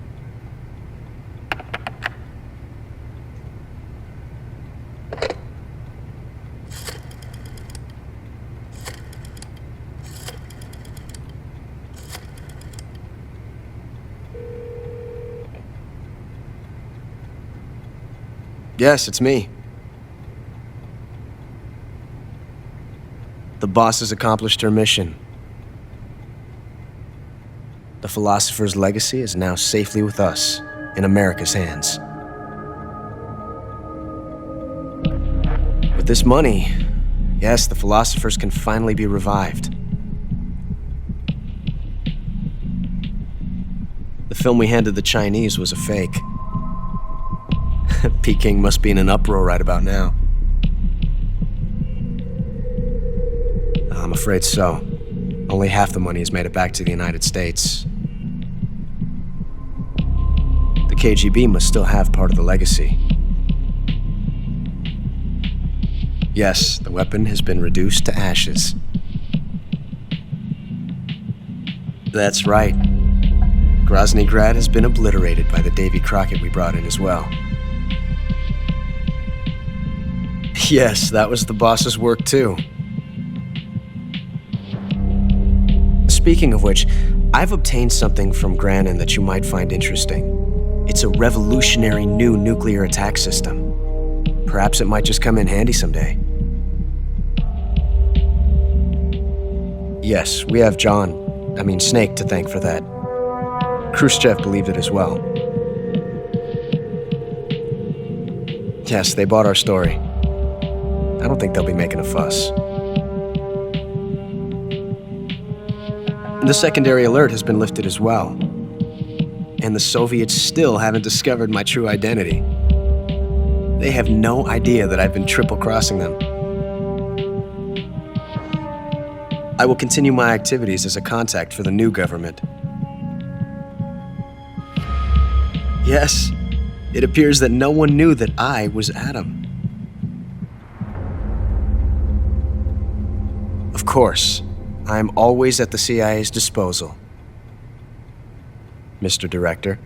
Speaker 10: Yes, it's me. The boss has accomplished her mission. The philosopher's legacy is now safely with us, in America's hands. With this money, yes, the philosophers can finally be revived. The film we handed the Chinese was a fake. Peking must be in an uproar right about now. I'm afraid so. Only half the money has made it back to the United States. The KGB must still have part of the legacy. Yes, the weapon has been reduced to ashes. That's right. Grozny Grad has been obliterated by the Davy Crockett we brought in as well. Yes, that was the boss's work too. Speaking of which, I've obtained something from Granin that you might find interesting. It's a revolutionary new nuclear attack system. Perhaps it might just come in handy someday. Yes, we have Snake to thank for that. Khrushchev believed it as well. Yes, they bought our story. I don't think they'll be making a fuss. The secondary alert has been lifted as well. And the Soviets still haven't discovered my true identity. They have no idea that I've been triple-crossing them. I will continue my activities as a contact for the new government. Yes, it appears that no one knew that I was Adam. Of course, I am always at the CIA's disposal, Mr. Director.